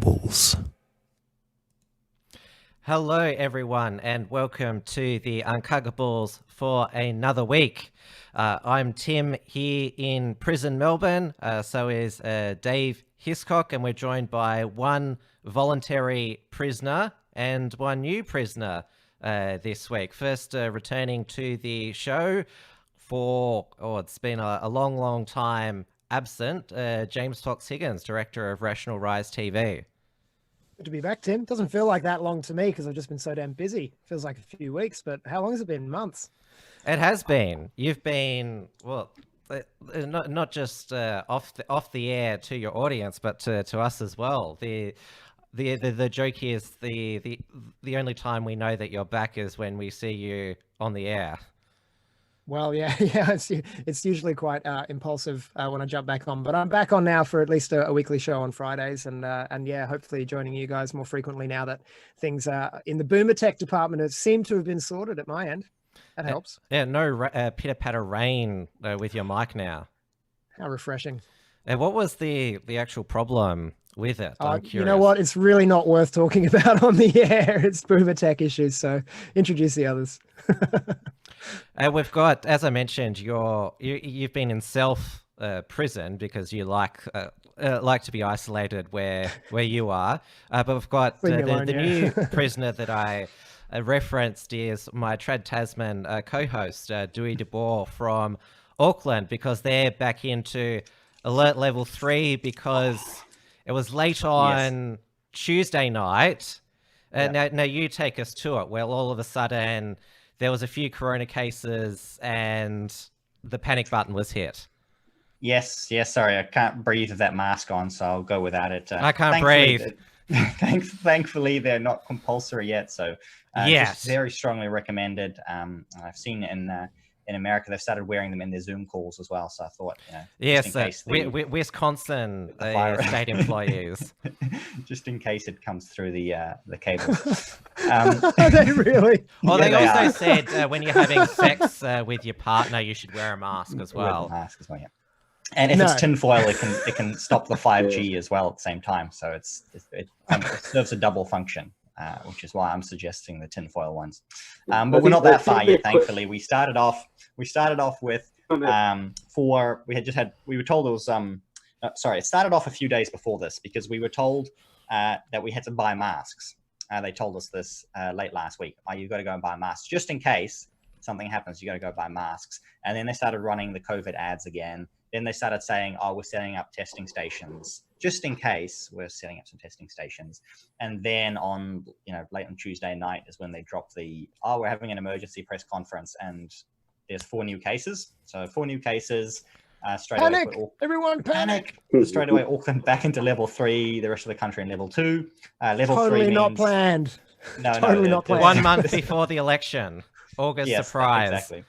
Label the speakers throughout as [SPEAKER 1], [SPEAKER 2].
[SPEAKER 1] Uncuckables.
[SPEAKER 2] Hello, everyone, and welcome to the Uncuckables for another week. I'm Tim here in prison Melbourne. So is Dave Hiscox, and we're joined by one voluntary prisoner and one new prisoner this week. First, returning to the show for, it's been a long time absent, James Fox Higgins, director of Rational Rise TV.
[SPEAKER 3] Good to be back, Tim. Doesn't feel like that long to me because I've just been so damn busy. Feels like a few weeks, but how long has it been? Months?
[SPEAKER 2] It has been. You've been, well, not just off the air to your audience, but to us as well. The joke is the only time we know that you're back is when we see you on the air.
[SPEAKER 3] Well, yeah, it's usually quite impulsive when I jump back on, but I'm back on now for at least a weekly show on Fridays, and yeah, hopefully joining you guys more frequently now that things in the boomer tech department seem to have been sorted at my end. That helps.
[SPEAKER 2] Yeah, no pitter patter rain with your mic now.
[SPEAKER 3] How refreshing.
[SPEAKER 2] And what was the actual problem with it? I'm curious.
[SPEAKER 3] You know what? It's really not worth talking about on the air. It's boomer tech issues, so introduce the others.
[SPEAKER 2] We've got, as I mentioned, you've been in self prison because you like to be isolated where you are. But we've got the new prisoner that I referenced is my Trad Tasman co-host, Dieuwe Boer from Auckland, because they're back into alert level 3 because it was late on Tuesday night. Now you take us to it. Well, all of a sudden there was a few corona cases and the panic button was hit.
[SPEAKER 4] Yes. Sorry, I can't breathe with that mask on, so I'll go without it.
[SPEAKER 2] I can't breathe.
[SPEAKER 4] Thankfully, they're not compulsory yet, so just very strongly recommended. I've seen in America they've started wearing them in their Zoom calls as well. So I thought,
[SPEAKER 2] Wisconsin state employees,
[SPEAKER 4] just in case it comes through the cable.
[SPEAKER 3] Are they really?
[SPEAKER 2] Well, they also said when you're having sex with your partner, you should wear a mask as well.
[SPEAKER 4] Yeah. And if it's tinfoil, it can stop the 5G as well at the same time. So it serves a double function, which is why I'm suggesting the tinfoil ones. But we're not that far yet, thankfully. We started off with we were told it was it started off a few days before this because we were told that we had to buy masks. They told us this late last week. You've got to go and buy masks just in case something happens. You got to go buy masks. And then they started running the COVID ads again. Then they started saying, we're setting up testing stations just in case. We're setting up some testing stations. And then on, late on Tuesday night is when they dropped we're having an emergency press conference and there's 4 new cases. So 4 new cases straight
[SPEAKER 3] panic!
[SPEAKER 4] away.
[SPEAKER 3] Everyone panic!
[SPEAKER 4] Straight away, Auckland back into level 3, the rest of the country in level 2. Level
[SPEAKER 3] totally
[SPEAKER 4] 3
[SPEAKER 3] not planned.
[SPEAKER 4] Totally
[SPEAKER 3] not planned.
[SPEAKER 2] 1 month before the election. August surprise.
[SPEAKER 4] Exactly.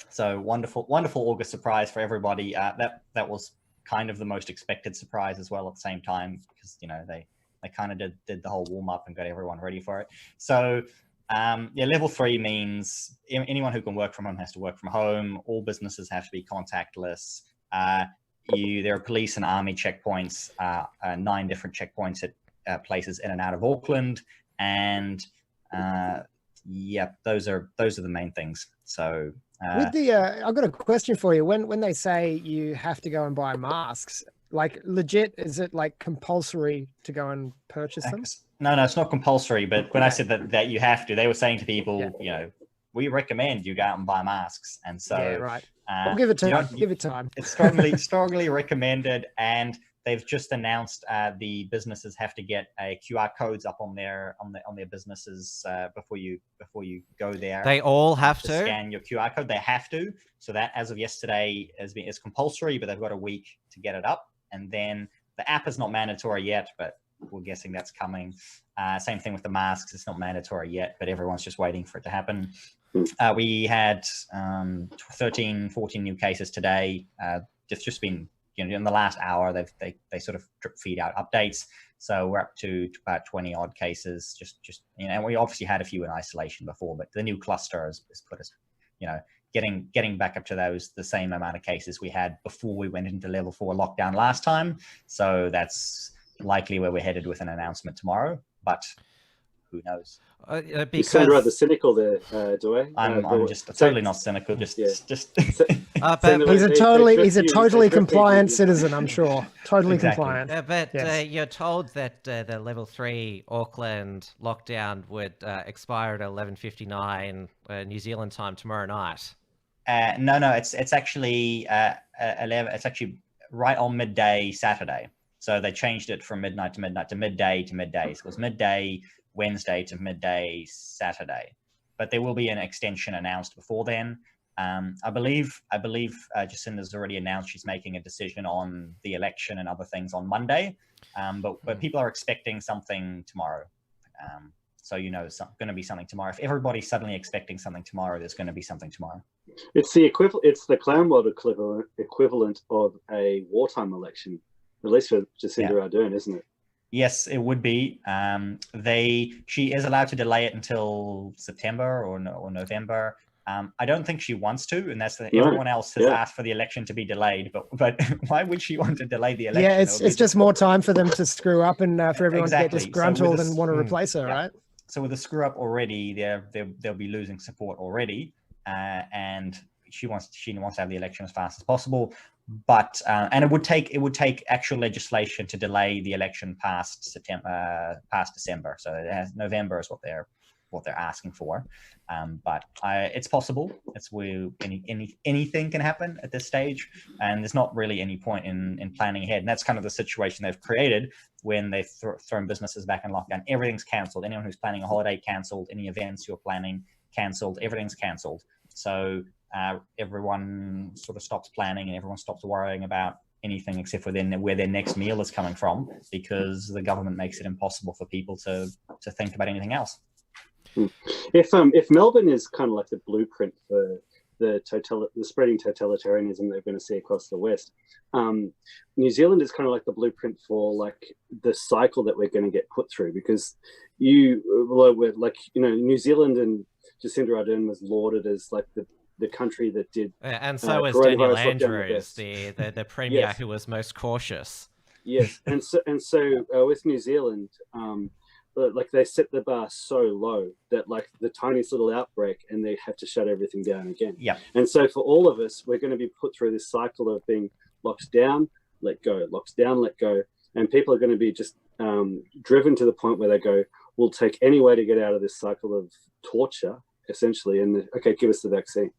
[SPEAKER 4] So wonderful August surprise for everybody. That was kind of the most expected surprise as well at the same time because they kind of did the whole warm up and got everyone ready for it. So level 3 means anyone who can work from home has to work from home. All businesses have to be contactless. There are police and army checkpoints, 9 different checkpoints at places in and out of Auckland, and those are the main things. So.
[SPEAKER 3] With I've got a question for you. When they say you have to go and buy masks, like legit, is it like compulsory to go and purchase them?
[SPEAKER 4] No, it's not compulsory. But when I said that you have to, they were saying to people, we recommend you go out and buy masks. And so,
[SPEAKER 3] right. We'll give it time. Give it time.
[SPEAKER 4] It's strongly recommended, and they've just announced the businesses have to get QR codes up on their businesses before you go there.
[SPEAKER 2] They all have to
[SPEAKER 4] scan your QR code. They have to. So that as of yesterday is compulsory, but they've got a week to get it up. And then the app is not mandatory yet, but we're guessing that's coming. Same thing with the masks. It's not mandatory yet, but everyone's just waiting for it to happen. We had 13, 14 new cases today. It's just been in the last hour, they sort of drip feed out updates. So we're up to about 20 odd cases. And we obviously had a few in isolation before, but the new cluster has put us, getting back up to the same amount of cases we had before we went into level 4 lockdown last time. So that's likely where we're headed with an announcement tomorrow, but who knows?
[SPEAKER 1] You sound rather cynical there, Dieuwe.
[SPEAKER 4] I'm just totally not cynical. Just.
[SPEAKER 2] But
[SPEAKER 3] he's a totally compliant citizen, I'm sure. Totally compliant.
[SPEAKER 2] But
[SPEAKER 3] Yes.
[SPEAKER 2] you're told that the level 3 Auckland lockdown would expire at 11:59 New Zealand time tomorrow night.
[SPEAKER 4] No, it's actually 11. It's actually right on midday Saturday. So they changed it from midnight to midnight to midday to midday. So it was midday Wednesday to midday Saturday, but there will be an extension announced before then. I believe Jacinda's already announced she's making a decision on the election and other things on Monday, but people are expecting something tomorrow. So it's going to be something tomorrow. If everybody's suddenly expecting something tomorrow, there's going to be something tomorrow.
[SPEAKER 1] It's the equivalent. It's the clown world equivalent of a wartime election, at least for Jacinda Ardern, isn't it?
[SPEAKER 4] Yes, it would be. She is allowed to delay it until September or November. I don't think she wants to, and everyone else has asked for the election to be delayed. But why would she want to delay the election?
[SPEAKER 3] Yeah, it's just more time for them to screw up and for everyone to get disgruntled and want to replace her, right?
[SPEAKER 4] So with the screw up already, they'll be losing support already, and she wants to have the election as fast as possible. But and it would take actual legislation to delay the election past December. So November is what they're asking for. But it's possible. Anything can happen at this stage, and there's not really any point in planning ahead. And that's kind of the situation they've created when they've thrown businesses back in lockdown. Everything's cancelled. Anyone who's planning a holiday cancelled. Any events you're planning cancelled. Everything's cancelled. So everyone sort of stops planning and everyone stops worrying about anything except for where their next meal is coming from, because the government makes it impossible for people to think about anything else.
[SPEAKER 1] If Melbourne is kind of like the blueprint for the spreading totalitarianism they're going to see across the West, New Zealand is kind of like the blueprint for like the cycle that we're going to get put through, because New Zealand and Jacinda Ardern was lauded as like the country that did,
[SPEAKER 2] and so was Daniel Andrews, the premier who was most cautious.
[SPEAKER 1] Yes, and so with New Zealand, like they set the bar so low that like the tiniest little outbreak and they have to shut everything down again.
[SPEAKER 4] Yeah.
[SPEAKER 1] And so for all of us, we're going to be put through this cycle of being locked down, let go, locked down, let go, and people are going to be just driven to the point where they go, we'll take any way to get out of this cycle of torture, essentially, and okay, give us the vaccine.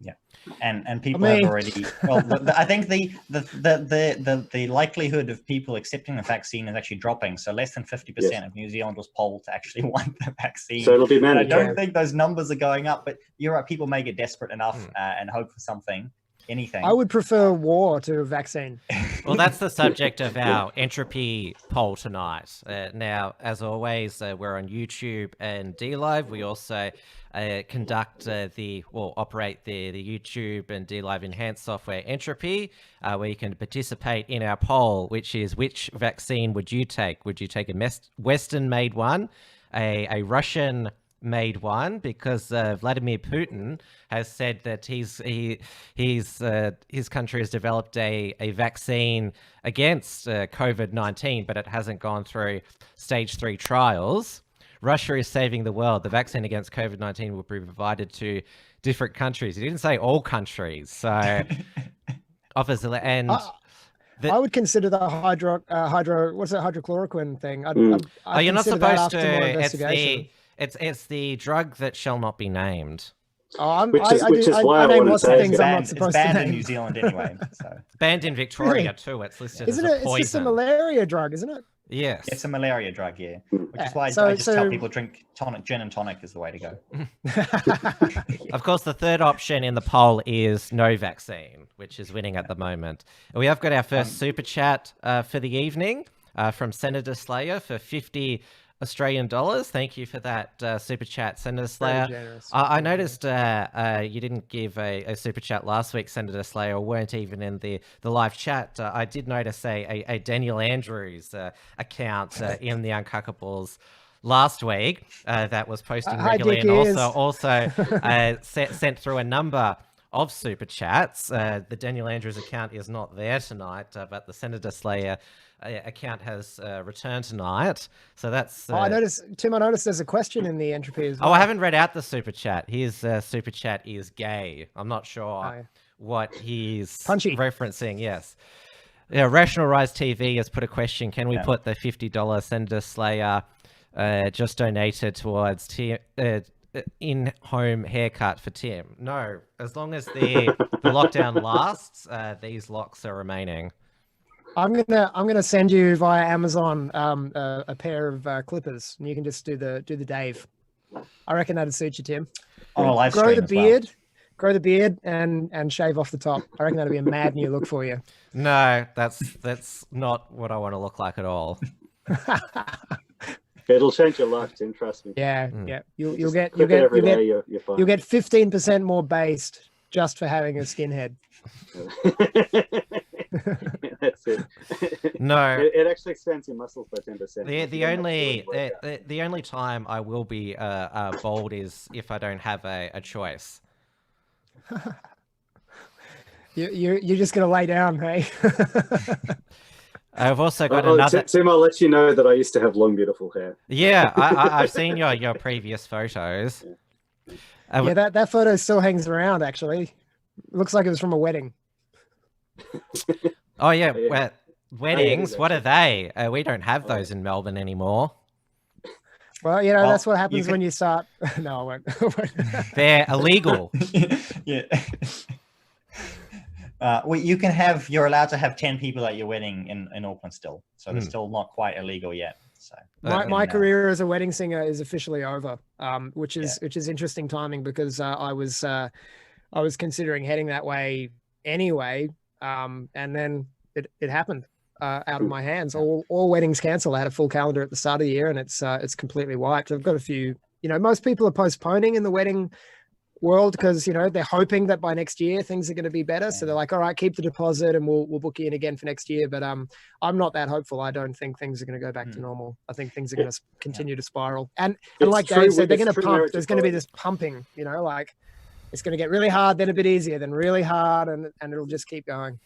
[SPEAKER 4] Yeah, and people have already. Well, I think the likelihood of people accepting the vaccine is actually dropping. So less than 50% of New Zealand was polled to actually want the vaccine.
[SPEAKER 1] So it'll be mandatory.
[SPEAKER 4] I don't think those numbers are going up, but you're right. People may get desperate enough and hope for something. Anything.
[SPEAKER 3] I would prefer war to a vaccine.
[SPEAKER 2] Well, that's the subject of our entropy poll tonight. Now, as always, we're on YouTube and DLive. We also operate the YouTube and DLive enhanced software Entropy, where you can participate in our poll, which is, which vaccine would you take? Would you take a Western-made one, a Russian-made one, because Vladimir Putin has said that his country has developed a vaccine against COVID-19, but it hasn't gone through stage 3 trials. Russia is saving the world. The vaccine against COVID-19 will be provided to different countries. He didn't say all countries, so offers and.
[SPEAKER 3] I would consider the hydrochloroquine thing.
[SPEAKER 2] You're not supposed to. It's the drug that shall not be named.
[SPEAKER 1] Which is why I want to say
[SPEAKER 3] it's
[SPEAKER 4] banned in New Zealand anyway. So.
[SPEAKER 2] Banned in Victoria too. It's listed as a poison.
[SPEAKER 3] It's just a malaria drug, isn't it?
[SPEAKER 2] Yes.
[SPEAKER 4] It's a malaria drug, yeah. Which is why I just tell people drink gin and tonic is the way to go.
[SPEAKER 2] Of course, the third option in the poll is no vaccine, which is winning at the moment. We have got our first super chat for the evening from Senator Slayer for 50 Australian dollars. Thank you for that super chat, Senator Slayer. I noticed you didn't give a super chat last week, Senator Slayer, or weren't even in the live chat. I did notice a Daniel Andrews account in the Uncuckables last week that was posting regularly, and also sent through a number of super chats. The Daniel Andrews account is not there tonight, but the Senator Slayer account has returned tonight. So that's.
[SPEAKER 3] I noticed, Tim. I noticed there's a question in the entropy as well.
[SPEAKER 2] Oh, I haven't read out the super chat. His super chat is gay. I'm not sure what he's referencing. Yes. Yeah, Rational Rise TV has put a question. Can we put the $50 Senator Slayer just donated towards in-home haircut for Tim? No, as long as the lockdown lasts, these locks are remaining.
[SPEAKER 3] I'm gonna send you via Amazon a pair of clippers, and you can just do the Dave. I reckon that'd suit you, Tim.
[SPEAKER 4] On a live
[SPEAKER 3] grow
[SPEAKER 4] stream
[SPEAKER 3] the
[SPEAKER 4] as
[SPEAKER 3] beard,
[SPEAKER 4] well.
[SPEAKER 3] Grow the beard, and shave off the top. I reckon that'd be a mad new look for you.
[SPEAKER 2] No, that's not what I want to look like at all.
[SPEAKER 1] It'll change your life, Tim. Trust me.
[SPEAKER 3] Yeah. You'll get 15% more based just for having a skinhead.
[SPEAKER 1] That's it.
[SPEAKER 2] No,
[SPEAKER 1] it actually expands your muscles by 10%.
[SPEAKER 2] The only time I will be bald is if I don't have a choice.
[SPEAKER 3] You're just gonna lay down, hey?
[SPEAKER 2] I've also got another.
[SPEAKER 1] Tim, I'll let you know that I used to have long, beautiful hair.
[SPEAKER 2] Yeah, I've seen your previous photos.
[SPEAKER 3] Yeah, that photo still hangs around. Actually, looks like it was from a wedding.
[SPEAKER 2] Oh yeah, weddings. What are they? We don't have those in Melbourne anymore.
[SPEAKER 3] Well, you know, that's what happens when you start. No, I won't.
[SPEAKER 2] They're illegal.
[SPEAKER 4] Yeah. Well, you're allowed to have 10 people at your wedding in Auckland still, so they're still not quite illegal yet. So
[SPEAKER 3] my career as a wedding singer is officially over, which is interesting timing because I was considering heading that way anyway, and then it happened out of my hands. All weddings cancelled. I had a full calendar at the start of the year, and it's completely wiped. I've got a few. You know, most people are postponing in the wedding world because, you know, they're hoping that by next year things are going to be better. So they're like, all right, keep the deposit and we'll book you in again for next year. But I'm not that hopeful. I don't think things are going to go back to normal. I think things are going to continue to spiral. And like Dave said, they're going to pump. There's going to be this pumping, you know, like it's going to get really hard, then a bit easier, then really hard, and it'll just keep going.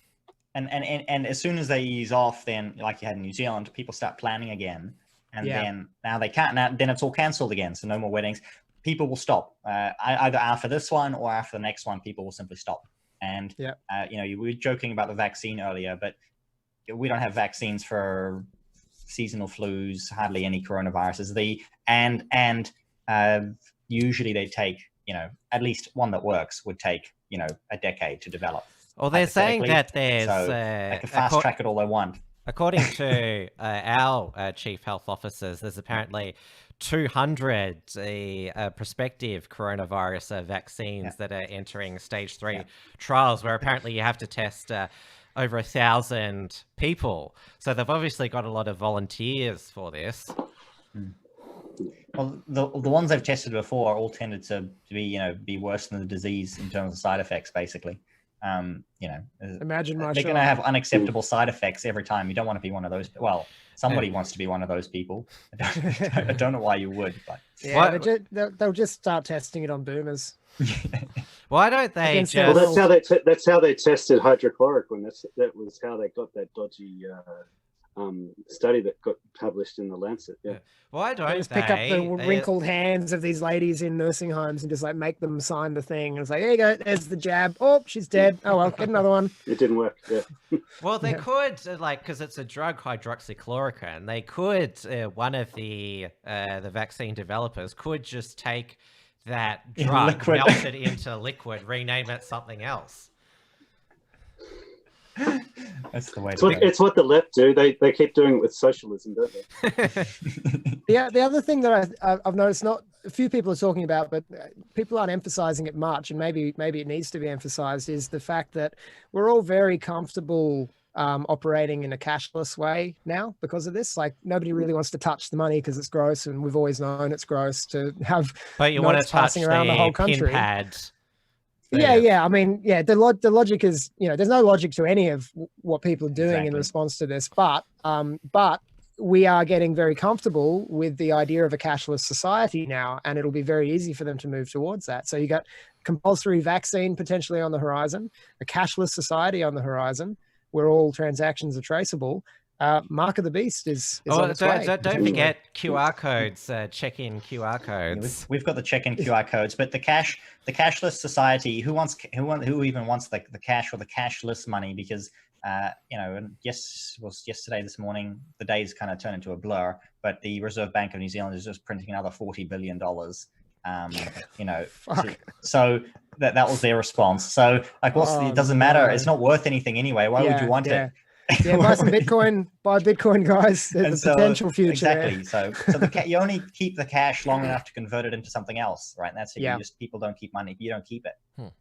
[SPEAKER 4] And as soon as they ease off, then like you had in New Zealand, people start planning again. And then now they can't. Now then it's all cancelled again. So no more weddings. People will stop either after this one or after the next one. People will simply stop. And you know, you were joking about the vaccine earlier, but we don't have vaccines for seasonal flus, hardly any coronaviruses. Usually they take, you know, at least one that works would take, you know, a decade to develop.
[SPEAKER 2] Well, they're saying that there's
[SPEAKER 4] they can fast track it all they want.
[SPEAKER 2] According to our chief health officers, there's apparently 200 prospective coronavirus vaccines that are entering stage 3 trials, where apparently you have to test over 1,000 people. So they've obviously got a lot of volunteers for this.
[SPEAKER 4] Well, the ones they've tested before all tended to be worse than the disease in terms of side effects, basically. You know,
[SPEAKER 3] imagine
[SPEAKER 4] they're going to have unacceptable side effects every time. You don't want to be one of those. Well, somebody wants to be one of those people. I don't know why you would, but
[SPEAKER 3] they'll just start testing it on boomers.
[SPEAKER 2] Why don't they just?
[SPEAKER 1] Well, that's how they tested hydrochloroquine. That was how they got that dodgy study that got published in the Lancet. Yeah.
[SPEAKER 2] Why don't
[SPEAKER 3] they just pick up the wrinkled hands of these ladies in nursing homes and just like make them sign the thing? And it's like, there you go, there's the jab. Oh, she's dead. Oh well, get another one.
[SPEAKER 1] It didn't work. Yeah.
[SPEAKER 2] Well, they could because it's a drug, hydroxychloroquine. They could one of the vaccine developers could just take that drug, melt it into liquid, rename it something else.
[SPEAKER 4] That's the way.
[SPEAKER 3] It's
[SPEAKER 1] what the left do. They keep doing it with socialism, don't they?
[SPEAKER 3] Yeah. The other thing that I've noticed, not a few people are talking about, but people aren't emphasizing it much, and maybe it needs to be emphasized, is the fact that we're all very comfortable operating in a cashless way now because of this. Like nobody really wants to touch the money because it's gross, and we've always known it's gross to have.
[SPEAKER 2] But you want to touch around the whole country. PIN pad.
[SPEAKER 3] Yeah. I mean, the logic is, you know, there's no logic to any of what people are doing in response to this, but we are getting very comfortable with the idea of a cashless society now, and it'll be very easy for them to move towards that. So you got compulsory vaccine potentially on the horizon, a cashless society on the horizon, where all transactions are traceable. Mark of the beast is on its way.
[SPEAKER 2] Don't forget QR codes, check-in QR codes.
[SPEAKER 4] We've got the check-in QR codes, but the cashless society, who even wants the cash or the cashless money? Because yesterday, this morning, the days kind of turned into a blur, but the Reserve Bank of New Zealand is just printing another $40 billion. So that was their response. So it doesn't matter. It's not worth anything anyway. Why would you want it?
[SPEAKER 3] Yeah, buy some Bitcoin. Buy Bitcoin, guys. There's a potential future.
[SPEAKER 4] Exactly. So you only keep the cash long enough to convert it into something else, right? And that's it. People don't keep money. You don't keep it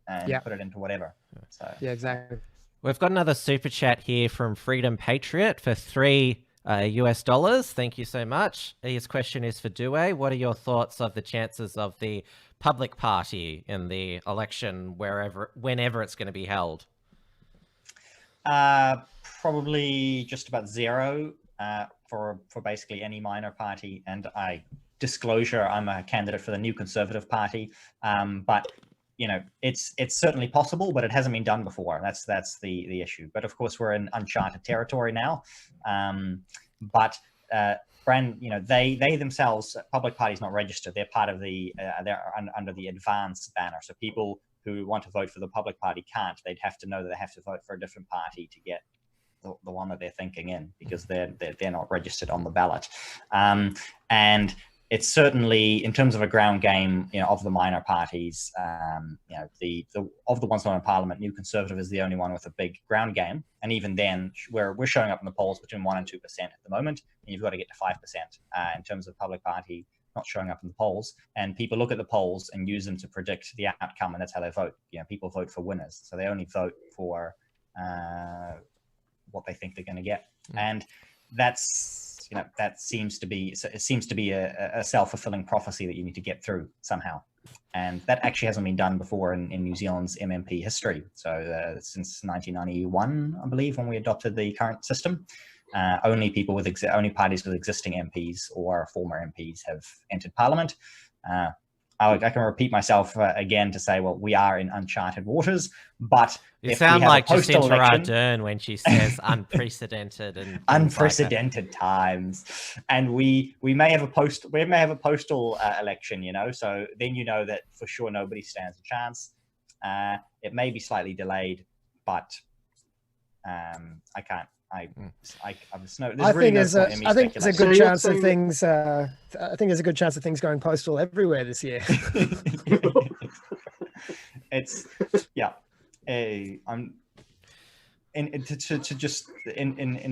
[SPEAKER 4] and put it into whatever. So
[SPEAKER 3] yeah, exactly.
[SPEAKER 2] We've got another super chat here from Freedom Patriot for $3 US. Thank you so much. His question is for Dieuwe. What are your thoughts of the chances of the public party in the election, whenever it's going to be held?
[SPEAKER 4] Probably just about zero for basically any minor party. And disclosure, I'm a candidate for the New Conservative Party, but it's certainly possible, but it hasn't been done before. That's the issue. But of course, we're in uncharted territory now. But they themselves, public parties not registered. They're part of they're under the advance banner. So people who want to vote for the public party can't. They'd have to know that they have to vote for a different party to get the one that they're thinking in, because they're not registered on the ballot. And it's certainly, in terms of a ground game, of the minor parties, of the ones not in Parliament, New Conservative is the only one with a big ground game. And even then, we're showing up in the polls between 1% and 2% at the moment, and you've got to get to 5% in terms of public party not showing up in the polls. And people look at the polls and use them to predict the outcome, and that's how they vote. People vote for winners, so they only vote for what they think they're going to get. And that seems to be a self-fulfilling prophecy that you need to get through somehow. And that actually hasn't been done before in New Zealand's MMP history. So since 1991, I believe, when we adopted the current system, only parties with existing MPs or former MPs have entered Parliament. I can repeat myself again to say, well, we are in uncharted waters, but
[SPEAKER 2] you sound like Jacinta Ardern when she says unprecedented and
[SPEAKER 4] unprecedented times, and we may have a postal election, so then that for sure nobody stands a chance. It may be slightly delayed, but I can't. I think there's a good chance of things. I think there's a good chance of things going postal everywhere this year. It's I'm in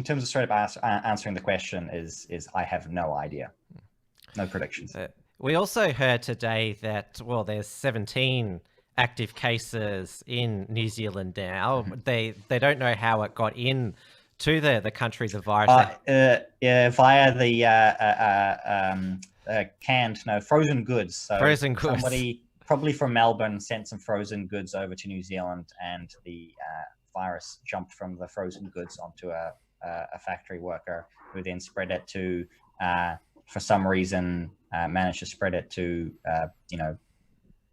[SPEAKER 4] terms of straight up answering the question is I have no idea, no predictions.
[SPEAKER 2] We also heard today that there's 17 active cases in New Zealand now. They don't know how it got in to the country, the virus?
[SPEAKER 4] Via the frozen goods. So
[SPEAKER 2] frozen goods.
[SPEAKER 4] Somebody probably from Melbourne sent some frozen goods over to New Zealand, and the virus jumped from the frozen goods onto a factory worker, who then spread it to, for some reason, managed to spread it to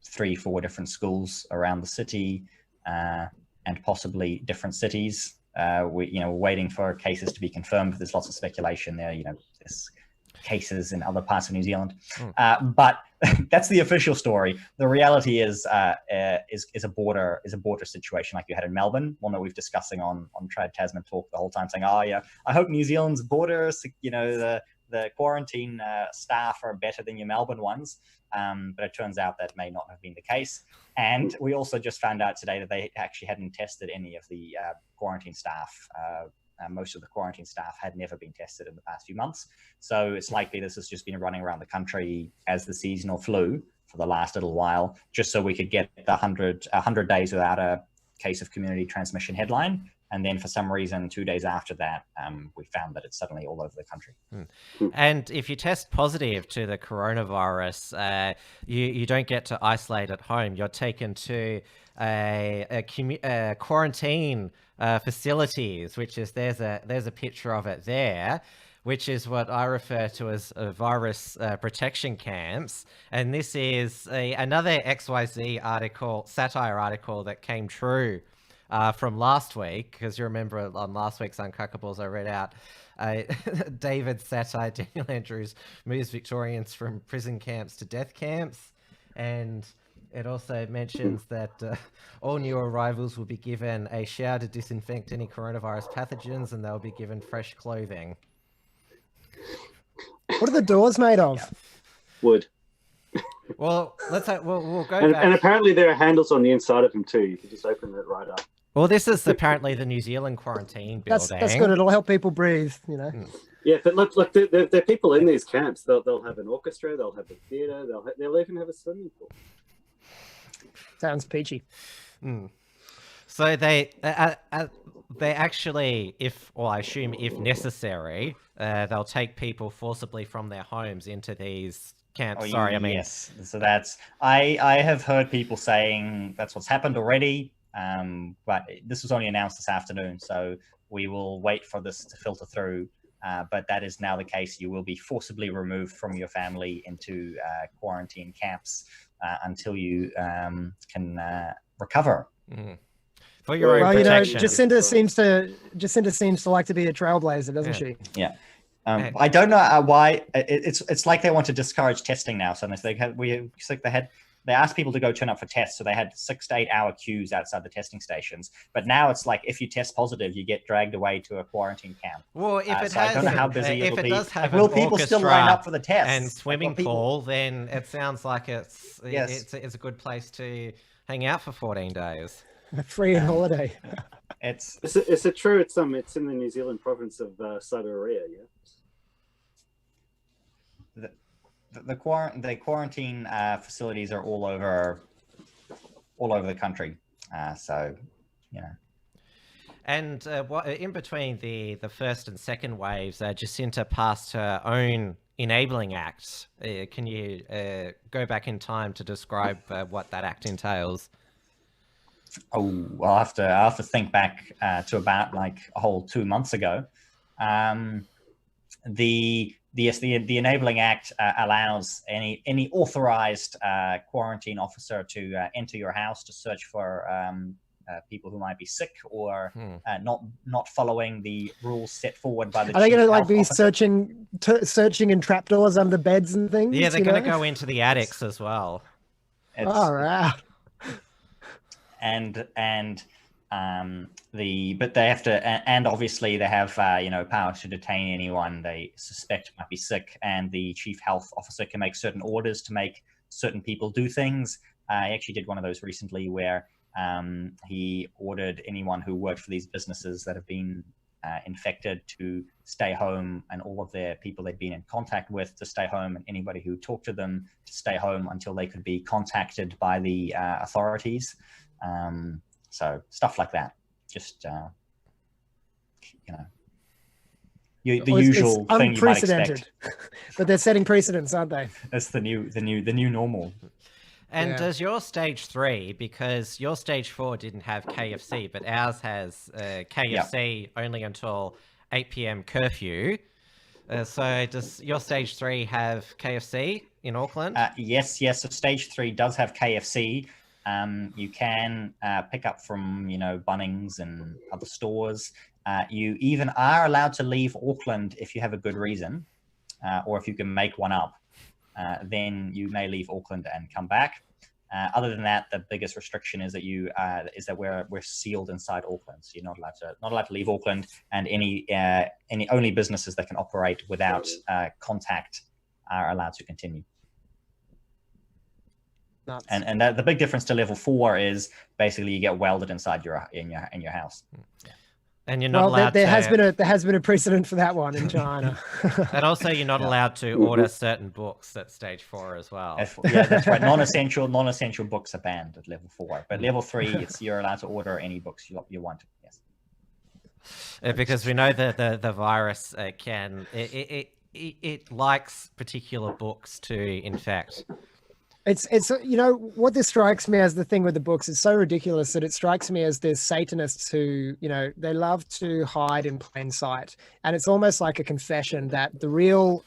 [SPEAKER 4] 3-4 different schools around the city, and possibly different cities. We're waiting for cases to be confirmed. There's lots of speculation there. There's cases in other parts of New Zealand, but that's the official story. The reality is a border situation like you had in Melbourne, one that we've discussing on Trad Tasman Talk the whole time, saying, oh yeah, I hope New Zealand's borders, the quarantine staff are better than your Melbourne ones. But it turns out that may not have been the case. And we also just found out today that they actually hadn't tested any of the quarantine staff. Most of the quarantine staff had never been tested in the past few months. So it's likely this has just been running around the country as the seasonal flu for the last little while, just so we could get the 100 days without a case of community transmission headline. And then for some reason, 2 days after that, we found that it's suddenly all over the country.
[SPEAKER 2] And if you test positive to the coronavirus, you don't get to isolate at home. You're taken to a quarantine facilities, which is there's a picture of it there. which is what I refer to as virus protection camps. And this is another XYZ article, satire article that came true from last week, because you remember on last week's Uncuckables, I read out David satire, Daniel Andrews moves Victorians from prison camps to death camps. And it also mentions that all new arrivals will be given a shower to disinfect any coronavirus pathogens, and they'll be given fresh clothing.
[SPEAKER 3] What are the doors made of?
[SPEAKER 1] Wood.
[SPEAKER 2] Well, we'll go back.
[SPEAKER 1] And apparently there are handles on the inside of them too. You can just open it right up.
[SPEAKER 2] Well, this is apparently the New Zealand quarantine building.
[SPEAKER 3] That's good. It'll help people breathe, you know.
[SPEAKER 1] Yeah, but look, there are people in these camps. They'll have an orchestra. They'll have a theatre. They'll even have a swimming pool.
[SPEAKER 3] Sounds peachy.
[SPEAKER 2] So they actually, I assume if necessary, they'll take people forcibly from their homes into these camps.
[SPEAKER 4] Yes. So I have heard people saying that's what's happened already. But this was only announced this afternoon, so we will wait for this to filter through. But that is now the case. You will be forcibly removed from your family into quarantine camps until you can recover.
[SPEAKER 2] For your own protection.
[SPEAKER 3] Jacinta seems to like to be a trailblazer, doesn't she?
[SPEAKER 4] Yeah. I don't know why. It's like they want to discourage testing now. So they asked people to go turn up for tests, so they had 6 to 8 hour queues outside the testing stations. But now it's like if you test positive, you get dragged away to a quarantine camp.
[SPEAKER 2] Well, if
[SPEAKER 4] I don't know how busy it'll be.
[SPEAKER 2] Does have
[SPEAKER 4] will people still line up for the test
[SPEAKER 2] and swimming pool? Then it sounds like it's a good place to hang out for 14 days.
[SPEAKER 3] A free holiday.
[SPEAKER 1] Is it true? It's in the New Zealand province of Siberia, yeah.
[SPEAKER 4] The quarantine facilities are all over the country, so you know.
[SPEAKER 2] And in between the first and second waves, Jacinta passed her own enabling act. Can you go back in time to describe what that act entails?
[SPEAKER 4] Oh, well, I'll have to think back to about like a whole 2 months ago. The Enabling Act allows any authorized quarantine officer to enter your house to search for people who might be sick or not following the rules set forward by the.
[SPEAKER 3] Are they going to be
[SPEAKER 4] officer.
[SPEAKER 3] searching in trapdoors under beds and things?
[SPEAKER 2] Yeah, they're going to go into the attics as well.
[SPEAKER 3] All right.
[SPEAKER 4] But they have to, and obviously they have power to detain anyone they suspect might be sick, and the chief health officer can make certain orders to make certain people do things. I actually did one of those recently where he ordered anyone who worked for these businesses that have been infected to stay home, and all of their people they'd been in contact with to stay home, and anybody who talked to them to stay home until they could be contacted by the authorities. So stuff like that. Just the usual thing you might expect.
[SPEAKER 3] But they're setting precedents, aren't they?
[SPEAKER 4] That's the new normal.
[SPEAKER 2] And does your stage 3, because your stage 4 didn't have KFC, but ours has KFC only until 8 p.m. curfew. So does your stage 3 have KFC in Auckland?
[SPEAKER 4] Yes. So stage 3 does have KFC. You can pick up from, Bunnings and other stores. You even are allowed to leave Auckland if you have a good reason, or if you can make one up. Then you may leave Auckland and come back. Other than that, the biggest restriction is that we're sealed inside Auckland, so you're not allowed to leave Auckland, and any only businesses that can operate without contact are allowed to continue. And the big difference to level 4 is basically you get welded inside in your house. Yeah.
[SPEAKER 2] And you're not allowed
[SPEAKER 3] there has been a precedent for that one in China.
[SPEAKER 2] And also you're not allowed to order certain books at stage 4 as well.
[SPEAKER 4] Yeah, that's right. Non-essential books are banned at level 4, but level 3 you're allowed to order any books you want. Yes.
[SPEAKER 2] Because we know that the virus it likes particular books to infect.
[SPEAKER 3] It's you know what this strikes me as the thing with the books. It's so ridiculous that it strikes me as there's Satanists who, you know, they love to hide in plain sight, and it's almost like a confession that the real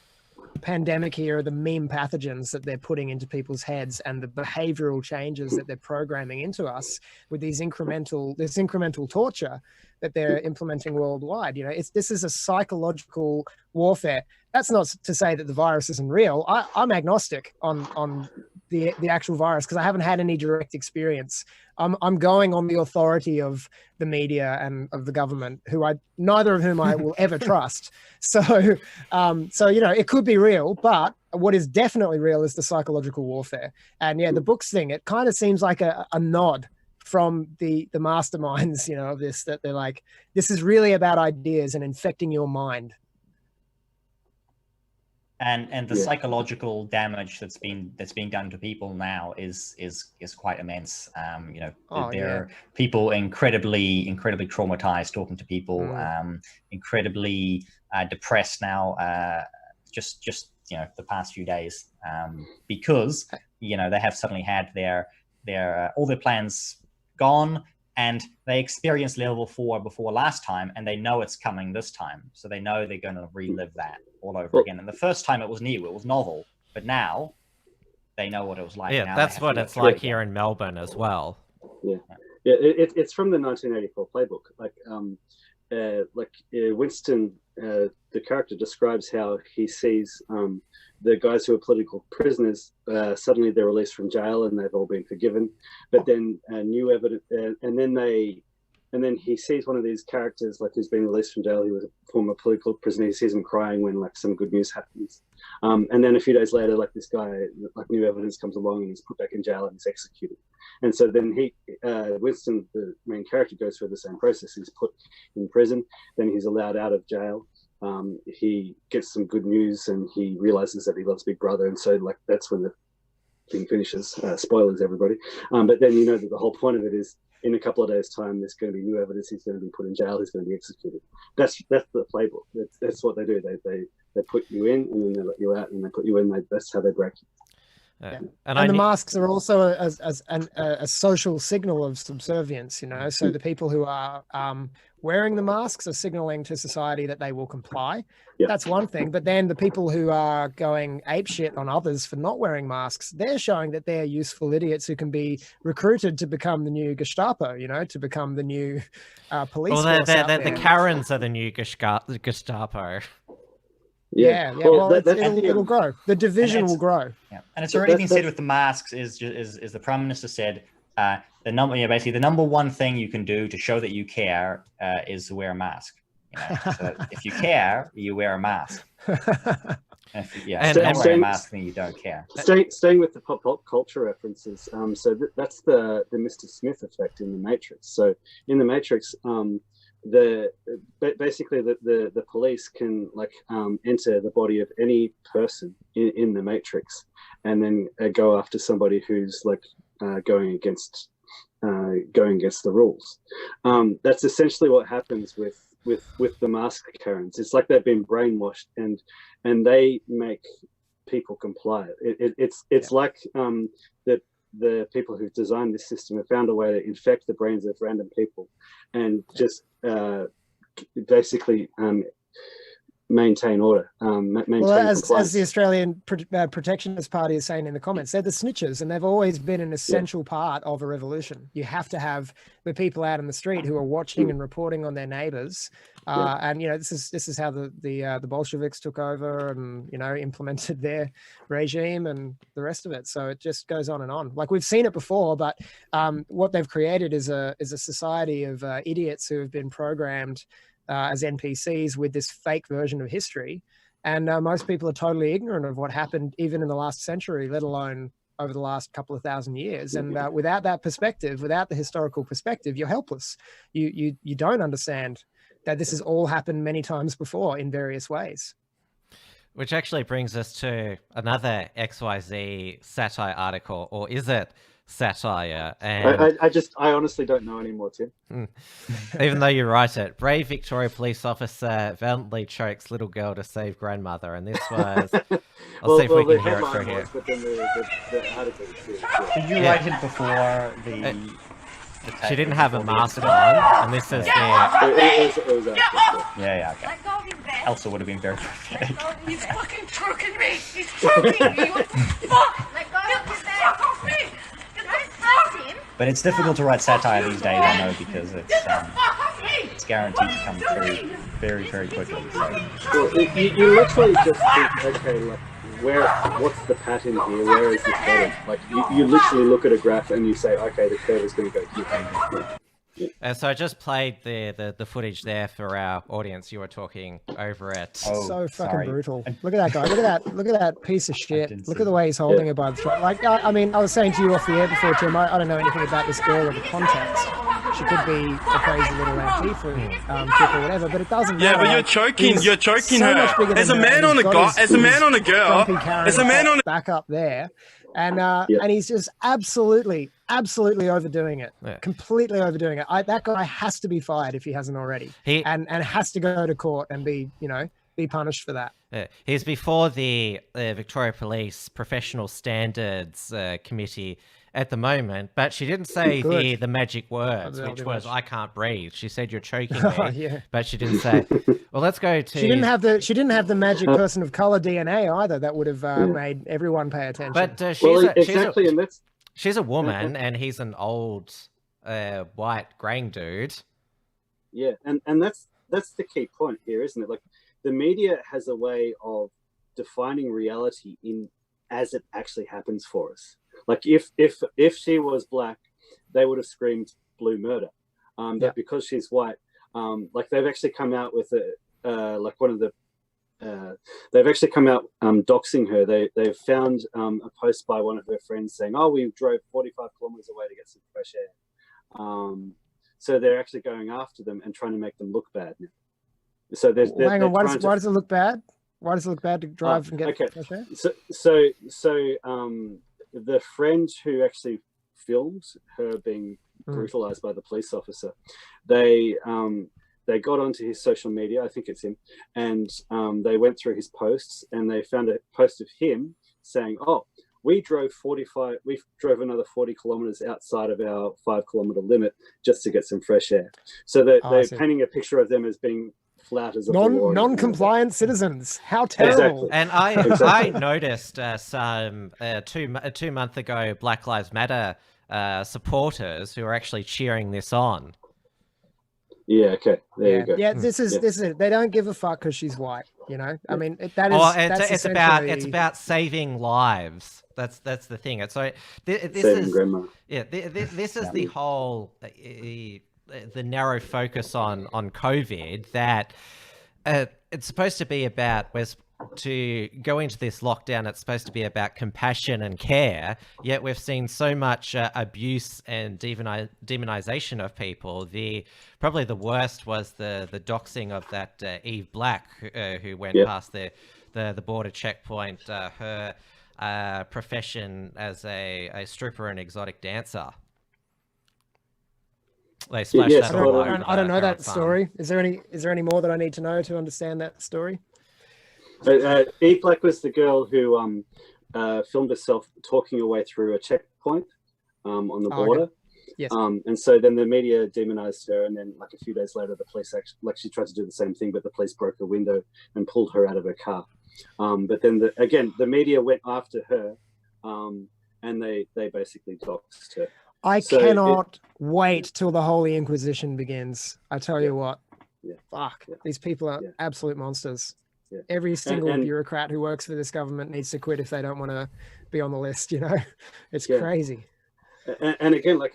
[SPEAKER 3] pandemic here are the meme pathogens that they're putting into people's heads and the behavioral changes that they're programming into us with this incremental torture that they're implementing worldwide. You know, this is a psychological warfare. That's not to say that the virus isn't real. I'm agnostic on the actual virus because I haven't had any direct experience. I'm going on the authority of the media and of the government, neither of whom I will ever trust. So you know, it could be real, but what is definitely real is the psychological warfare. And yeah, the books thing, it kind of seems like a nod from the masterminds, you know, of this, that they're like, this is really about ideas and infecting your mind.
[SPEAKER 4] And the psychological damage that's being done to people now is quite immense. You know, there are people incredibly traumatized talking to people, incredibly depressed now. Just you know, the past few days, because you know, they have suddenly had their all their plans gone, and they experienced level 4 before last time, and they know it's coming this time, so they know they're going to relive that all over again. And the first time it was new, it was novel, but now they know what it was like.
[SPEAKER 2] Yeah,
[SPEAKER 4] now
[SPEAKER 2] that's what it's like here in Melbourne as well.
[SPEAKER 1] Yeah, it's from the 1984 playbook. Winston, the character describes how he sees the guys who are political prisoners, suddenly they're released from jail and they've all been forgiven, but then new evidence, and then he sees one of these characters, like, who's been released from jail. He was a former political prisoner. He sees him crying when, like, some good news happens. And then a few days later, like, this guy, like, new evidence comes along and he's put back in jail and he's executed. And so then Winston, the main character, goes through the same process. He's put in prison, then he's allowed out of jail. He gets some good news and he realizes that he loves Big Brother. And so, like, that's when the thing finishes. Spoilers, everybody. But then you know that the whole point of it is, in a couple of days' time, there's going to be new evidence. He's going to be put in jail. He's going to be executed. That's the playbook. That's what they do. They put you in, and then they let you out, and they put you in. That's how they break you.
[SPEAKER 3] Yeah. And the masks are also a social signal of subservience, you know. So the people who are wearing the masks are signaling to society that they will comply. Yep. That's one thing. But then the people who are going apeshit on others for not wearing masks, they're showing that they're useful idiots who can be recruited to become the new Gestapo, you know, to become the new police.
[SPEAKER 2] Well, the Karens are the new Gestapo.
[SPEAKER 3] Yeah. Well, it'll grow. The division will grow.
[SPEAKER 4] Yeah, and it's already been said with the masks. Is the Prime Minister said basically the number one thing you can do to show that you care is to wear a mask. You know? So if you care, you wear a mask. If you don't wear a mask, then you don't care.
[SPEAKER 1] Staying with the pop culture references, so that's the Mr. Smith effect in the Matrix. So in the Matrix, basically the police can, like, enter the body of any person in the Matrix, and then go after somebody who's, like, going against the rules. That's essentially what happens with the mask Karens. It's like they've been brainwashed, and they make people comply. It's like the people who've designed this system have found a way to infect the brains of random people and just basically maintain order.
[SPEAKER 3] As the Australian Protectionist Party is saying in the comments, they're the snitches, and they've always been an essential part of a revolution. You have to have the people out in the street who are watching and reporting on their neighbors. And you know, this is how the Bolsheviks took over and, you know, implemented their regime and the rest of it. So it just goes on and on. Like, we've seen it before, but what they've created is a society of idiots who have been programmed as NPCs with this fake version of history. And most people are totally ignorant of what happened even in the last century, let alone over the last couple of thousand years. And without that perspective, without the historical perspective, you're helpless. You don't understand that this has all happened many times before in various ways.
[SPEAKER 2] Which actually brings us to another XYZ satire article, or is it satire. And
[SPEAKER 1] I honestly don't know anymore, Tim.
[SPEAKER 2] even though you write it, brave Victoria police officer valiantly chokes little girl to save grandmother. And this was, I'll see if we can hear it through here.
[SPEAKER 1] But then the article was
[SPEAKER 4] Did you write it before the
[SPEAKER 2] she didn't have a mask on, and this is the...
[SPEAKER 1] It was
[SPEAKER 4] Yeah, okay. Elsa would have been very prophetic.
[SPEAKER 5] He's fucking choking me! He's choking me! What the fuck? Let go of his fuck off me!
[SPEAKER 4] But it's difficult to write satire these days, I know, because it's guaranteed to come through very, very quickly. So.
[SPEAKER 1] Well, you literally just think, okay, like, what's the pattern here? Where is this headed? Like, you literally look at a graph and you say, okay, the curve is going to go here.
[SPEAKER 2] So I just played the footage there for our audience. You were talking over it.
[SPEAKER 3] Oh, so fucking brutal. Look at that guy. Look at that piece of shit. Look at the way he's holding her by the throat. Like, I mean, I was saying to you off the air before, Tim, I don't know anything about this girl or the context. She could be a crazy little Antifa chick or whatever, but it doesn't matter.
[SPEAKER 6] Yeah, but you're choking her. There's a man on a guy. There's a man on a girl. There's a man on a...
[SPEAKER 3] back up there. And he's just absolutely overdoing it, completely overdoing it. That guy has to be fired if he hasn't already, and has to go to court and be punished for that.
[SPEAKER 2] He's before the Victoria Police Professional Standards Committee at the moment, but she didn't say the magic words, which was "I can't breathe." She said, "You're choking me," but she didn't say. Well, let's go to. She didn't have
[SPEAKER 3] the magic person of color DNA either. That would have made everyone pay attention.
[SPEAKER 2] But she's a woman, and he's an old white graying dude.
[SPEAKER 1] Yeah, and that's the key point here, isn't it? Like, the media has a way of defining reality as it actually happens for us. Like, if she was black, they would have screamed blue murder. But because she's white, like, they've actually come out with they've actually come out doxing her. They've found a post by one of her friends saying, "Oh, we drove 45 kilometers away to get some fresh air." So they're actually going after them and trying to make them look bad now. So
[SPEAKER 3] hang on, why does it look bad? Why does it look bad to drive and get fresh air?
[SPEAKER 1] So the friend who actually filmed her being brutalized by the police officer, they got onto his social media, I think it's him, and they went through his posts and they found a post of him saying, "Oh, we drove another 40 kilometers outside of our 5-kilometer limit just to get some fresh air." So they're painting a picture of them as being flouters of the law.
[SPEAKER 3] Non-compliant citizens. How terrible.
[SPEAKER 1] Exactly.
[SPEAKER 2] And I noticed some 2 months ago Black Lives Matter supporters who are actually cheering this on.
[SPEAKER 1] Yeah, okay. There you go.
[SPEAKER 3] Yeah, this is it. They don't give a fuck because she's white, you know? I mean, it's
[SPEAKER 2] about saving lives. That's the thing. It's so this
[SPEAKER 1] saving
[SPEAKER 2] is
[SPEAKER 1] grandma.
[SPEAKER 2] Yeah, this is the whole the narrow focus on COVID that it's supposed to be about. To go into this lockdown, it's supposed to be about compassion and care, yet we've seen so much abuse and demonization of people. Probably the worst was the doxing of that Eve Black who went past the border checkpoint, her profession as a stripper and exotic dancer. They splashed that all over.
[SPEAKER 3] I don't know that story. Is there any more that I need to know to understand that story?
[SPEAKER 1] Eve Black was the girl who filmed herself talking her way through a checkpoint on the border.
[SPEAKER 3] Okay. Yes.
[SPEAKER 1] And so then the media demonized her, and then like a few days later, the police she tried to do the same thing, but the police broke her window and pulled her out of her car. But then the media went after her, and they basically doxed her.
[SPEAKER 3] I cannot wait till the Holy Inquisition begins. I tell you what.
[SPEAKER 1] Yeah.
[SPEAKER 3] Fuck. Yeah. These people are absolute monsters.
[SPEAKER 1] Yeah.
[SPEAKER 3] Every single bureaucrat who works for this government needs to quit if they don't want to be on the list, you know? It's crazy.
[SPEAKER 1] And again, like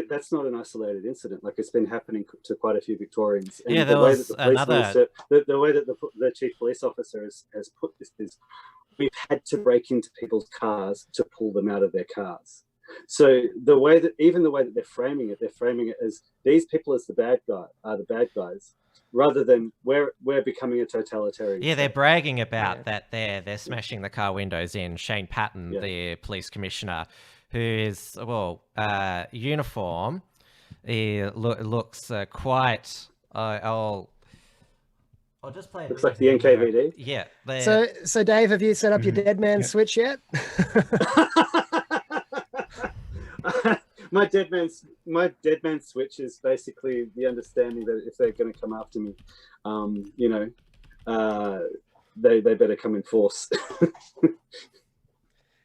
[SPEAKER 1] that's not an isolated incident. Like, it's been happening to quite a few Victorians. And
[SPEAKER 2] there was another...
[SPEAKER 1] the way that the chief police officer has put this is, we've had to break into people's cars to pull them out of their cars. So the way that they're framing it as these people as the bad guys, rather than we're becoming a totalitarian.
[SPEAKER 2] Yeah, they're bragging about that they're smashing the car windows in. Shane Patton, the police commissioner, who is, well, uniform. He looks quite... I'll just play it.
[SPEAKER 1] Looks like the NKVD.
[SPEAKER 2] Yeah.
[SPEAKER 3] So Dave, have you set up your dead man switch yet?
[SPEAKER 1] My dead man switch is basically the understanding that if they're going to come after me, they better come in force.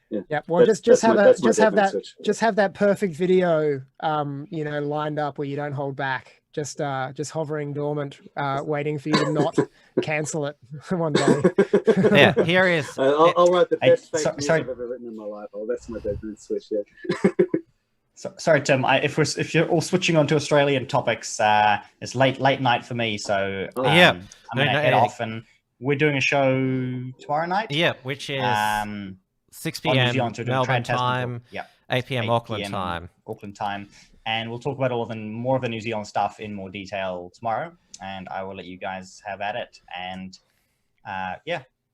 [SPEAKER 3] Yeah. Well, just have that perfect video, lined up where you don't hold back. Just hovering dormant, waiting for you to not cancel it one day.
[SPEAKER 2] Yeah, here is.
[SPEAKER 1] I'll write the best fake news I've ever written in my life. Oh, that's my dead man switch. Yeah.
[SPEAKER 4] Sorry, Tim. If you're all switching on to Australian topics, it's late night for me, so I'm gonna head off, and we're doing a show tomorrow night.
[SPEAKER 2] Yeah, which is 6 p.m. Melbourne time. Yeah, 8 p.m. Auckland time.
[SPEAKER 4] Auckland time, and we'll talk about more of the New Zealand stuff in more detail tomorrow. And I will let you guys have at it. And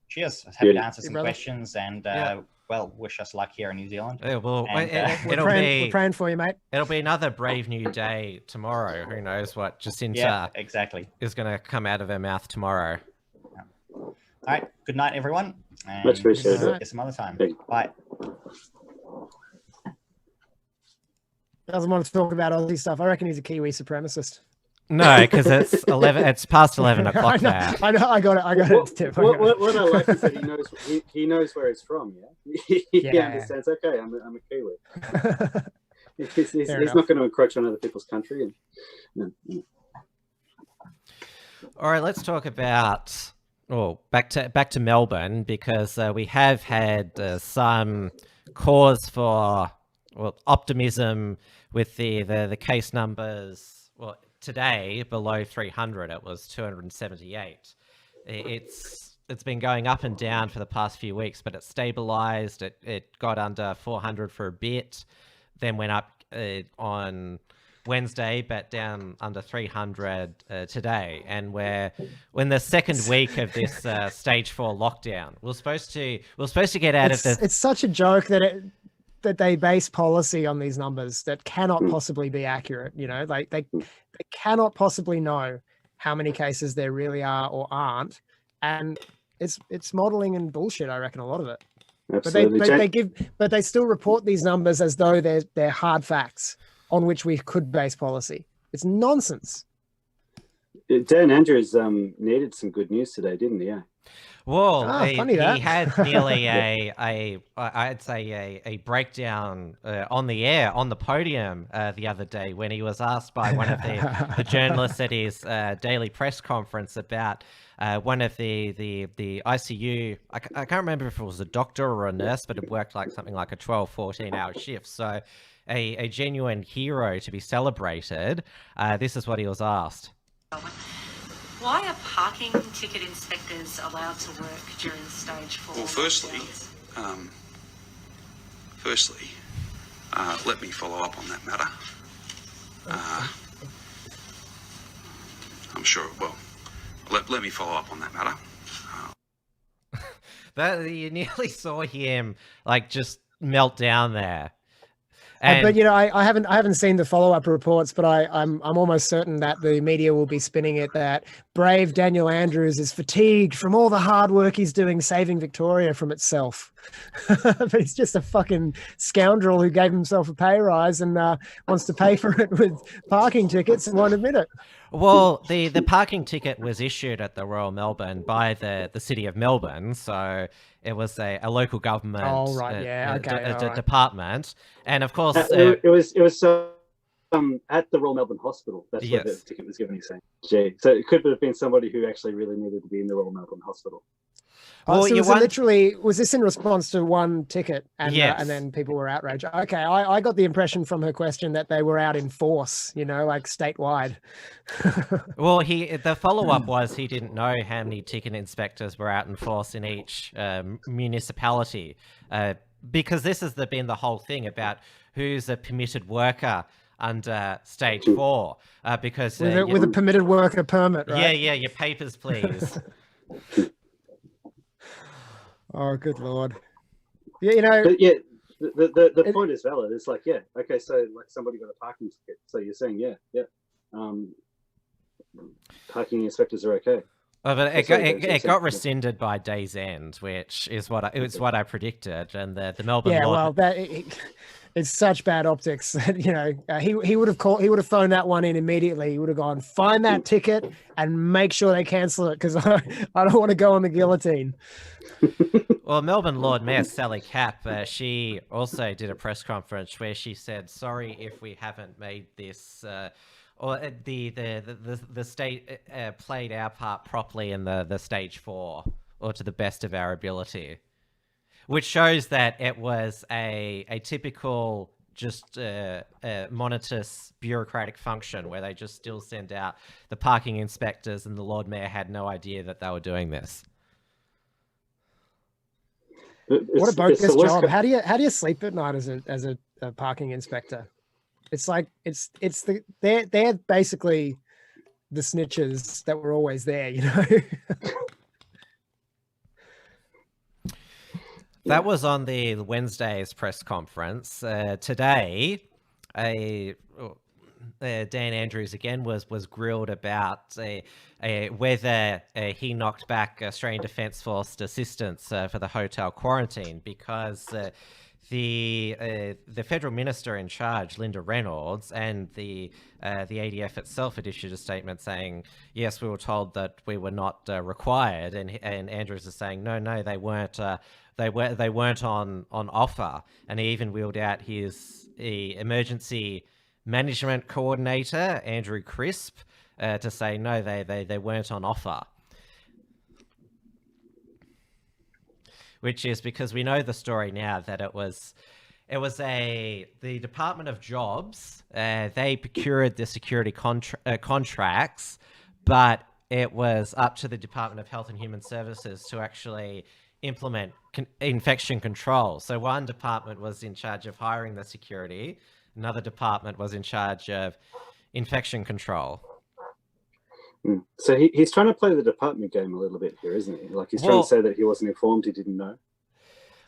[SPEAKER 4] cheers. I was happy to answer some questions and. Well, wish us luck here in New Zealand.
[SPEAKER 2] Yeah, well,
[SPEAKER 3] we're praying for you, mate.
[SPEAKER 2] It'll be another brave new day tomorrow. Who knows what Jacinta is going to come out of her mouth tomorrow.
[SPEAKER 4] Yeah. All right. Good night, everyone. And
[SPEAKER 1] much appreciated.
[SPEAKER 4] Get some other time. Bye.
[SPEAKER 3] Doesn't want to talk about Aussie stuff. I reckon he's a Kiwi supremacist.
[SPEAKER 2] No, because it's 11. It's past 11 o'clock now.
[SPEAKER 3] I know. I got it. Tip.
[SPEAKER 1] What I like is that he knows where he's from. Yeah, he understands. Okay, I'm a Kiwi. he's not going to encroach on other people's country.
[SPEAKER 2] All right, let's talk about back to Melbourne, because we have had some cause for optimism with the case numbers. Well, today below 300, it was 278. It's been going up and down for the past few weeks, but it stabilized. It got under 400 for a bit, then went up on Wednesday, but down under 300 today. And we're in the second week of this stage 4 lockdown. We're supposed to get out of this. It's
[SPEAKER 3] such a joke that they base policy on these numbers that cannot possibly be accurate. Like they cannot possibly know how many cases there really are or aren't, and it's modeling and bullshit. I reckon a lot of it. Absolutely. But they still report these numbers as though they're hard facts on which we could base policy. It's nonsense.
[SPEAKER 1] Dan Andrews needed some good news today, didn't he? Yeah.
[SPEAKER 2] Well, he had nearly I'd say a breakdown on the air, on the podium the other day when he was asked by one of the journalists at his daily press conference about one of the ICU. I can't remember if it was a doctor or a nurse, but it worked like something like a 12, 14-hour shift. So a genuine hero to be celebrated. This is what he was asked.
[SPEAKER 7] Why are parking ticket inspectors allowed to work during stage 4?
[SPEAKER 8] Well, firstly, let me follow up on that matter. I'm sure. Well, let me follow up on that matter.
[SPEAKER 2] But you nearly saw him just melt down there.
[SPEAKER 3] But I haven't seen the follow-up reports, but I'm almost certain that the media will be spinning it that brave Daniel Andrews is fatigued from all the hard work he's doing saving Victoria from itself. But he's just a fucking scoundrel who gave himself a pay rise and wants to pay for it with parking tickets and won't admit it.
[SPEAKER 2] Well, the parking ticket was issued at the Royal Melbourne by the City of Melbourne, so it was a local government department, and of course
[SPEAKER 1] it was at the Royal Melbourne Hospital. That's where the ticket was given. Gee, so it could have been somebody who actually really needed to be in the Royal Melbourne Hospital.
[SPEAKER 3] Oh, so was this in response to one ticket and then people were outraged? Okay, I got the impression from her question that they were out in force, like statewide.
[SPEAKER 2] Well, the follow-up was he didn't know how many ticket inspectors were out in force in each municipality, because this has been the whole thing about who's a permitted worker under stage 4, because
[SPEAKER 3] with a permitted worker permit, right?
[SPEAKER 2] Yeah, your papers, please.
[SPEAKER 3] Oh, good Lord. Yeah,
[SPEAKER 1] the point is valid. It's like, yeah, okay, so like somebody got a parking ticket. So you're saying, yeah. Parking inspectors are okay.
[SPEAKER 2] Oh, but it got rescinded by day's end, which is what I predicted, and the Melbourne.
[SPEAKER 3] Yeah, well, it's such bad optics that he would have phoned that one in immediately. He would have gone, find that ticket and make sure they cancel it because I don't want to go on the guillotine.
[SPEAKER 2] Well, Melbourne Lord Mayor Sally Capp, she also did a press conference where she said, "Sorry if we haven't made this." Or the state played our part properly in the stage 4, or to the best of our ability, which shows that it was a typical just monetus bureaucratic function where they just still send out the parking inspectors, and the Lord Mayor had no idea that they were doing this.
[SPEAKER 3] What a bogus job! How do you sleep at night as a parking inspector? It's like they're basically the snitches that were always there,
[SPEAKER 2] That was on the Wednesday's press conference. Today, Dan Andrews again was grilled about whether he knocked back Australian Defence Force assistance for the hotel quarantine, because the federal minister in charge, Linda Reynolds, and the ADF itself had issued a statement saying, yes, we were told that we were not required, and Andrews is saying, no, they weren't. They weren't on offer, and he even wheeled out his emergency management coordinator, Andrew Crisp, to say no, they weren't on offer. Which is because we know the story now that it was the Department of Jobs. They procured the security contracts, but it was up to the Department of Health and Human Services to actually implement infection control. So one department was in charge of hiring the security, another department was in charge of infection control.
[SPEAKER 1] So he's trying to play the department game a little bit here, isn't he? Like he's trying to say that he wasn't informed, he didn't know.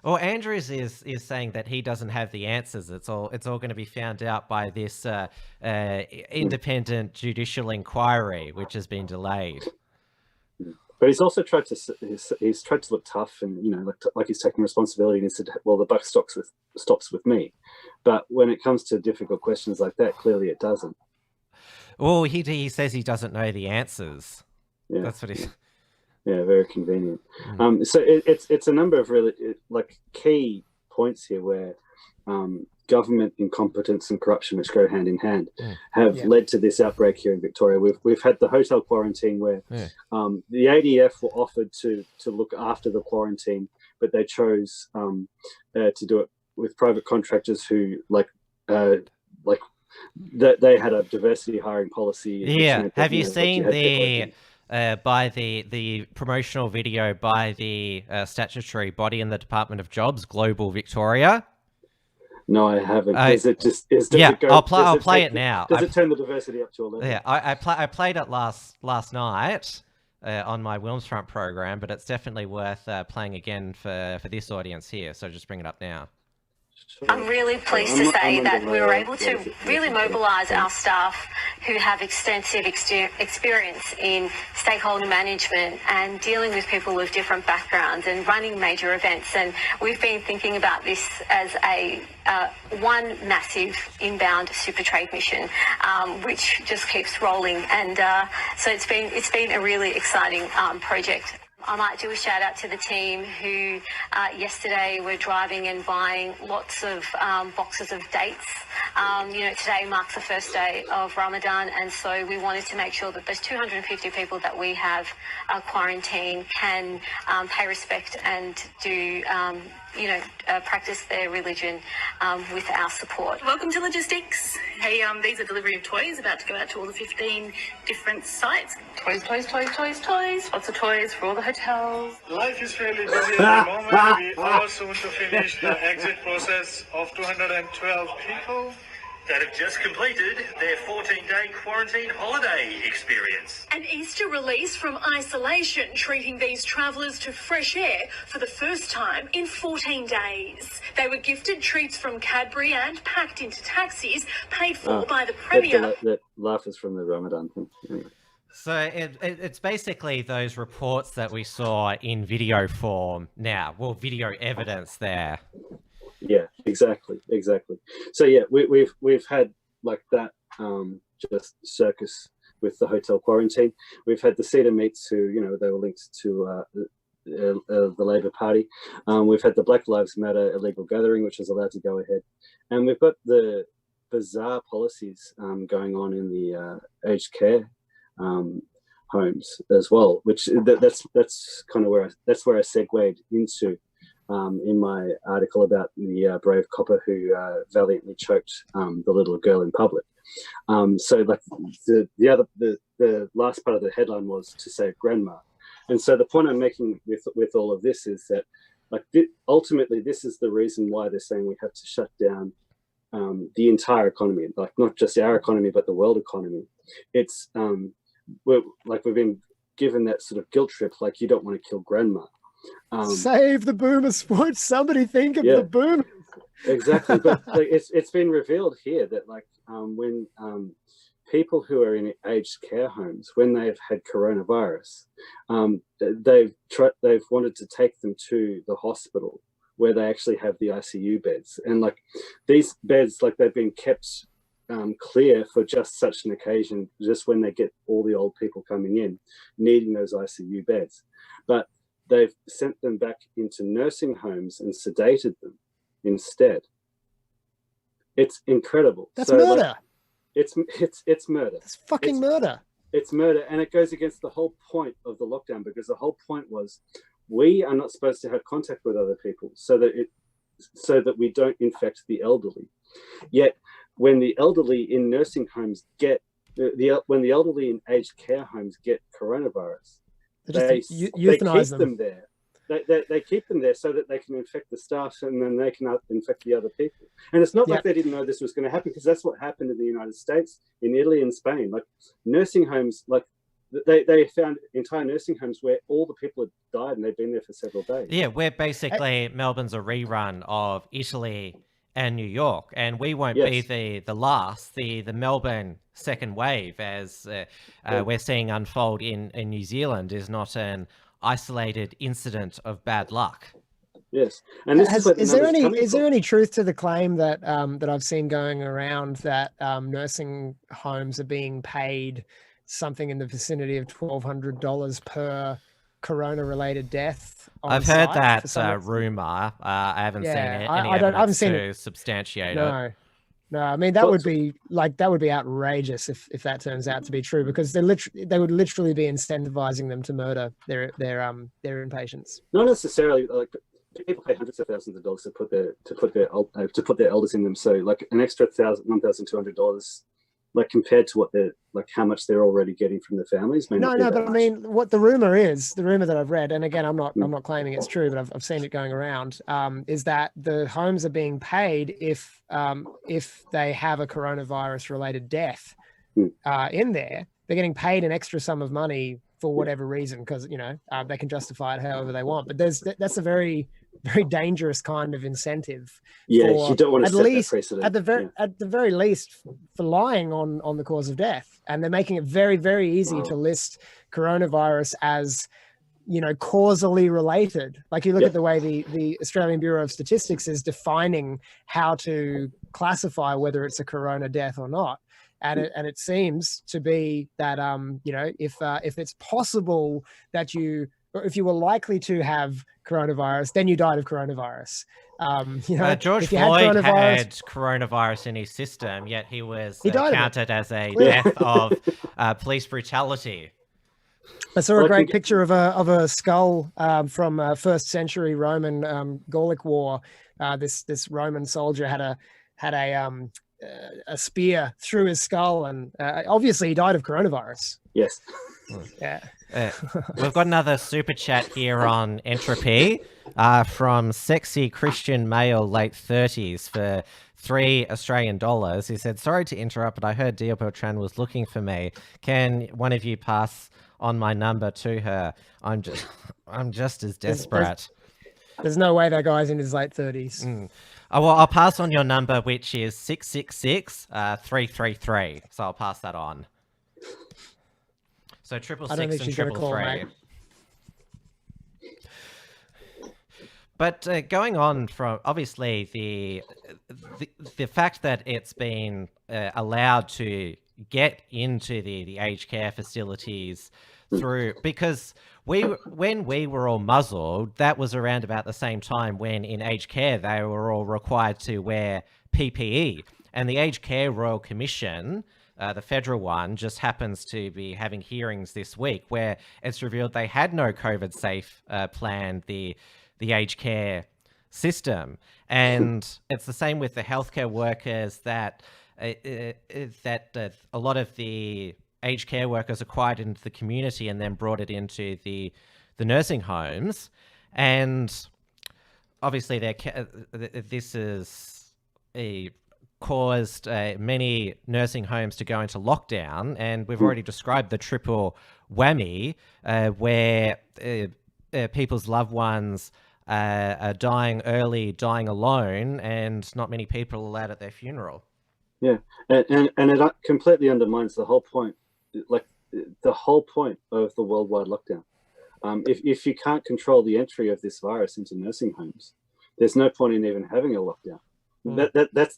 [SPEAKER 2] Well, Andrews is saying that he doesn't have the answers. It's all going to be found out by this independent judicial inquiry, which has been delayed.
[SPEAKER 1] But he's also tried to look tough, and like he's taking responsibility, and he said, "Well, the buck stops with me." But when it comes to difficult questions like that, clearly it doesn't.
[SPEAKER 2] Well, he says he doesn't know the answers. Yeah, that's what he's.
[SPEAKER 1] Yeah, very convenient. So it's a number of really key points here where government incompetence and corruption, which go hand in hand, have led to this outbreak here in Victoria. We've had the hotel quarantine where the ADF were offered to look after the quarantine, but they chose to do it with private contractors who they had a diversity hiring policy.
[SPEAKER 2] Yeah, have you seen the promotional video by the statutory body in the Department of Jobs, Global Victoria?
[SPEAKER 1] No, I haven't.
[SPEAKER 2] I'll play it now.
[SPEAKER 1] Does it turn the diversity up to 11?
[SPEAKER 2] Yeah, I played it last night on my Wilms Front program, but it's definitely worth playing again for this audience here. So just bring it up now.
[SPEAKER 7] I'm really pleased to say that we were able to really mobilise our staff who have extensive experience in stakeholder management and dealing with people with different backgrounds and running major events. And we've been thinking about this as a one massive inbound super trade mission, which just keeps rolling. And so it's been a really exciting project. I might do a shout out to the team who yesterday were driving and buying lots of boxes of dates. Today marks the first day of Ramadan, and so we wanted to make sure that those 250 people that we have quarantined can pay respect and do practice their religion with our support.
[SPEAKER 9] Welcome to Logistics. Hey, these are delivery of toys about to go out to all the 15 different sites. Toys. Lots of toys for all the hotels.
[SPEAKER 10] Life is fairly busy at the moment. We are soon to finish the exit process of 212 people that have just completed their 14-day quarantine holiday experience.
[SPEAKER 9] An Easter
[SPEAKER 7] released from isolation, treating these travellers to fresh air for the first time in 14 days. They were gifted treats from Cadbury and packed into taxis paid for by the Premier.
[SPEAKER 1] That laugh is from the Ramadan thing. Anyway.
[SPEAKER 2] So it's basically those reports that we saw in video form now. Well, video evidence there.
[SPEAKER 1] Yeah, exactly. So yeah, we've had like that just circus with the hotel quarantine. We've had the Cedar Meets who, you know, they were linked to the Labour Party. We've had the Black Lives Matter illegal gathering, which is allowed to go ahead. And we've got the bizarre policies going on in the aged care homes as well, which that's kind of where I segued into in my article about the brave copper who valiantly choked the little girl in public. So like the last part of the headline was to save grandma, and so the point I'm making with all of this is that like ultimately this is the reason why they're saying we have to shut down the entire economy, like not just our economy but the world economy. It's we've been given that sort of guilt trip, like you don't want to kill grandma.
[SPEAKER 3] Save the boomers! Would somebody think of the boomers?
[SPEAKER 1] Exactly, but like, it's been revealed here that like when people who are in aged care homes, when they've had coronavirus, they've wanted to take them to the hospital where they actually have the ICU beds, and like these beds, like they've been kept clear for just such an occasion, just when they get all the old people coming in needing those ICU beds, but they've sent them back into nursing homes and sedated them instead. It's incredible.
[SPEAKER 3] That's murder.
[SPEAKER 1] Like, it's murder.
[SPEAKER 3] It's fucking murder.
[SPEAKER 1] It's murder, and it goes against the whole point of the lockdown, because the whole point was we are not supposed to have contact with other people so that we don't infect the elderly. Yet when the elderly in nursing homes when the elderly in aged care homes get coronavirus, they keep them there. They keep them there so that they can infect the staff, and then they can infect the other people. And it's not like they didn't know this was going to happen, because that's what happened in the United States, in Italy and Spain. Like nursing homes, like they found entire nursing homes where all the people had died and they'd been there for several days.
[SPEAKER 2] Yeah, we're basically Melbourne's a rerun of Italy and New York, and we won't be the last. The Melbourne second wave, as we're seeing unfold in New Zealand, is not an isolated incident of bad luck.
[SPEAKER 1] Yes, and is
[SPEAKER 3] there any truth to the claim that that I've seen going around that nursing homes are being paid something in the vicinity of $1,200 per corona-related death?
[SPEAKER 2] I've heard that rumor. I haven't seen any evidence to substantiate it.
[SPEAKER 3] No, I mean that would be outrageous if that turns out to be true, because they would literally be incentivizing them to murder their inpatients.
[SPEAKER 1] Not necessarily. Like people pay hundreds of thousands of dollars to put their elders in them. So like an extra $1,200, like compared to how much they're already getting from the families. But I mean, what the rumor that I've read, and again, I'm not claiming it's true, but I've seen it going around, is that the homes are being paid if they have a coronavirus related death in there. They're getting paid an extra sum of money for whatever reason, because they can justify it however they want. But that's a very, very dangerous kind of incentive. Yeah, you don't want to set that precedent.
[SPEAKER 3] At the very least, for lying on the cause of death. And they're making it very, very easy to list coronavirus as, causally related. Like you look at the way the Australian Bureau of Statistics is defining how to classify whether it's a corona death or not. And it seems to be that if it's possible that if you were likely to have coronavirus, then you died of coronavirus.
[SPEAKER 2] George Floyd had coronavirus in his system, yet he was counted as a death of police brutality.
[SPEAKER 3] I saw a great picture of a skull from first century Roman Gallic War. This Roman soldier had a spear through his skull, and obviously he died of coronavirus.
[SPEAKER 1] Yes.
[SPEAKER 3] Yeah.
[SPEAKER 2] We've got another super chat here on Entropy from Sexy Christian Male, late 30s, for $3 Australian. He said, sorry to interrupt, but I heard Dieuwe was looking for me. Can one of you pass on my number to her. I'm just as desperate.
[SPEAKER 3] There's no way that guy's in his late 30s.
[SPEAKER 2] Oh, well, I'll pass on your number, which is 666-333. So I'll pass that on. So 666 and 333. But going on from obviously the fact that it's been allowed to get into the aged care facilities through, because when we were all muzzled, that was around about the same time when in aged care they were all required to wear PPE, and the Aged Care Royal Commission, the federal one, just happens to be having hearings this week where it's revealed they had no COVID safe plan, the aged care system. And it's the same with the healthcare workers that a lot of the aged care workers acquired into the community and then brought it into the nursing homes. And obviously this is caused many nursing homes to go into lockdown, and we've already described the triple whammy where people's loved ones are dying early, dying alone, and not many people allowed at their funeral.
[SPEAKER 1] Yeah, and it completely undermines the whole point, like the whole point of the worldwide lockdown. If you can't control the entry of this virus into nursing homes, there's no point in even having a lockdown.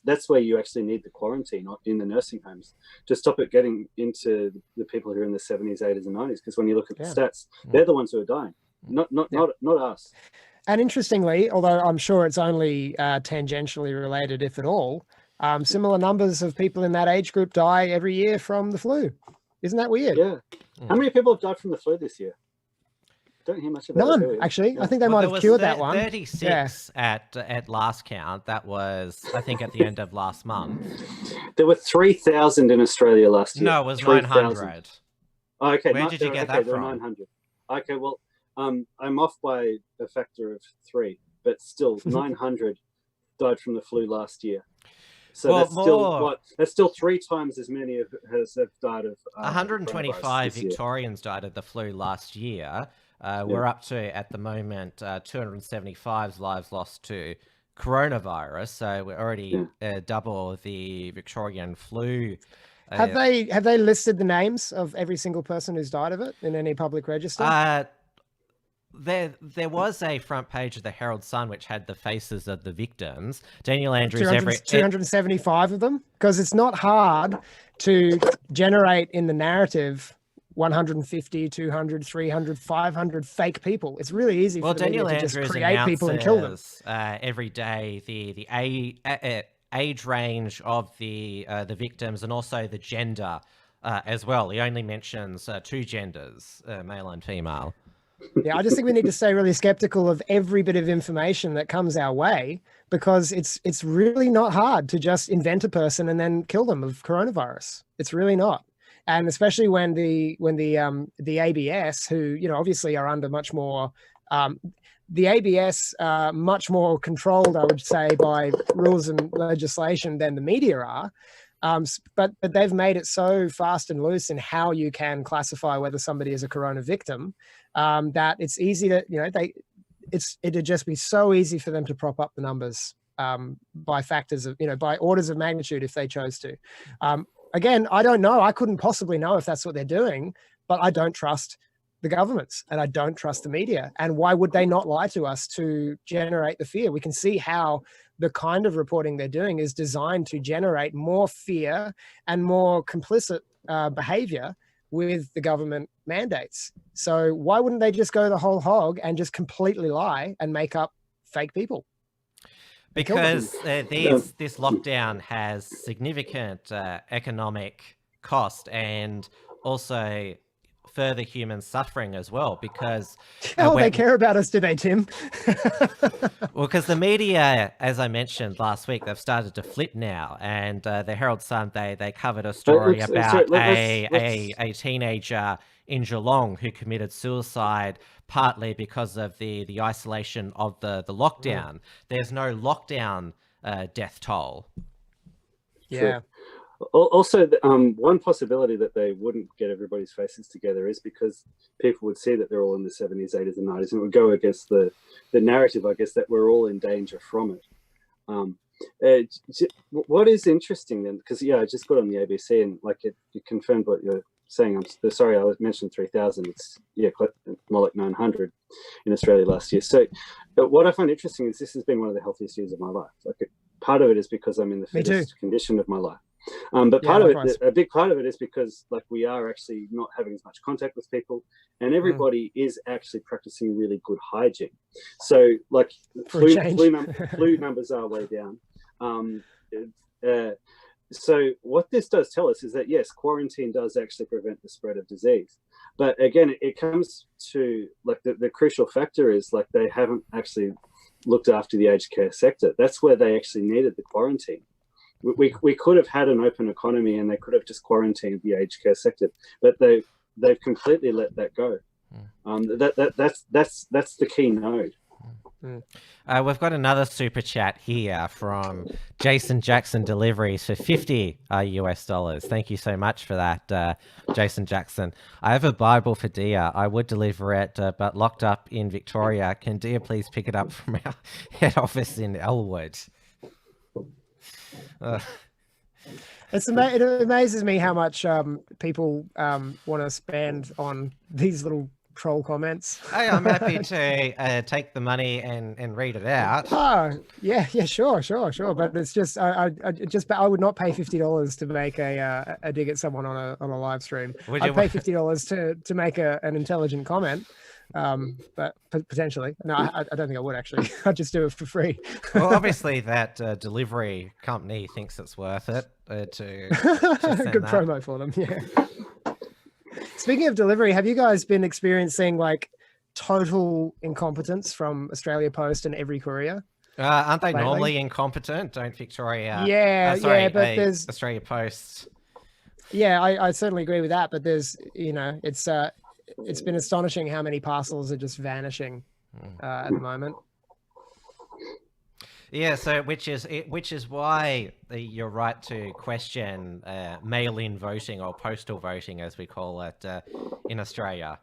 [SPEAKER 1] That's where you actually need the quarantine in the nursing homes to stop it getting into the people who are in the 70s, 80s, and 90s. Because when you look at the stats, they're the ones who are dying, not us.
[SPEAKER 3] And interestingly, although I'm sure it's only tangentially related, if at all, similar numbers of people in that age group die every year from the flu. Isn't that weird?
[SPEAKER 1] Yeah. How many people have died from the flu this year? Don't hear much about
[SPEAKER 3] None, actually. Yeah. I think they might have cured that one.
[SPEAKER 2] 36 at last count. That was, I think, at the end of last month.
[SPEAKER 1] There were 3,000 in Australia last year.
[SPEAKER 2] No, it was 900.
[SPEAKER 1] Oh, okay.
[SPEAKER 2] Where did you get that from?
[SPEAKER 1] 900. Okay, well, I'm off by a factor of 3, but still 900 died from the flu last year. So that's still 3 times as many as have died of
[SPEAKER 2] 125 Victorians died of the flu last year. We're up to, at the moment, 275 lives lost to coronavirus. So we're already double the Victorian flu.
[SPEAKER 3] Have they listed the names of every single person who's died of it in any public register?
[SPEAKER 2] There was a front page of the Herald Sun which had the faces of the victims. Daniel Andrews,
[SPEAKER 3] 275 of them, because it's not hard to generate in the narrative 150, 200, 300, 500 fake people. It's really easy for the media to just create people and kill them.
[SPEAKER 2] Every day the age range of the victims and also the gender as well. He only mentions 2 genders, male and female.
[SPEAKER 3] Yeah, I just think we need to stay really skeptical of every bit of information that comes our way, because it's really not hard to just invent a person and then kill them of coronavirus. It's really not. And especially when the ABS, who obviously are under much more the ABS much more controlled, I would say, by rules and legislation than the media are. But they've made it so fast and loose in how you can classify whether somebody is a corona victim that it's easy to, it'd just be so easy for them to prop up the numbers by factors of, by orders of magnitude if they chose to. Again, I don't know. I couldn't possibly know if that's what they're doing, but I don't trust the governments and I don't trust the media. And why would they not lie to us to generate the fear? We can see how the kind of reporting they're doing is designed to generate more fear and more complicit behavior with the government mandates. So why wouldn't they just go the whole hog and just completely lie and make up fake people?
[SPEAKER 2] Because this lockdown has significant economic cost and also further human suffering as well, because
[SPEAKER 3] they care about us, do they, Tim?
[SPEAKER 2] Well, because the media, as I mentioned last week, they've started to flip now, and the Herald Sun, they covered a story about a teenager in Geelong who committed suicide partly because of the isolation of the lockdown. There's no lockdown death toll.
[SPEAKER 3] Yeah.
[SPEAKER 1] Also, one possibility that they wouldn't get everybody's faces together is because people would see that they're all in the 70s, 80s, and 90s, and it would go against the narrative, I guess, that we're all in danger from it. What is interesting then, because I just got on the ABC and like it confirmed what you're saying. I'm sorry, I mentioned 3,000. It's more like 900 in Australia last year. So, what I find interesting is this has been one of the healthiest years of my life. Like, part of it is because I'm in the fittest condition of my life. But a big part of it is because like we are actually not having as much contact with people, and everybody is actually practicing really good hygiene. So like flu numbers are way down. So what this does tell us is that yes, quarantine does actually prevent the spread of disease. But again, it comes to like the crucial factor is like they haven't actually looked after the aged care sector. That's where they actually needed the quarantine. We could have had an open economy and they could have just quarantined the aged care sector, but they've completely let that go. That's the key node.
[SPEAKER 2] We've got another super chat here from Jason Jackson Deliveries for $50 US. Thank you so much for that, Jason Jackson. I have a Bible for Dia. I would deliver it, but locked up in Victoria. Can Dia please pick it up from our head office in Elwood?
[SPEAKER 3] It amazes me how much people want to spend on these little troll comments.
[SPEAKER 2] Hey, I'm happy to take the money and read it out.
[SPEAKER 3] Oh, yeah, sure. But it's just, I would not pay $50 to make a dig at someone on a live stream. I'd pay $50 to make an intelligent comment. But potentially, no, I don't think I would actually. I'd just do it for free.
[SPEAKER 2] Well, obviously that delivery company thinks it's worth it to send
[SPEAKER 3] good
[SPEAKER 2] that.
[SPEAKER 3] Promo for them. Yeah. Speaking of delivery, have you guys been experiencing like total incompetence from Australia Post and every courier?
[SPEAKER 2] Aren't they normally incompetent? Don't Victoria?
[SPEAKER 3] But there's
[SPEAKER 2] Australia Post.
[SPEAKER 3] Yeah, I certainly agree with that. But there's, it's been astonishing how many parcels are just vanishing at the moment.
[SPEAKER 2] Yeah, so which is why you're right to question mail-in voting or postal voting, as we call it in Australia.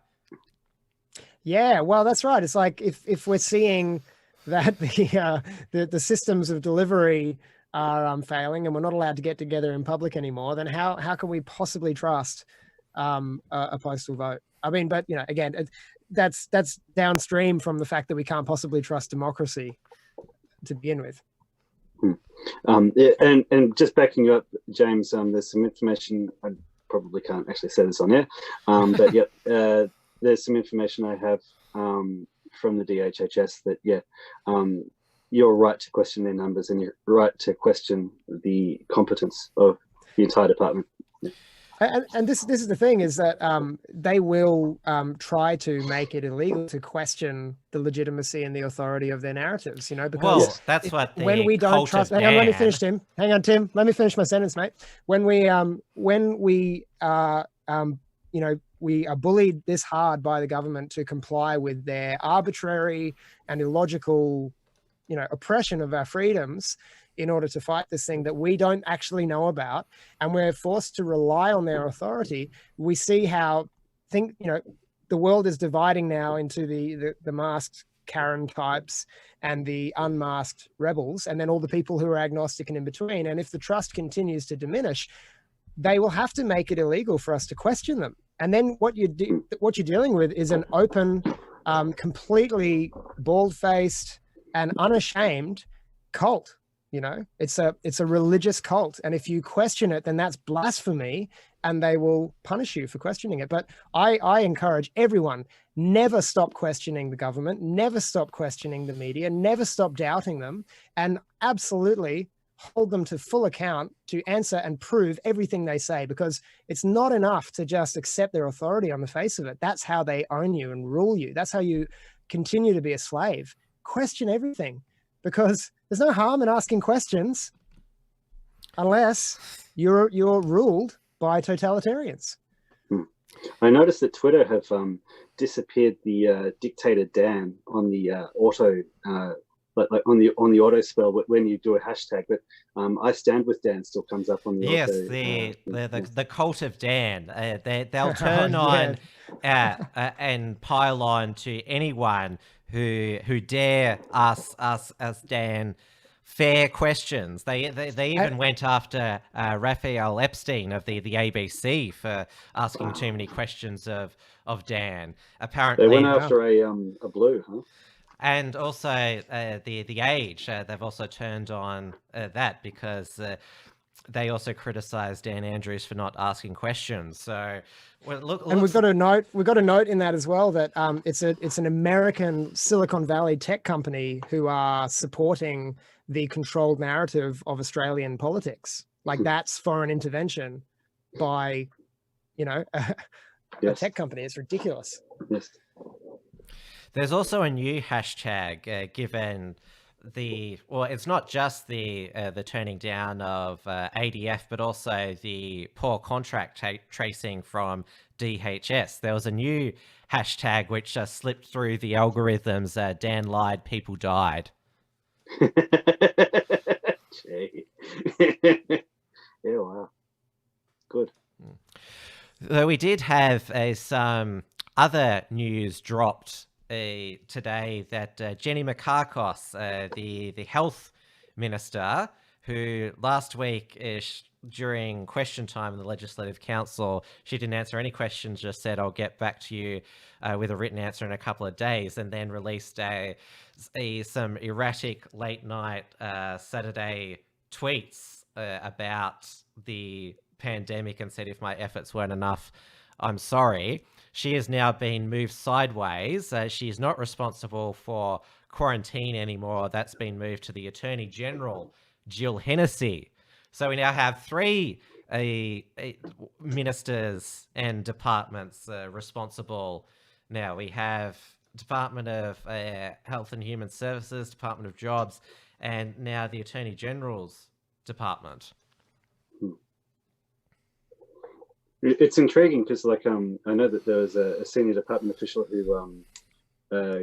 [SPEAKER 3] Yeah, well, that's right. It's like if we're seeing that the systems of delivery are failing and we're not allowed to get together in public anymore, then how can we possibly trust a postal vote? I mean, but again, that's downstream from the fact that we can't possibly trust democracy to begin with.
[SPEAKER 1] And just backing you up, James, there's some information. I probably can't actually say this on air, but there's some information I have from the DHHS that you're right to question their numbers and you're right to question the competence of the entire department.
[SPEAKER 3] And this is the thing, is that they will try to make it illegal to question the legitimacy and the authority of their narratives, because
[SPEAKER 2] that's what
[SPEAKER 3] when we don't trust. Hang on, let me finish, Tim. Hang on, Tim. Let me finish my sentence, mate. When we we are bullied this hard by the government to comply with their arbitrary and illogical, oppression of our freedoms, in order to fight this thing that we don't actually know about, and we're forced to rely on their authority, we see how the world is dividing now into the masked Karen types and the unmasked rebels, and then all the people who are agnostic and in between. And if the trust continues to diminish, they will have to make it illegal for us to question them. And then what you're dealing with is an open, completely bald-faced and unashamed cult. It's a religious cult, and if you question it, then that's blasphemy, and they will punish you for questioning it. But I encourage everyone, never stop questioning the government, never stop questioning the media, never stop doubting them, and absolutely hold them to full account to answer and prove everything they say, because it's not enough to just accept their authority on the face of it. That's how they own you and rule you. That's how you continue to be a slave. Question everything, because there's no harm in asking questions unless you're ruled by totalitarians.
[SPEAKER 1] I noticed that Twitter have disappeared the dictator Dan on the auto like on the auto spell when you do a hashtag. But I stand with Dan still comes up on the
[SPEAKER 2] yes,
[SPEAKER 1] auto.
[SPEAKER 2] the cult of Dan. They'll turn on and pile on to anyone who dare ask us as Dan fair questions. They even went after Raphael Epstein of the ABC for asking too many questions of Dan. Apparently,
[SPEAKER 1] they went after a blue, huh?
[SPEAKER 2] And also the Age. They've also turned on that because they also criticised Dan Andrews for not asking questions. So,
[SPEAKER 3] and we've got a note. We've got a note in that as well that it's an American Silicon Valley tech company who are supporting the controlled narrative of Australian politics. Like that's foreign intervention by, a tech company. It's ridiculous.
[SPEAKER 1] Yes.
[SPEAKER 2] There's also a new hashtag given it's not just the turning down of ADF, but also the poor contract tracing from DHS. There was a new hashtag which slipped through the algorithms. Dan lied, people died.
[SPEAKER 1] Gee. Yeah, wow. Good.
[SPEAKER 2] Though we did have some other news dropped today that Jenny Mikakos, the health minister, who last week during question time in the Legislative Council, she didn't answer any questions, just said, I'll get back to you with a written answer in a couple of days, and then released some erratic late night Saturday tweets about the pandemic and said, if my efforts weren't enough, I'm sorry. She has now been moved sideways. She is not responsible for quarantine anymore. That's been moved to the Attorney General, Jill Hennessy. So we now have three ministers and departments responsible now. We have Department of Health and Human Services, Department of Jobs, and now the Attorney General's department.
[SPEAKER 1] It's intriguing because, I know that there was a senior department official who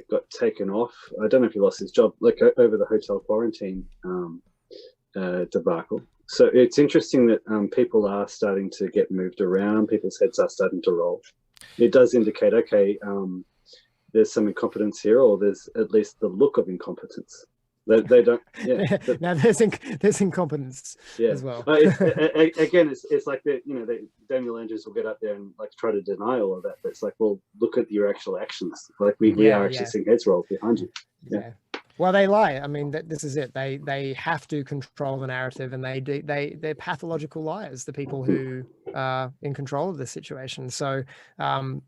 [SPEAKER 1] got taken off. I don't know if he lost his job, over the hotel quarantine debacle. So it's interesting that people are starting to get moved around. People's heads are starting to roll. It does indicate, okay, there's some incompetence here, or there's at least the look of incompetence. They don't. Yeah.
[SPEAKER 3] Now there's incompetence as well.
[SPEAKER 1] Again, it's like Daniel Andrews will get up there and try to deny all of that, but it's like, well, look at your actual actions. We are actually seeing heads roll behind you. Yeah.
[SPEAKER 3] Well, they lie. I mean, this is it. They have to control the narrative, and they're pathological liars. The people who are in control of this situation. So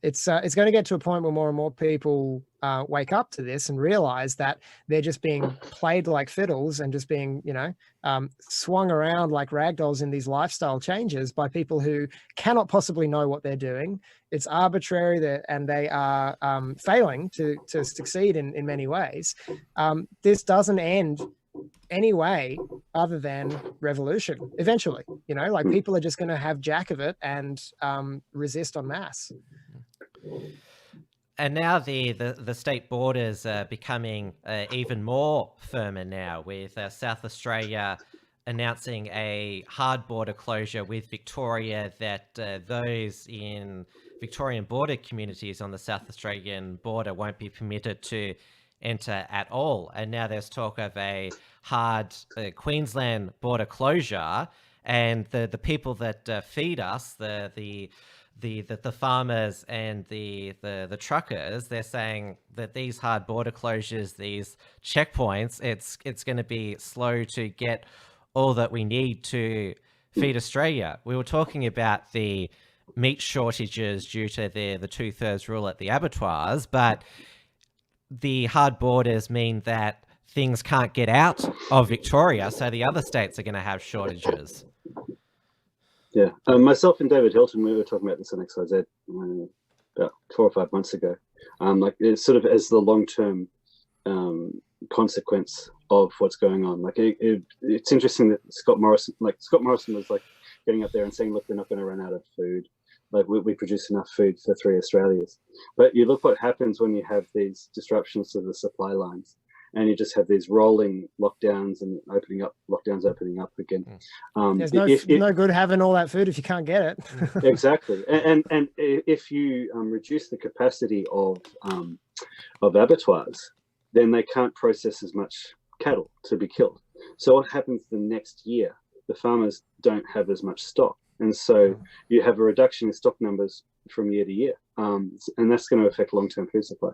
[SPEAKER 3] it's going to get to a point where more and more people wake up to this and realize that they're just being played like fiddles and just being swung around like ragdolls in these lifestyle changes by people who cannot possibly know what they're doing. It's arbitrary, and they are failing to succeed in many ways. This doesn't end any way other than revolution eventually. People are just going to have jack of it and resist en masse.
[SPEAKER 2] And now the state borders are becoming even more firmer now, with South Australia announcing a hard border closure with Victoria, that those in Victorian border communities on the South Australian border won't be permitted to enter at all. And now there's talk of a hard Queensland border closure, and the people that feed us, the farmers and the truckers, they're saying that these hard border closures, these checkpoints, it's going to be slow to get all that we need to feed Australia. We were talking about the meat shortages due to the 2/3 rule at the abattoirs, but the hard borders mean that things can't get out of Victoria, so the other states are going to have shortages.
[SPEAKER 1] Yeah, myself and David Hilton, we were talking about this on XYZ about 4 or 5 months ago. It's sort of as the long-term consequence of what's going on. It's interesting that Scott Morrison was getting up there and saying, look, we're not going to run out of food. We produce enough food for 3 Australias. But you look what happens when you have these disruptions to the supply lines. and you just have these rolling lockdowns and lockdowns opening up again.
[SPEAKER 3] There's no good having all that food if you can't get it.
[SPEAKER 1] Exactly, and if you reduce the capacity of abattoirs, then they can't process as much cattle to be killed. So what happens the next year? The farmers don't have as much stock, and so you have a reduction in stock numbers from year to year, and that's going to affect long-term food supply.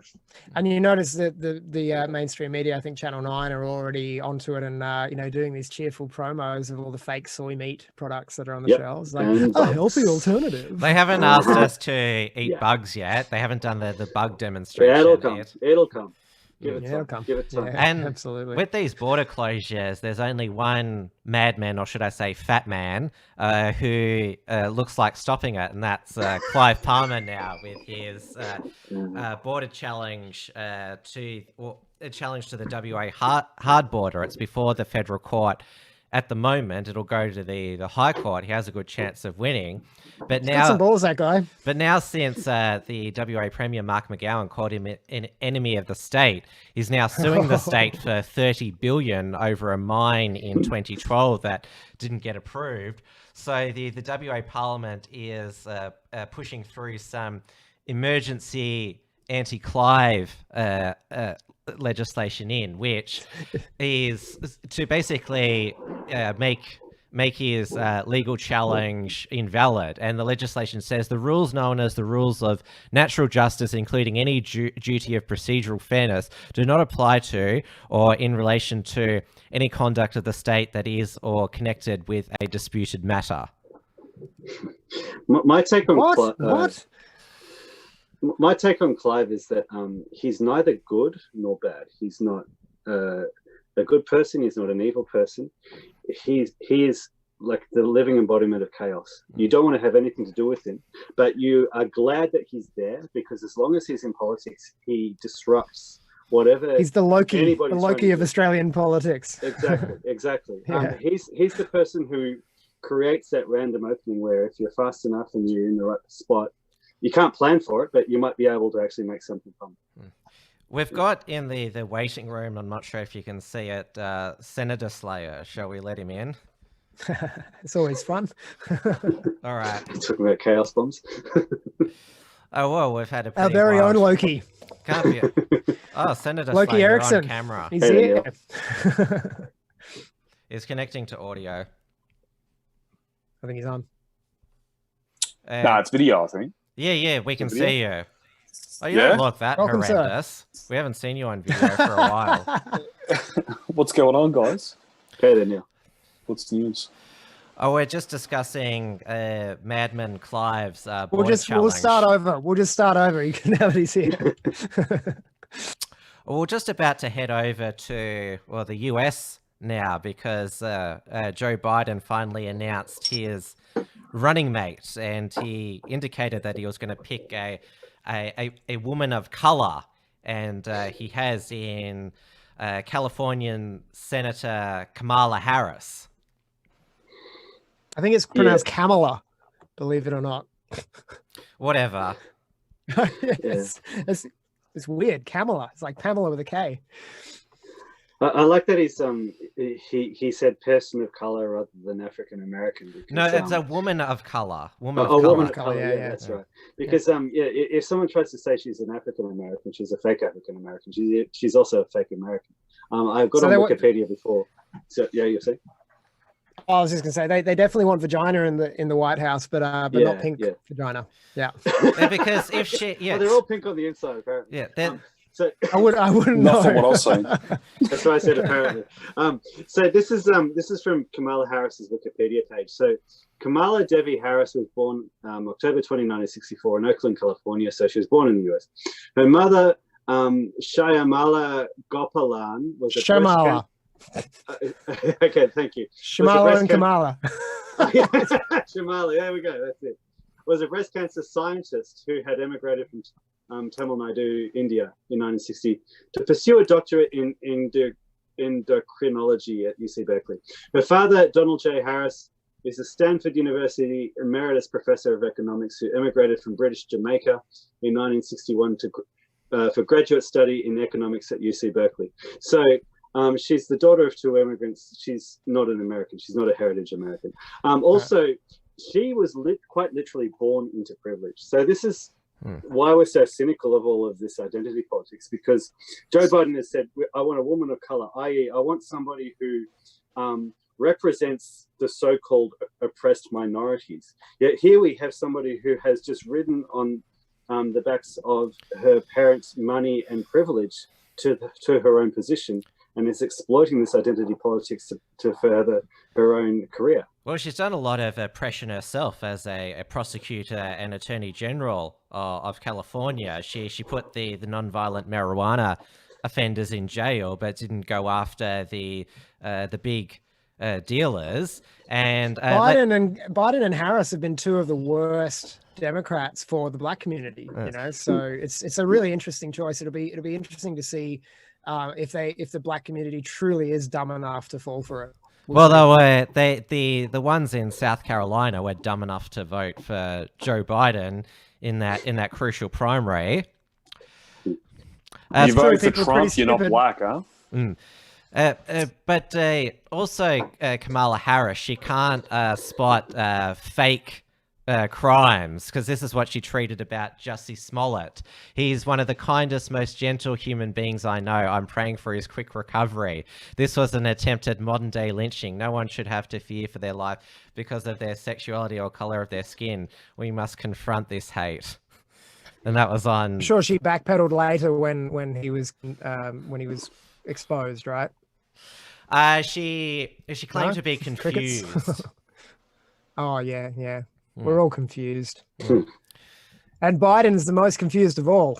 [SPEAKER 3] And you notice that the mainstream media, I think Channel 9, are already onto it and doing these cheerful promos of all the fake soy meat products that are on the shelves, like a healthy alternative.
[SPEAKER 2] They haven't asked us to eat bugs yet. They haven't done the bug demonstration.
[SPEAKER 1] Yeah, it'll come.
[SPEAKER 2] Yet.
[SPEAKER 1] It'll come. Give it
[SPEAKER 3] It'll
[SPEAKER 1] time.
[SPEAKER 3] come.
[SPEAKER 1] Give it time.
[SPEAKER 3] Yeah,
[SPEAKER 2] And
[SPEAKER 3] absolutely.
[SPEAKER 2] with these border closures, there's only one madman, or should I say fat man, who looks like stopping it, and that's Clive Palmer now with his border challenge to the WA hard border. It's before the federal court. At the moment, it'll go to the High Court. He has a good chance of winning. But now,
[SPEAKER 3] got some balls, that guy.
[SPEAKER 2] But now, since the WA Premier Mark McGowan called him an enemy of the state, he's now suing the state for $30 billion over a mine in 2012 that didn't get approved. So the WA Parliament is pushing through some emergency anti-Clive legislation in, which is to basically make his legal challenge invalid. And the legislation says the rules known as the rules of natural justice, including any duty of procedural fairness, do not apply to or in relation to any conduct of the state that is or connected with a disputed matter.
[SPEAKER 1] My take on
[SPEAKER 3] what?
[SPEAKER 1] My take on Clive is that he's neither good nor bad. He's not a good person. He's not an evil person. He is like the living embodiment of chaos. You don't want to have anything to do with him, but you are glad that he's there, because as long as he's in politics, he disrupts whatever.
[SPEAKER 3] He's the Loki of Australian politics.
[SPEAKER 1] Exactly.
[SPEAKER 3] Yeah.
[SPEAKER 1] He's the person who creates that random opening where if you're fast enough and you're in the right spot, you can't plan for it, but you might be able to actually make something from it.
[SPEAKER 2] We've got in the waiting room, I'm not sure if you can see it, Senator Slayer. Shall we let him in?
[SPEAKER 3] It's always fun.
[SPEAKER 2] All right.
[SPEAKER 1] Talking about chaos bombs.
[SPEAKER 2] Oh, well, we've had a
[SPEAKER 3] our very own Loki.
[SPEAKER 2] Can't be Senator
[SPEAKER 3] Loki
[SPEAKER 2] Slayer
[SPEAKER 3] Erickson
[SPEAKER 2] on camera.
[SPEAKER 3] He's here.
[SPEAKER 2] He's connecting to audio.
[SPEAKER 3] I think he's on.
[SPEAKER 11] Nah, it's video, I think.
[SPEAKER 2] Yeah, we can see you. Oh, you
[SPEAKER 11] Yeah?
[SPEAKER 2] don't look that
[SPEAKER 3] Welcome,
[SPEAKER 2] horrendous. We haven't seen you on video for a while.
[SPEAKER 11] What's going on, guys?
[SPEAKER 1] Okay, then, yeah.
[SPEAKER 11] What's the news?
[SPEAKER 2] Oh, we're just discussing Madman Clive's
[SPEAKER 3] We'll
[SPEAKER 2] border challenge.
[SPEAKER 3] We'll start over. We'll just start over. You can have these here.
[SPEAKER 2] We're just about to head over to the US now, because Joe Biden finally announced his running mate, and he indicated that he was going to pick a woman of color, and he has in Californian Senator Kamala Harris.
[SPEAKER 3] I think it's pronounced Kamala, believe it or not.
[SPEAKER 2] Whatever.
[SPEAKER 3] It's weird. Kamala. It's like Pamela with a K.
[SPEAKER 1] I like that he said person of color rather than African American.
[SPEAKER 2] No, it's a woman of color. Woman of color.
[SPEAKER 1] Yeah, that's right. Because if someone tries to say she's an African American, she's a fake African American. She's also a fake American. I've got on Wikipedia before. So yeah, you're saying.
[SPEAKER 3] I was just gonna say they definitely want vagina in the White House, but not pink vagina. Yeah.
[SPEAKER 2] Because if she,
[SPEAKER 1] they're all pink on the inside apparently.
[SPEAKER 2] Yeah.
[SPEAKER 1] So
[SPEAKER 3] I wouldn't know.
[SPEAKER 11] Not from what I was saying.
[SPEAKER 1] That's what I said apparently. So this is from Kamala Harris's Wikipedia page. So Kamala Devi Harris was born October 29, 1964 in Oakland, California. So she was born in the US. Her mother, Shyamala Gopalan, was a
[SPEAKER 3] Shyamala.
[SPEAKER 1] Okay, thank you.
[SPEAKER 3] Shyamala and Kamala.
[SPEAKER 1] Shyamala, there we go. That's it. Was a breast cancer scientist who had emigrated from Tamil Nadu, India, in 1960 to pursue a doctorate in endocrinology at UC Berkeley. Her father, Donald J. Harris, is a Stanford University emeritus professor of economics who emigrated from British Jamaica in 1961 for graduate study in economics at UC Berkeley. So she's the daughter of 2 immigrants. She's not an American. She's not a heritage American. Also, she was quite literally born into privilege. So this is why we're so cynical of all of this identity politics, because Joe Biden has said, I want a woman of color, i.e. I want somebody who represents the so-called oppressed minorities. Yet here we have somebody who has just ridden on the backs of her parents' money and privilege to her own position, and is exploiting this identity politics to further her own career.
[SPEAKER 2] Well, she's done a lot of oppression herself as a prosecutor and attorney general of California. She put the non-violent marijuana offenders in jail, but didn't go after the big dealers. And
[SPEAKER 3] Biden and Harris have been 2 of the worst Democrats for the Black community. You know, so it's a really interesting choice. It'll be interesting to see if the Black community truly is dumb enough to fall for it.
[SPEAKER 2] Well, the ones in South Carolina were dumb enough to vote for Joe Biden in that crucial primary.
[SPEAKER 11] You vote for Trump, you're not Black, huh?
[SPEAKER 2] But also Kamala Harris, she can't spot fake crimes, because this is what she tweeted about Jussie Smollett. He's one of the kindest, most gentle human beings I know. I'm praying for his quick recovery. This was an attempted modern-day lynching. No one should have to fear for their life because of their sexuality or color of their skin. We must confront this hate. And that was on...
[SPEAKER 3] I'm sure she backpedaled later when he was exposed, right?
[SPEAKER 2] She claimed to be confused.
[SPEAKER 3] Oh, yeah. We're all confused. And Biden's the most confused of all.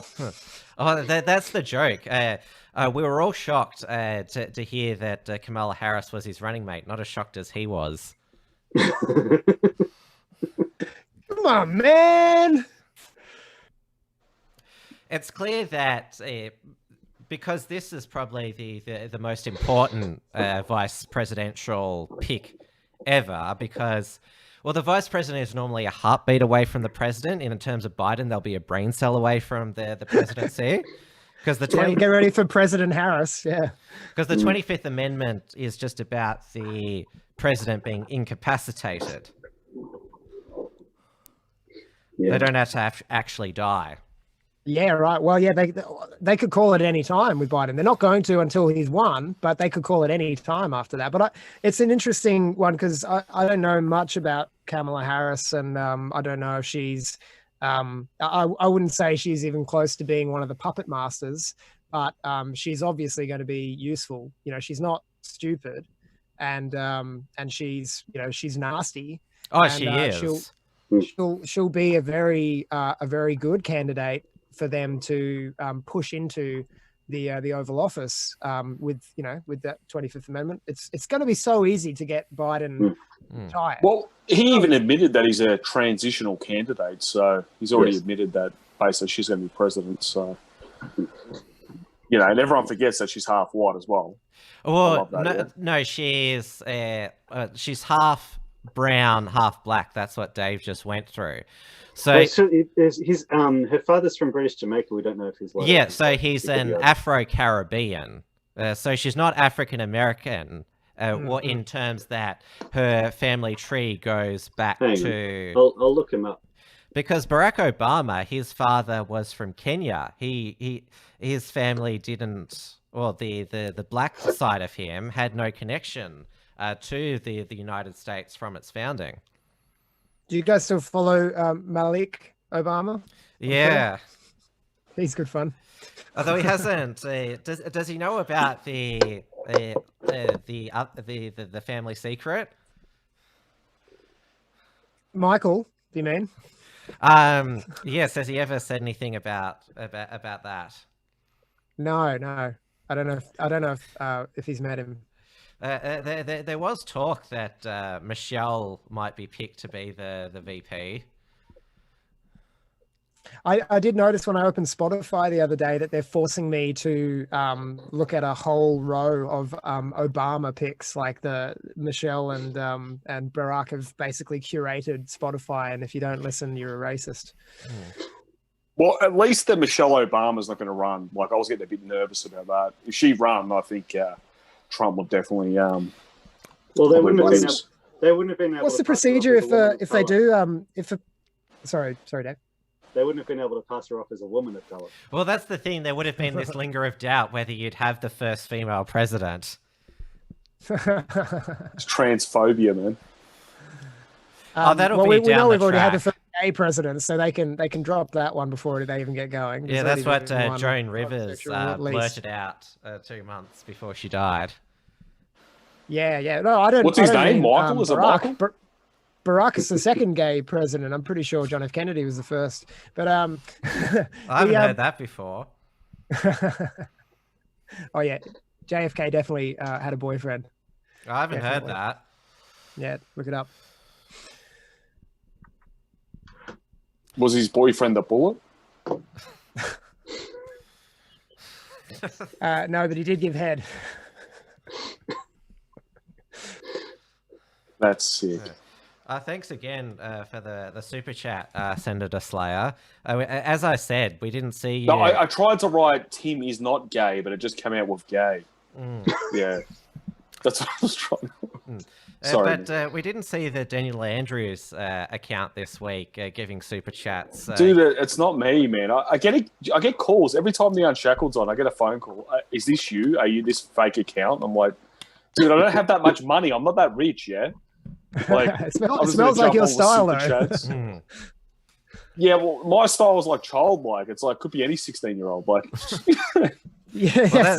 [SPEAKER 2] Oh, that's the joke. We were all shocked to hear that Kamala Harris was his running mate. Not as shocked as he was.
[SPEAKER 3] Come on, man!
[SPEAKER 2] It's clear that because this is probably the most important vice presidential pick ever, because... Well, the vice president is normally a heartbeat away from the president. In terms of Biden, they'll be a brain cell away from the presidency. Because
[SPEAKER 3] get ready for President Harris. Yeah.
[SPEAKER 2] Because the 25th Amendment is just about the president being incapacitated. Yeah. They don't have to actually die.
[SPEAKER 3] Yeah, right. Well, yeah, they could call it any time with Biden. They're not going to until he's won, but they could call it any time after that. But it's an interesting one because I don't know much about Kamala Harris, and I don't know if she's I wouldn't say she's even close to being one of the puppet masters, but she's obviously going to be useful. You know, she's not stupid, and she's she's nasty.
[SPEAKER 2] Oh, and, she is.
[SPEAKER 3] She'll be a very good candidate for them to push into the Oval Office with that 25th Amendment. It's going to be so easy to get Biden tired.
[SPEAKER 11] Well, he even admitted that he's a transitional candidate, so he's already admitted that basically she's going to be president. So and everyone forgets that she's half white as well.
[SPEAKER 2] Well, no, she's half brown, half black. That's what Dave just went through. So
[SPEAKER 1] her father's from British Jamaica. We don't know if he's white.
[SPEAKER 2] Yeah, so he's an Afro-Caribbean. So she's not African American. In terms that her family tree goes back to.
[SPEAKER 1] I'll look him up.
[SPEAKER 2] Because Barack Obama, his father was from Kenya. His family didn't. Well, the black side of him had no connection to the United States from its founding.
[SPEAKER 3] Do you guys still follow Malik Obama?
[SPEAKER 2] Yeah,
[SPEAKER 3] he's good fun.
[SPEAKER 2] Although he hasn't. Does he know about the family secret? Michael, do you mean? Yes. Has he ever said anything about that?
[SPEAKER 3] No. I don't know if he's met him.
[SPEAKER 2] There was talk that Michelle might be picked to be the VP.
[SPEAKER 3] I did notice when I opened Spotify the other day that they're forcing me to look at a whole row of Obama picks, like the Michelle and Barack have basically curated Spotify, and if you don't listen, you're a racist.
[SPEAKER 11] Well, at least that Michelle Obama's not going to run. Like, I was getting a bit nervous about that. If she ran, I think Trump would definitely.
[SPEAKER 1] Well, they wouldn't have been. They wouldn't have been able.
[SPEAKER 3] What's
[SPEAKER 1] to
[SPEAKER 3] the procedure if they do? Sorry, Dave.
[SPEAKER 1] They wouldn't have been able to pass her off as a woman of color.
[SPEAKER 2] Well, that's the thing. There would have been this linger of doubt whether you'd have the first female president.
[SPEAKER 11] It's transphobia, man.
[SPEAKER 2] That'll be
[SPEAKER 3] we
[SPEAKER 2] down
[SPEAKER 3] know
[SPEAKER 2] the
[SPEAKER 3] we've already had
[SPEAKER 2] track.
[SPEAKER 3] the first gay president, so they can drop that one before they even get going.
[SPEAKER 2] Yeah,
[SPEAKER 3] There's
[SPEAKER 2] that's
[SPEAKER 3] already
[SPEAKER 2] what
[SPEAKER 3] been one
[SPEAKER 2] Joan Rivers
[SPEAKER 3] homosexual, at least.
[SPEAKER 2] blurted out 2 months before she died.
[SPEAKER 3] Yeah. No, I don't.
[SPEAKER 11] What's his
[SPEAKER 3] I don't
[SPEAKER 11] name?
[SPEAKER 3] mean,
[SPEAKER 11] Michael? Is it
[SPEAKER 3] Barack.
[SPEAKER 11] Michael?
[SPEAKER 3] Barack is the second gay president. I'm pretty sure John F. Kennedy was the first. But
[SPEAKER 2] I haven't heard that before.
[SPEAKER 3] Oh yeah, JFK definitely had a boyfriend.
[SPEAKER 2] I haven't
[SPEAKER 3] Definitely.
[SPEAKER 2] heard that.
[SPEAKER 3] Yeah, look it up.
[SPEAKER 11] Was his boyfriend the bullet?
[SPEAKER 3] No, but he did give head.
[SPEAKER 11] That's sick.
[SPEAKER 2] Thanks again for the super chat, Senator Slayer. As I said, we didn't see you.
[SPEAKER 11] No, I tried to write Tim is not gay, but it just came out with gay. Yeah, that's what I was trying. Sorry,
[SPEAKER 2] but we didn't see the Daniel Andrews account this week giving super chats.
[SPEAKER 11] Dude, it's not me, man. I get calls every time the Unshackled's on. I get a phone call. Is this you? Are you this fake account? I'm like, dude, I don't have that much money. I'm not that rich, yeah. Like,
[SPEAKER 3] it smells like your style, though.
[SPEAKER 11] Yeah, well, my style is like childlike. It's like could be any 16-year-old. Like,
[SPEAKER 3] yeah,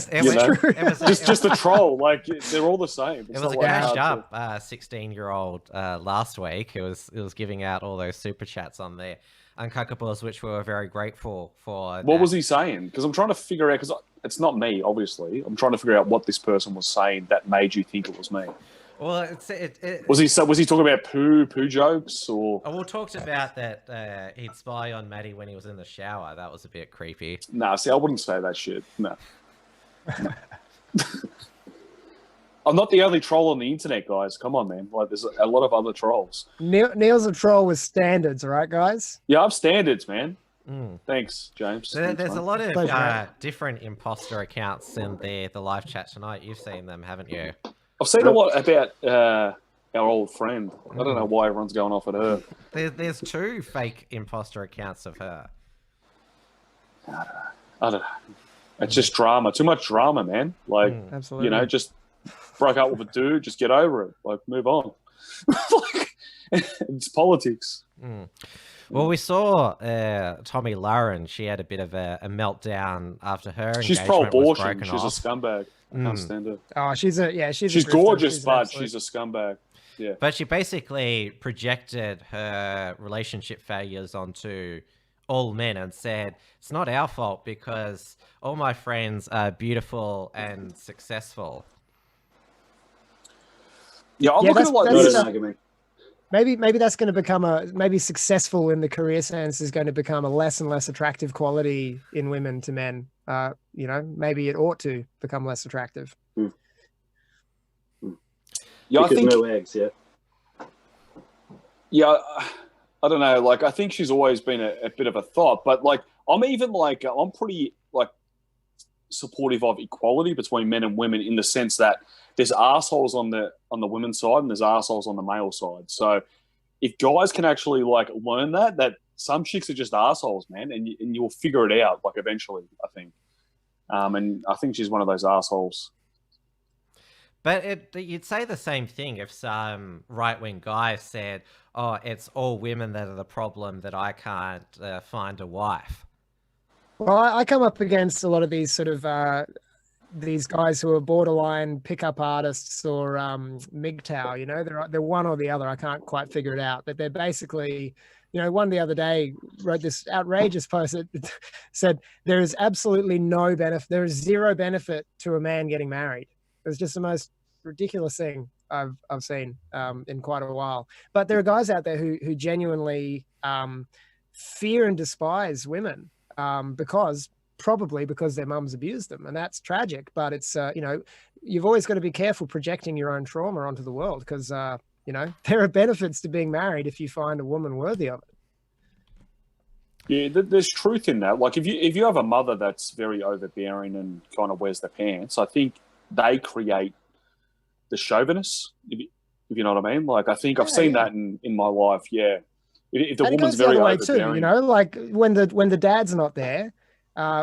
[SPEAKER 11] just a troll. Like they're all the same.
[SPEAKER 2] It was a cashed up 16-year-old last week. It was giving out all those super chats on there. Uncuckables, which we were very grateful for.
[SPEAKER 11] What was he saying? Because I'm trying to figure out, because it's not me, obviously. I'm trying to figure out what this person was saying that made you think it was me.
[SPEAKER 2] Well,
[SPEAKER 11] was he talking about poo jokes or?
[SPEAKER 2] Oh, we talked about that he'd spy on Maddie when he was in the shower. That was a bit creepy.
[SPEAKER 11] Nah, see, I wouldn't say that shit. No. I'm not the only troll on the internet, guys. Come on, man. Like, there's a lot of other trolls.
[SPEAKER 3] Neil's a troll with standards, all right, guys?
[SPEAKER 11] Yeah, I have standards, man. Thanks, James.
[SPEAKER 2] There's a lot of different imposter accounts in the live chat tonight. You've seen them, haven't you?
[SPEAKER 11] I've seen a lot about our old friend. I don't know why everyone's going off at her.
[SPEAKER 2] There's 2 fake imposter accounts of her.
[SPEAKER 11] I don't know. It's just drama. Too much drama, man. Like,
[SPEAKER 3] absolutely.
[SPEAKER 11] You know, just broke up with a dude. Just get over it. Like, move on. It's politics.
[SPEAKER 2] Well, we saw Tommy Lauren. She had a bit of a meltdown after her engagement.
[SPEAKER 11] She's pro-abortion.
[SPEAKER 2] Was
[SPEAKER 11] she's
[SPEAKER 2] off.
[SPEAKER 11] a scumbag. I can't stand her.
[SPEAKER 3] Oh, she's
[SPEAKER 11] gorgeous, but she's a scumbag. Yeah.
[SPEAKER 2] But she basically projected her relationship failures onto all men and said, it's not our fault because all my friends are beautiful and successful.
[SPEAKER 11] Yeah, I'm looking at like
[SPEAKER 1] this argument.
[SPEAKER 3] Maybe that's going to become maybe successful in the career sense is going to become a less and less attractive quality in women to men. You know, maybe it ought to become less attractive.
[SPEAKER 11] Yeah,
[SPEAKER 1] because no eggs, yeah.
[SPEAKER 11] Yeah, I don't know. Like, I think she's always been a bit of a thought, but like, I'm pretty like supportive of equality between men and women in the sense that there's assholes on the women's side and there's assholes on the male side. So if guys can actually like learn that some chicks are just assholes, man, and you'll figure it out like eventually, I think. And I think she's one of those assholes.
[SPEAKER 2] But you'd say the same thing if some right-wing guy said, oh, it's all women that are the problem that I can't find a wife.
[SPEAKER 3] Well, I come up against a lot of these sort of these guys who are borderline pickup artists or MGTOW, you know, they're one or the other. I can't quite figure it out, but they're basically, you know, one the other day wrote this outrageous post that said there is absolutely no benefit. There is zero benefit to a man getting married. It's just the most ridiculous thing I've seen in quite a while. But there are guys out there who genuinely fear and despise women probably because their mums abused them, and that's tragic. But it's you know, you've always got to be careful projecting your own trauma onto the world because you know, there are benefits to being married if you find a woman worthy of it.
[SPEAKER 11] Yeah, there's truth in that. Like if you have a mother that's very overbearing and kind of wears the pants, I think they create the chauvinist, if you know what I mean. Like I think I've seen that in my life. Yeah, if the woman's very
[SPEAKER 3] the other way
[SPEAKER 11] overbearing,
[SPEAKER 3] too, you know, like when the dad's not there,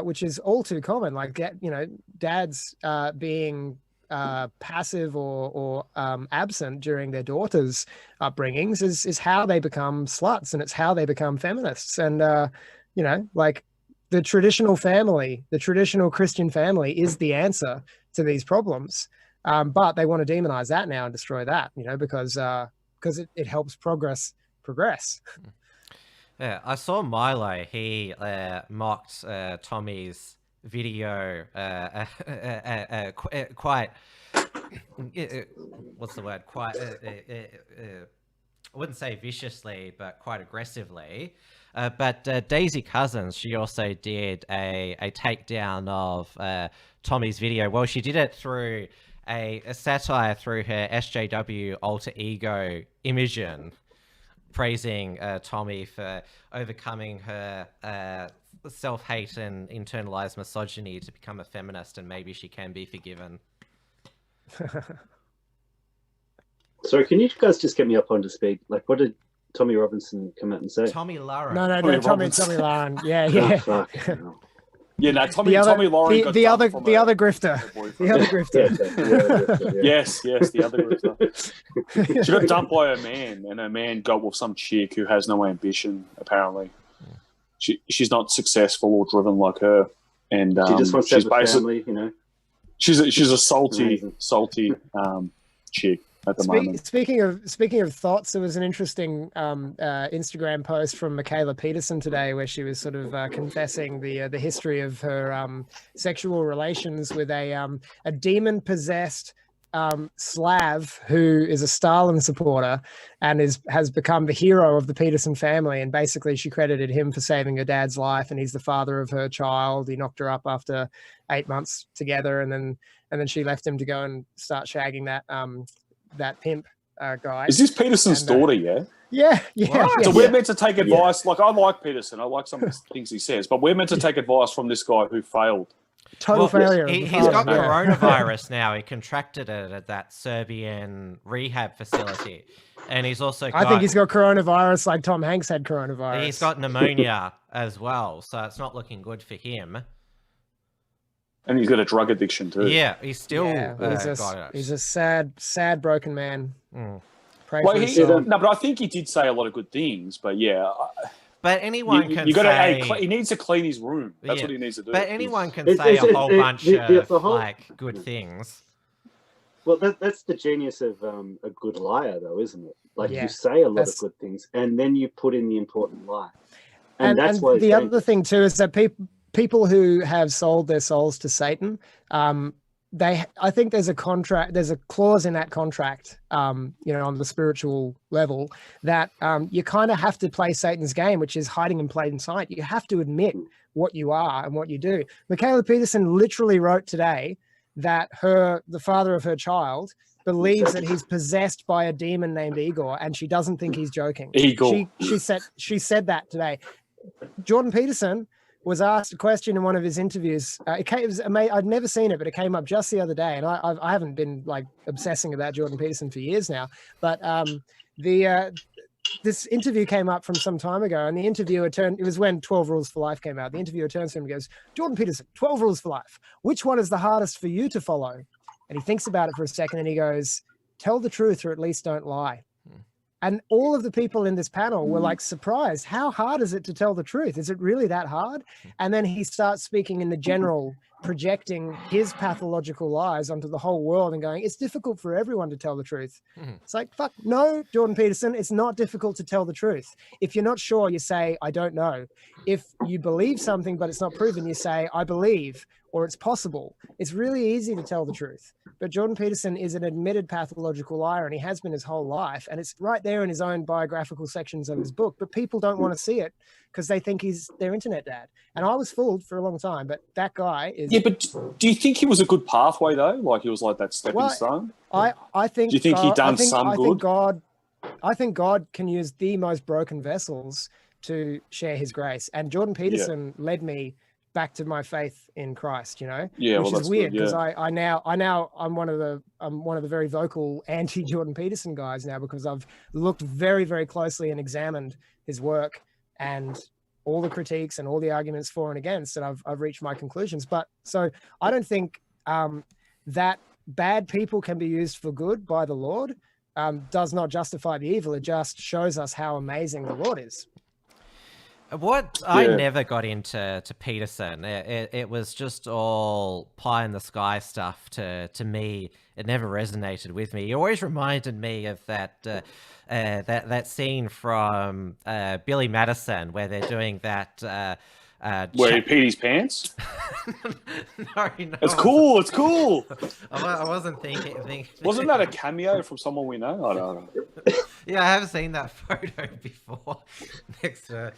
[SPEAKER 3] which is all too common. Like you know, dads being passive or absent during their daughters' upbringings is how they become sluts, and it's how they become feminists. And you know, like the traditional family, the traditional Christian family is the answer to these problems. But they want to demonize that now and destroy that, you know, because it helps progress.
[SPEAKER 2] Yeah, I saw Milo. He mocked Tommy's video quite what's the word, quite I wouldn't say viciously, but quite aggressively. But Daisy Cousins, she also did a takedown of Tommy's video. Well, she did it through a satire through her SJW alter ego Imogen, praising Tommy for overcoming her self-hate and internalized misogyny to become a feminist, and maybe she can be forgiven.
[SPEAKER 1] Sorry, can you guys just get me up on to speed? Like, what did Tommy Robinson come out and say?
[SPEAKER 2] Tommy Lauren.
[SPEAKER 3] No, Tommy Lauren. Yeah.
[SPEAKER 1] Oh, fuck.
[SPEAKER 11] Yeah, no, Tommy Lauren got
[SPEAKER 3] the other grifter. The other grifter.
[SPEAKER 11] Yes, the other grifter. She got dumped by her man, and her man got with some chick who has no ambition, apparently. She's not successful or driven like her. And
[SPEAKER 1] she just wants to have a family, you know.
[SPEAKER 11] She's a salty chick at the moment.
[SPEAKER 3] Speaking of thoughts, there was an interesting Instagram post from Michaela Peterson today where she was sort of confessing the history of her sexual relations with a demon possessed Slav who is a Stalin supporter and has become the hero of the Peterson family. And basically she credited him for saving her dad's life, and he's the father of her child. He knocked her up after 8 months together, and then she left him to go and start shagging that pimp guy.
[SPEAKER 11] Is this Peterson's daughter?
[SPEAKER 3] Yeah.
[SPEAKER 11] So we're meant to take advice. Like, I like Peterson. I like some of the things he says, but we're meant to take advice from this guy who failed.
[SPEAKER 3] Total failure.
[SPEAKER 2] He's got coronavirus now. He contracted it at that Serbian rehab facility. And he's also got...
[SPEAKER 3] I think he's got coronavirus like Tom Hanks had coronavirus.
[SPEAKER 2] He's got pneumonia as well, so it's not looking good for him.
[SPEAKER 11] And he's got a drug addiction too.
[SPEAKER 2] Yeah, he's still
[SPEAKER 3] he's a sad, broken man.
[SPEAKER 2] Mm.
[SPEAKER 11] No, but I think he did say a lot of good things. But yeah,
[SPEAKER 2] but anyone can say
[SPEAKER 11] he needs to clean his room. That's what he needs to do.
[SPEAKER 2] But anyone can say a whole bunch of like good things.
[SPEAKER 1] Well, that's the genius of a good liar, though, isn't it? Like you say a lot of good things, and then you put in the important lie. And that's why
[SPEAKER 3] the other thing too is that people who have sold their souls to Satan, I think there's a clause in that contract, on the spiritual level that you kind of have to play Satan's game, which is hiding in plain sight. You have to admit what you are and what you do. Michaela Peterson literally wrote today that the father of her child believes that he's possessed by a demon named Igor, and she doesn't think he's joking.
[SPEAKER 11] Igor.
[SPEAKER 3] She said that today. Jordan Peterson was asked a question in one of his interviews. I'd never seen it, but it came up just the other day. And I haven't been like obsessing about Jordan Peterson for years now. But this interview came up from some time ago, and the interviewer it was when 12 Rules for Life came out. The interviewer turns to him and goes, "Jordan Peterson, 12 Rules for Life. Which one is the hardest for you to follow?" And he thinks about it for a second, and he goes, "Tell the truth, or at least don't lie." And all of the people in this panel were like surprised. How hard is it to tell the truth? Is it really that hard? And then he starts speaking in the general, projecting his pathological lies onto the whole world and going, it's difficult for everyone to tell the truth. It's like, fuck, no, Jordan Peterson, it's not difficult to tell the truth. If you're not sure, you say, I don't know. If you believe something, but it's not proven, you say, I believe, or it's possible. It's really easy to tell the truth. But Jordan Peterson is an admitted pathological liar, and he has been his whole life. And it's right there in his own biographical sections of his book. But people don't want to see it because they think he's their internet dad. And I was fooled for a long time, but that guy is...
[SPEAKER 11] Yeah, but do you think he was a good pathway, though? Like he was like that stepping stone?
[SPEAKER 3] I think...
[SPEAKER 11] Do you think he done some good?
[SPEAKER 3] I think God can use the most broken vessels to share his grace. And Jordan Peterson led me back to my faith in Christ, which is weird because I'm one of the very vocal anti-Jordan Peterson guys now, because I've looked very, very closely and examined his work and all the critiques and all the arguments for and against, and I've reached my conclusions. But so I don't think that bad people can be used for good by the Lord does not justify the evil. It just shows us how amazing the Lord is.
[SPEAKER 2] I never got into Peterson. It was just all pie in the sky stuff to me. It never resonated with me. He always reminded me of that scene from Billy Madison where they're doing that.
[SPEAKER 11] Where he peed his pants?
[SPEAKER 2] No.
[SPEAKER 11] It's cool. It's cool.
[SPEAKER 2] I wasn't thinking.
[SPEAKER 11] Wasn't that a cameo from someone we know? I don't know.
[SPEAKER 2] Yeah, I have seen that photo before next to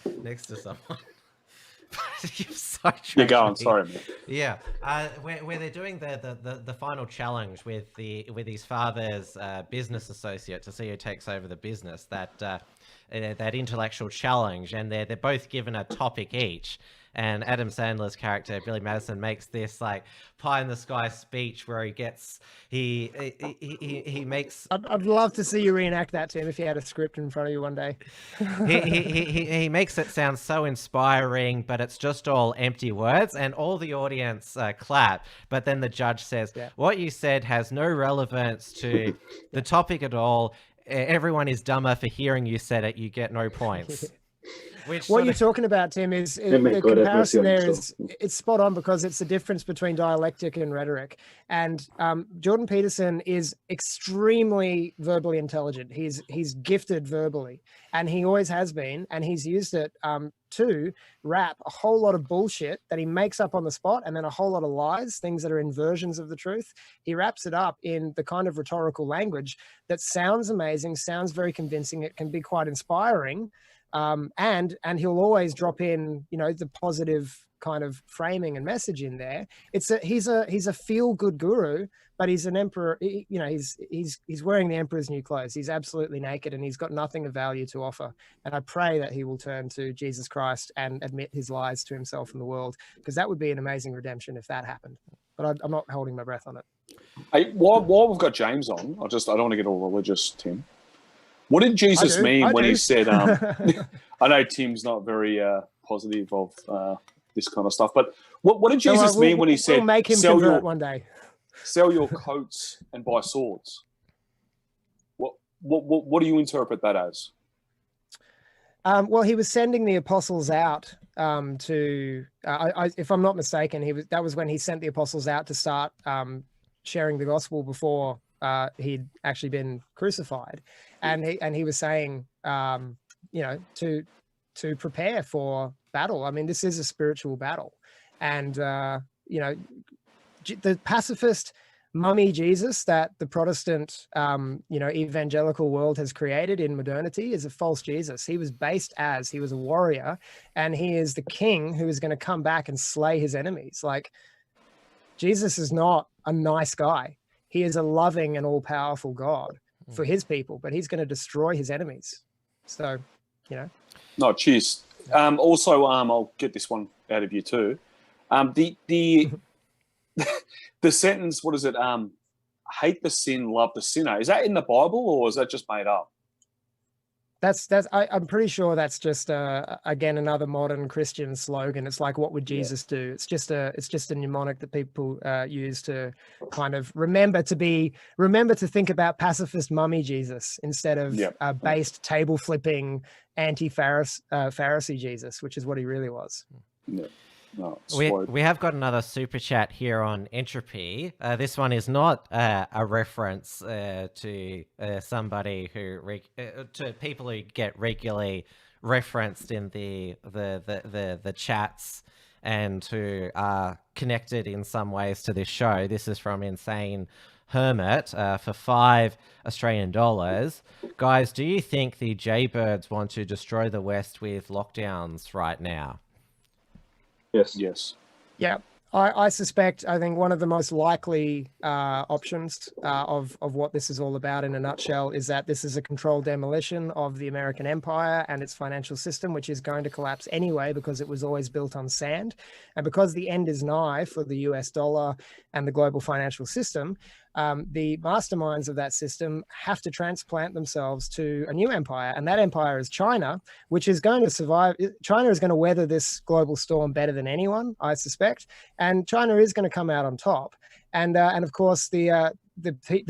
[SPEAKER 2] someone.
[SPEAKER 11] You're going. Sorry, man.
[SPEAKER 2] Yeah, where they're doing the final challenge with his father's business associate to see who takes over the business. That intellectual challenge, and they're both given a topic each. And Adam Sandler's character Billy Madison makes this like pie in the sky speech where he makes.
[SPEAKER 3] I'd love to see you reenact that, Tim, if you had a script in front of you one day.
[SPEAKER 2] he makes it sound so inspiring, but it's just all empty words, and all the audience clap. But then the judge says, "What you said has no relevance to the topic at all. Everyone is dumber for hearing you said it. You get no points."
[SPEAKER 3] What you're talking about, Tim, is the comparison there is it's spot on, because it's the difference between dialectic and rhetoric. And Jordan Peterson is extremely verbally intelligent. He's gifted verbally, and he always has been, and he's used it to wrap a whole lot of bullshit that he makes up on the spot, and then a whole lot of lies, things that are inversions of the truth. He wraps it up in the kind of rhetorical language that sounds amazing, sounds very convincing. It can be quite inspiring. And he'll always drop in, the positive kind of framing and message in there. He's a feel good guru, but he's an emperor. He's wearing the emperor's new clothes. He's absolutely naked, and he's got nothing of value to offer. And I pray that he will turn to Jesus Christ and admit his lies to himself and the world, because that would be an amazing redemption if that happened. But I'm not holding my breath on it.
[SPEAKER 11] Hey, while we've got James on, I don't want to get all religious, Tim. What did Jesus mean when he said, I know Tim's not very positive of this kind of stuff, but what did Jesus mean when he said,
[SPEAKER 3] we'll make him convert one day.
[SPEAKER 11] Sell your coats and buy swords? What do you interpret that as?
[SPEAKER 3] Well, he was sending the apostles out to, if I'm not mistaken, that was when he sent the apostles out to start sharing the gospel before he'd actually been crucified, and he was saying, to prepare for battle. I mean, this is a spiritual battle, and the pacifist mummy Jesus that the Protestant, evangelical world has created in modernity is a false Jesus. He was he was a warrior, and he is the king who is going to come back and slay his enemies. Like, Jesus is not a nice guy. He is a loving and all-powerful God for his people, but he's going to destroy his enemies. So,
[SPEAKER 11] No, cheers. Also, I'll get this one out of you too. The sentence, what is it? Hate the sin, love the sinner. Is that in the Bible, or is that just made up?
[SPEAKER 3] I'm pretty sure that's just again another modern Christian slogan. It's like, what would Jesus do? It's just a mnemonic that people use to kind of remember to think about pacifist mummy Jesus instead of based table flipping anti-Pharisee Jesus, which is what he really was.
[SPEAKER 11] Yeah. No,
[SPEAKER 2] we have got another super chat here on entropy. This one is not a reference to somebody to people who get regularly referenced in the chats and who are connected in some ways to this show. This is from Insane Hermit for $5 Australian. Guys, do you think the Jaybirds want to destroy the West with lockdowns right now?
[SPEAKER 11] Yes.
[SPEAKER 3] Yeah, I suspect, I think one of the most likely options of what this is all about in a nutshell is that this is a controlled demolition of the American empire and its financial system, which is going to collapse anyway because it was always built on sand. And because the end is nigh for the US dollar and the global financial system, the masterminds of that system have to transplant themselves to a new empire. And that empire is China, which is going to survive. China is going to weather this global storm better than anyone, I suspect. And China is going to come out on top. And of course, the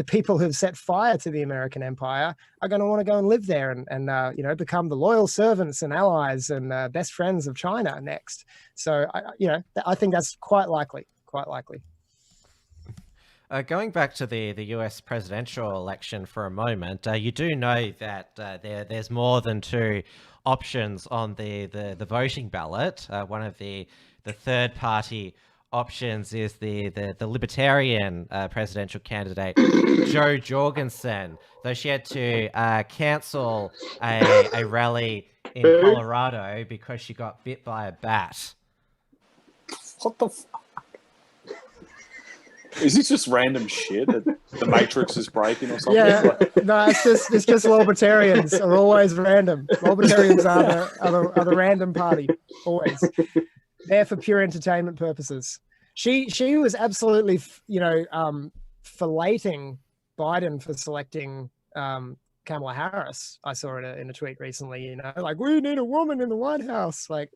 [SPEAKER 3] people who've set fire to the American empire are going to want to go and live there and you know, become the loyal servants and allies and best friends of China next. So, you know, I think that's quite likely, quite likely.
[SPEAKER 2] Going back to the US presidential election for a moment, you do know that there's more than two options on the voting ballot. One of the third party options is the Libertarian presidential candidate, Jo Jorgensen, though she had to cancel a rally in Colorado because she got bit by a bat.
[SPEAKER 11] What the fuck? Is this just random shit that the Matrix is breaking or something?
[SPEAKER 3] Yeah, no, it's just libertarians are always random. Libertarians are the random party, always. There for pure entertainment purposes. She was absolutely, you know, filleting Biden for selecting Kamala Harris. I saw it in a tweet recently, you know, like, we need a woman in the White House. Like,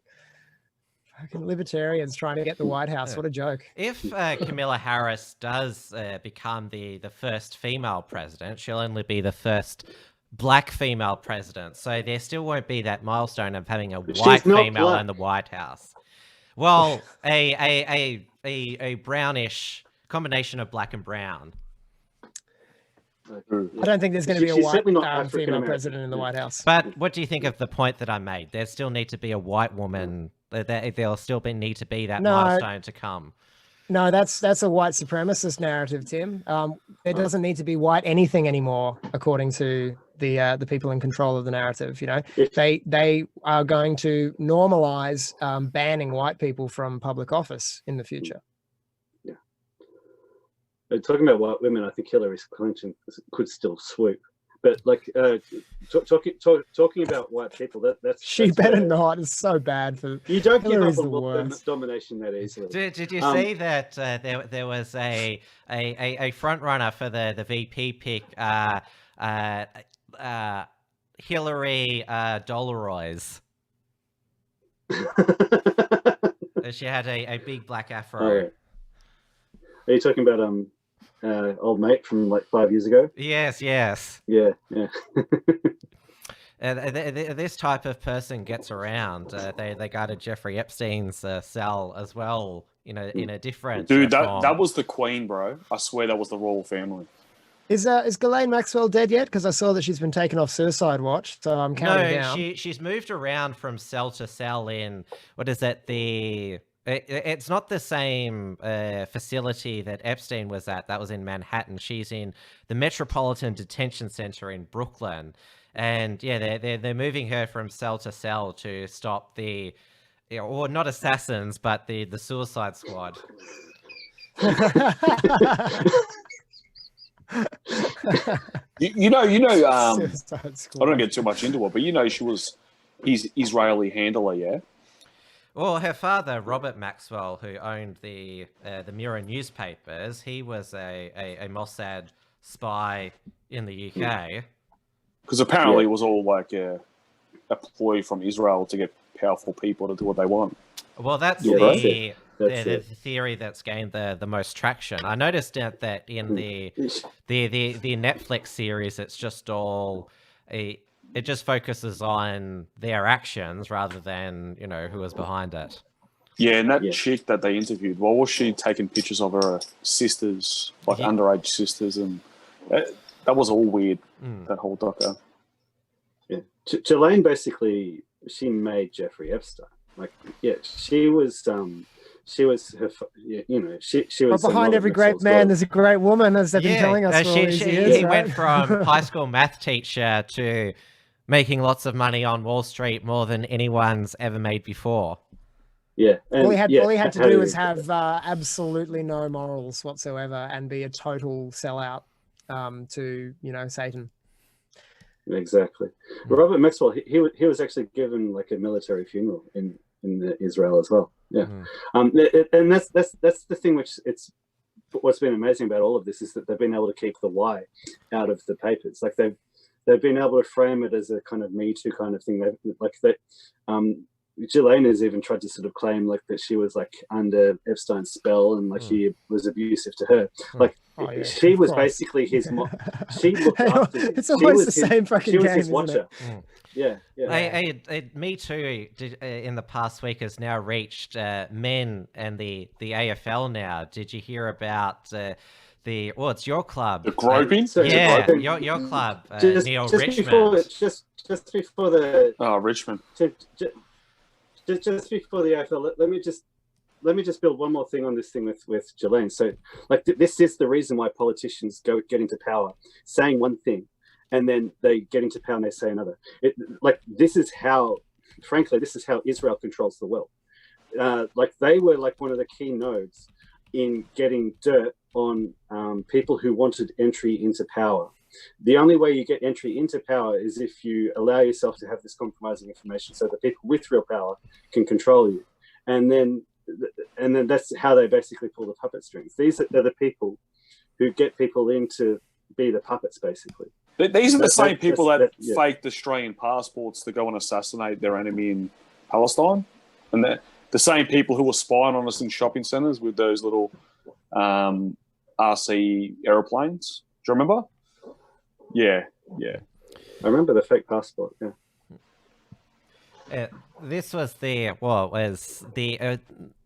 [SPEAKER 3] fucking libertarians trying to get the White House. What a joke.
[SPEAKER 2] If Kamala Harris does become the first female president, she'll only be the first black female president. So there still won't be that milestone of having a white female in the White House. Well, a brownish combination of black and brown.
[SPEAKER 3] I don't think there's going to be a white female president in the White House.
[SPEAKER 2] But what do you think of the point that I made? There still need to be a white woman. There'll still need to be that milestone to come.
[SPEAKER 3] No, that's a white supremacist narrative, Tim. There doesn't need to be white anything anymore, according to the people in control of the narrative. You know, they are going to normalize banning white people from public office in the future.
[SPEAKER 1] Talking about white women, I think Hillary Clinton could still swoop. But like talking about white people, that's
[SPEAKER 3] better not. It's so bad for
[SPEAKER 1] you. Don't
[SPEAKER 3] Hillary's
[SPEAKER 1] give up on domination that easily.
[SPEAKER 2] Did you see that there was a front runner for the VP pick, Hillary Doloroys? She had a big black afro.
[SPEAKER 1] Oh, yeah. Are you talking about old mate from like 5 years ago?
[SPEAKER 2] Yes.
[SPEAKER 1] Yeah.
[SPEAKER 2] This type of person gets around. They guarded Jeffrey Epstein's cell as well, you know, in a different
[SPEAKER 11] dude. That was the Queen, bro. I swear that was the royal family.
[SPEAKER 3] Is Ghislaine Maxwell dead yet? Because I saw that she's been taken off suicide watch, so I'm counting down.
[SPEAKER 2] No, she's moved around from cell to cell in what is it? It's not the same facility that Epstein was at. That was in Manhattan. She's in the Metropolitan Detention Center in Brooklyn. And yeah, they're moving her from cell to cell to stop or not assassins, but the Suicide Squad.
[SPEAKER 11] you know. I don't get too much into it, but you know, she was his Israeli handler, yeah.
[SPEAKER 2] Well, her father, Robert Maxwell, who owned the Mirror newspapers, he was a Mossad spy in the UK.
[SPEAKER 11] Because apparently it was all like a ploy from Israel to get powerful people to do what they want.
[SPEAKER 2] Well, that's the theory that's gained the most traction. I noticed that in the Netflix series, it's just all it just focuses on their actions rather than, you know, who was behind it.
[SPEAKER 11] Yeah, and that chick that they interviewed, what was she taking pictures of her sisters, like underage sisters, and that was all weird, that whole doco.
[SPEAKER 1] Yeah. Ghislaine basically, she made Jeffrey Epstein. Like, yeah, she was her, you know, she was.
[SPEAKER 3] But behind every great man, there's a great woman, as they've been telling us for all these years.
[SPEAKER 2] He went from high school math teacher to making lots of money on Wall Street, more than anyone's ever made before.
[SPEAKER 1] Yeah.
[SPEAKER 3] All he had to do was have absolutely no morals whatsoever and be a total sellout to, Satan.
[SPEAKER 1] Exactly. Robert Maxwell, he was actually given like a military funeral in Israel as well. Yeah. And that's the thing which what's been amazing about all of this is that they've been able to keep the lie out of the papers. Like they've been able to frame it as a kind of Me Too kind of thing. Ghislaine has even tried to sort of claim like that she was like under Epstein's spell and like he was abusive to her. Like she was basically his mom. She looked after him.
[SPEAKER 3] It's always the same fucking game.
[SPEAKER 1] She was his watcher. Yeah.
[SPEAKER 2] Me Too in the past week has now reached men and the AFL now. Did you hear about it's your club?
[SPEAKER 11] The groping?
[SPEAKER 2] Your club, Neil Richmond.
[SPEAKER 1] Just before the...
[SPEAKER 11] Oh, Richmond.
[SPEAKER 1] Just before the AFL, let me just build one more thing on this thing with Ghislaine. So, like, this is the reason why politicians get into power, saying one thing, and then they get into power and they say another. This is how Israel controls the world. They were like one of the key nodes in getting dirt on people who wanted entry into power. The only way you get entry into power is if you allow yourself to have this compromising information so that people with real power can control you. And then that's how they basically pull the puppet strings. They're the people who get people in to be the puppets, basically.
[SPEAKER 11] These are the same people that faked Australian passports to go and assassinate their enemy in Palestine. And they're the same people who were spying on us in shopping centres with those little RC aeroplanes. Do you remember? Yeah.
[SPEAKER 1] I remember the fake passport.
[SPEAKER 2] This was the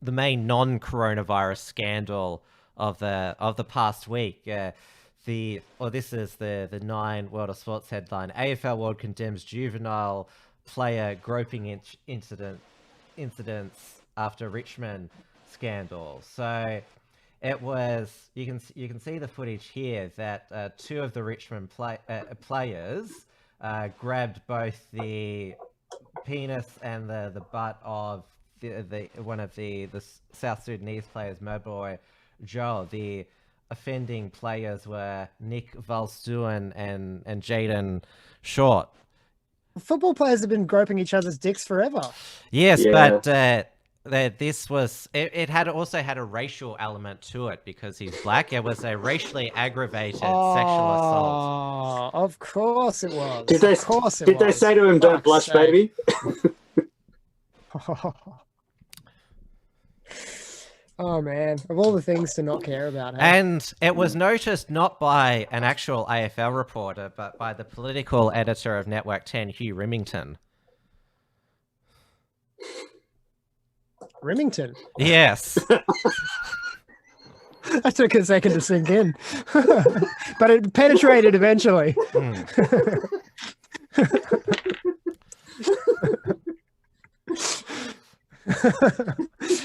[SPEAKER 2] main non-coronavirus scandal of the past week. This is the 9 World of Sports headline. AFL World condemns juvenile player groping incidents after Richmond scandal. So it was, you can see the footage here that 2 of the Richmond players grabbed both the penis and the butt of one of the South Sudanese players, Moboy Joel. The offending players were Nick Valstoen and Jaden Short.
[SPEAKER 3] Football players have been groping each other's dicks forever.
[SPEAKER 2] Yes, but this was it also had a racial element to it because he's black. It was a racially aggravated sexual assault.
[SPEAKER 3] Of course it was.
[SPEAKER 1] Did they say to him, "Don't blush, baby"?
[SPEAKER 3] Oh man, of all the things to not care about. Hey?
[SPEAKER 2] And it was noticed not by an actual AFL reporter, but by the political editor of Network 10, Hugh Remington.
[SPEAKER 3] Remington?
[SPEAKER 2] Yes.
[SPEAKER 3] That took a second to sink in. But it penetrated eventually.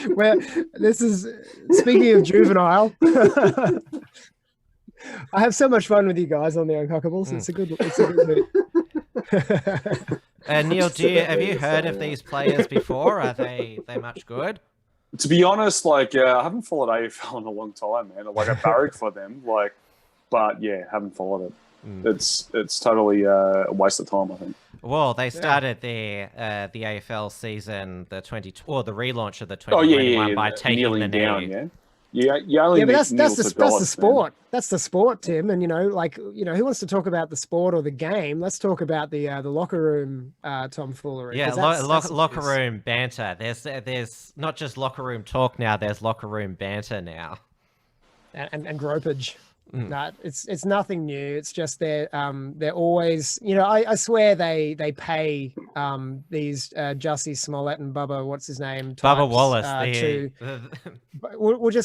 [SPEAKER 3] Well, this is, speaking of juvenile, I have so much fun with you guys on the Uncuckables. It's a good bit.
[SPEAKER 2] Neil, have you heard of these players before? Are they much good?
[SPEAKER 11] To be honest, I haven't followed AFL in a long time, man. I barrack for them, but yeah, haven't followed it. It's totally a waste of time, I think.
[SPEAKER 2] Well, they started the AFL season, the relaunch of the 2021 by taking the knee.
[SPEAKER 11] Yeah. But
[SPEAKER 3] that's the sport. Man. That's the sport, Tim. And who wants to talk about the sport or the game? Let's talk about the locker room tomfoolery.
[SPEAKER 2] Yeah, locker room banter. There's not just locker room talk now. There's locker room banter now.
[SPEAKER 3] And gropage. No, it's nothing new. It's just they're always, I swear they pay these Jussie Smollett and Bubba, what's his name?
[SPEAKER 2] Bubba Wallace.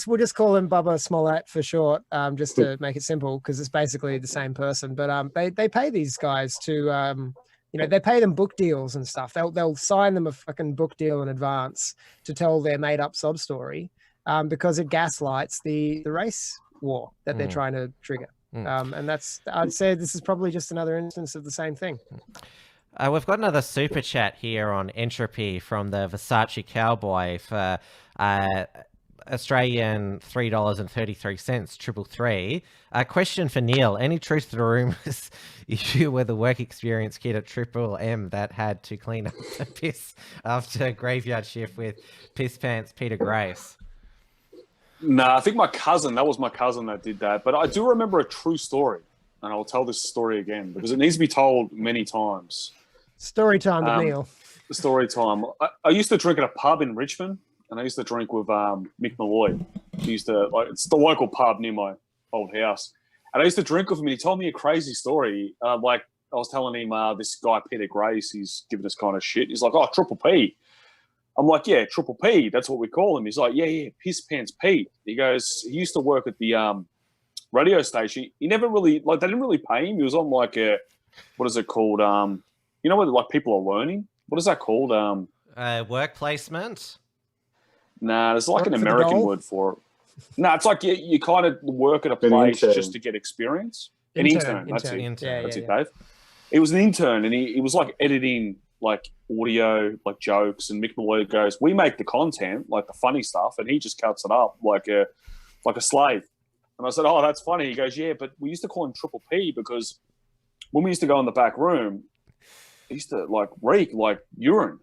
[SPEAKER 3] We'll just call him Bubba Smollett for short, just to make it simple, because it's basically the same person. But they pay these guys to they pay them book deals and stuff. They'll sign them a fucking book deal in advance to tell their made up sob story, because it gaslights the race war that they're trying to trigger. And I'd say this is probably just another instance of the same thing.
[SPEAKER 2] We've got another super chat here on Entropy from the Versace Cowboy for Australian $3.33, 333. A question for Neil. Any truth to the rumours you were the work experience kid at Triple M that had to clean up the piss after a graveyard shift with Piss Pants Peter Grace?
[SPEAKER 11] No, I think that was my cousin that did that. But I do remember a true story, and I'll tell this story again because it needs to be told many times.
[SPEAKER 3] Story time with Neil.
[SPEAKER 11] Story time. I used to drink at a pub in Richmond, and I used to drink with Mick Malloy. He used to it's the local pub near my old house, and I used to drink with him. And he told me a crazy story. Like I was telling him, this guy Peter Grace, he's giving us kind of shit. He's like, "Oh, Triple P." I'm like, "Yeah, Triple P. That's what we call him." He's like, "Yeah, Piss Pants Pete." He goes, he used to work at the radio station. He never really they didn't really pay him. He was on like a what is it called? You know what like people are learning? What is that called?
[SPEAKER 2] Work placement?
[SPEAKER 11] Nah, there's like an American word for it. No, it's like you kind of work at a place just to get experience. An intern. That's it. That's it, Dave. He was an intern, and he was like editing like audio, like jokes, and Mick Malloy goes, "We make the content, like the funny stuff, and he just cuts it up like a slave." And I said, "Oh, that's funny." He goes, "Yeah, but we used to call him Triple P because when we used to go in the back room, he used to like reek like urine."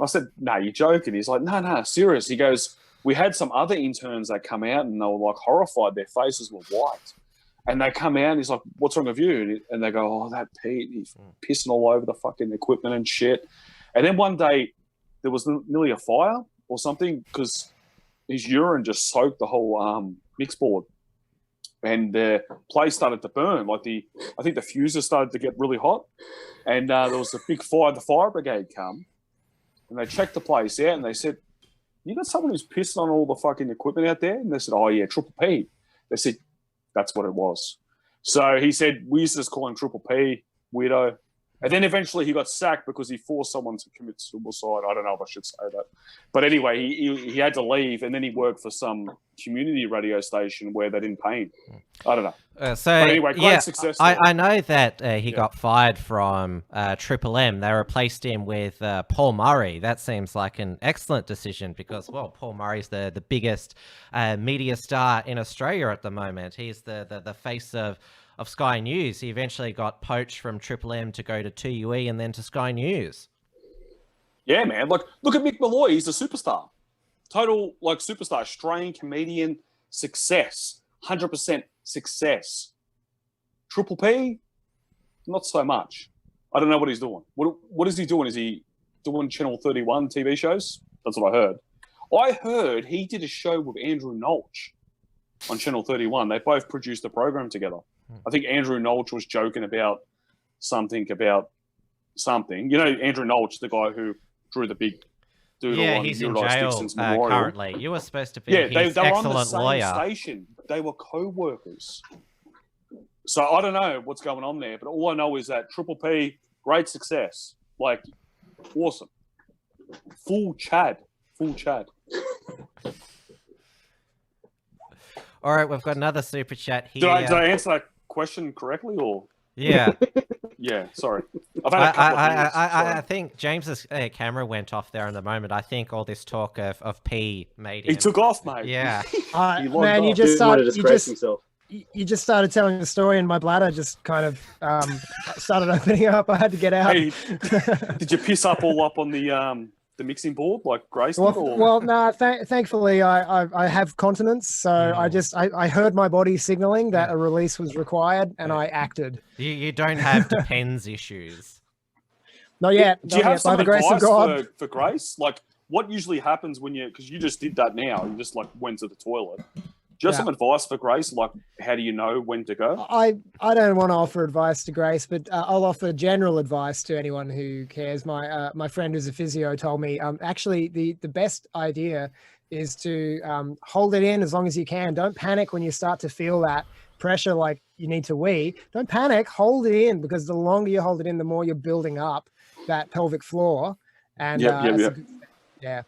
[SPEAKER 11] I said, "No, you're joking." He's like, no, serious. He goes, "We had some other interns that come out and they were like horrified. Their faces were white. And they come out and he's like, 'What's wrong with you?' And they go, 'Oh, that Pete, he's pissing all over the fucking equipment and shit.' And then one day there was nearly a fire or something because his urine just soaked the whole mix board. And the place started to burn. Like I think the fuses started to get really hot. And there was a big fire. The fire brigade come. And they checked the place out and they said, 'You got someone who's pissing on all the fucking equipment out there?' And they said, 'Oh, yeah, Triple P.' They said, that's what it was. So he said, we used to just call him Triple P, weirdo. And then eventually he got sacked because he forced someone to commit suicide. I don't know if I should say that. But anyway, he had to leave, and then he worked for some community radio station where they didn't pay him. I don't know. But anyway, great success.
[SPEAKER 2] I know that he got fired from Triple M. They replaced him with Paul Murray. That seems like an excellent decision because, well, Paul Murray's the biggest media star in Australia at the moment. He's the face of Sky News. He eventually got poached from Triple M to go to 2UE and then to Sky News.
[SPEAKER 11] Yeah, man. Like, look at Mick Malloy. He's a superstar. Total, like, superstar. Australian comedian. Success. 100% success. Triple P? Not so much. I don't know what he's doing. What is he doing? Is he doing Channel 31 TV shows? That's what I heard. I heard he did a show with Andrew Nolch on Channel 31. They both produced a program together. I think Andrew Nolch was joking about something. You know, Andrew Nolch, the guy who drew the big doodle on
[SPEAKER 2] he's in
[SPEAKER 11] Eurydice
[SPEAKER 2] jail
[SPEAKER 11] Dixon's memorial.
[SPEAKER 2] Currently. You were supposed to be
[SPEAKER 11] they
[SPEAKER 2] his
[SPEAKER 11] were on
[SPEAKER 2] excellent
[SPEAKER 11] the same
[SPEAKER 2] lawyer.
[SPEAKER 11] station. They were co-workers. So I don't know what's going on there, but all I know is that Triple P, great success. Like, awesome. Full Chad.
[SPEAKER 2] All right, we've got another super chat here.
[SPEAKER 11] Did I answer that question correctly, or?
[SPEAKER 2] Yeah.
[SPEAKER 11] Yeah, sorry. I've had a couple of minutes.
[SPEAKER 2] I think James's camera went off there in the moment. I think all this talk of P made him...
[SPEAKER 11] He took off, mate.
[SPEAKER 2] Yeah.
[SPEAKER 3] Man, you just started telling the story and my bladder just kind of started opening up. I had to get out.
[SPEAKER 11] Hey, did you piss all up on the mixing board like Grace did?
[SPEAKER 3] Well, no, thankfully I have continence, so I heard my body signaling that a release was required, and I acted.
[SPEAKER 2] You don't have depends issues.
[SPEAKER 3] Not yet.
[SPEAKER 11] Do you have some advice for Grace? Like, what usually happens when because you just did that now, you just like went to the toilet. Do you have some advice for Grace? Like, how do you know when to go?
[SPEAKER 3] I don't want to offer advice to Grace, but I'll offer general advice to anyone who cares. My friend who's a physio told me, actually, the best idea is to hold it in as long as you can. Don't panic when you start to feel that pressure like you need to wee. Don't panic. Hold it in, because the longer you hold it in, the more you're building up that pelvic floor. And yeah.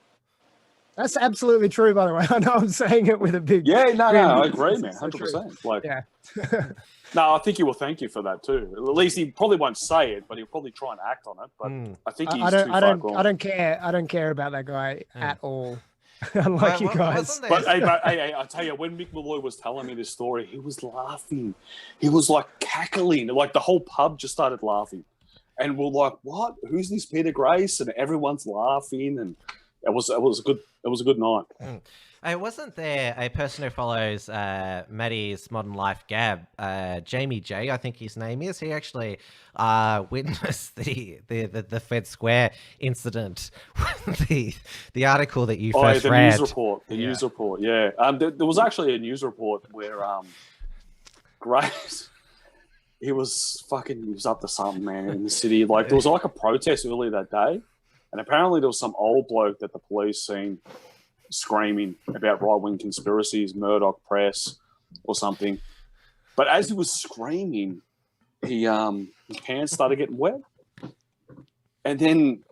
[SPEAKER 3] That's absolutely true, by the way. I know I'm saying it with a big...
[SPEAKER 11] Yeah, no, I agree,
[SPEAKER 3] It's
[SPEAKER 11] man,
[SPEAKER 3] so
[SPEAKER 11] 100%. Like,
[SPEAKER 3] yeah.
[SPEAKER 11] no, I think he will thank you for that too. At least he probably won't say it, but he'll probably try and act on it. But I think he's too far gone.
[SPEAKER 3] I don't care about that guy at all. Unlike you guys.
[SPEAKER 11] But hey, I tell you, when Mick Malloy was telling me this story, he was laughing. He was like cackling. Like the whole pub just started laughing. And we're like, what? Who's this Peter Grace? And everyone's laughing. And it was a good night.
[SPEAKER 2] Wasn't there a person who follows Maddie's Modern Life Gab, Jamie J, I think his name is. He actually witnessed the Fed Square incident, the article that you first read.
[SPEAKER 11] News report, yeah. There was actually a news report where Grace, he was up to something, man, in the city. Like there was like a protest earlier that day, and apparently there was some old bloke that the police seen screaming about right-wing conspiracies, Murdoch press, or something. But as he was screaming, his pants started getting wet, and then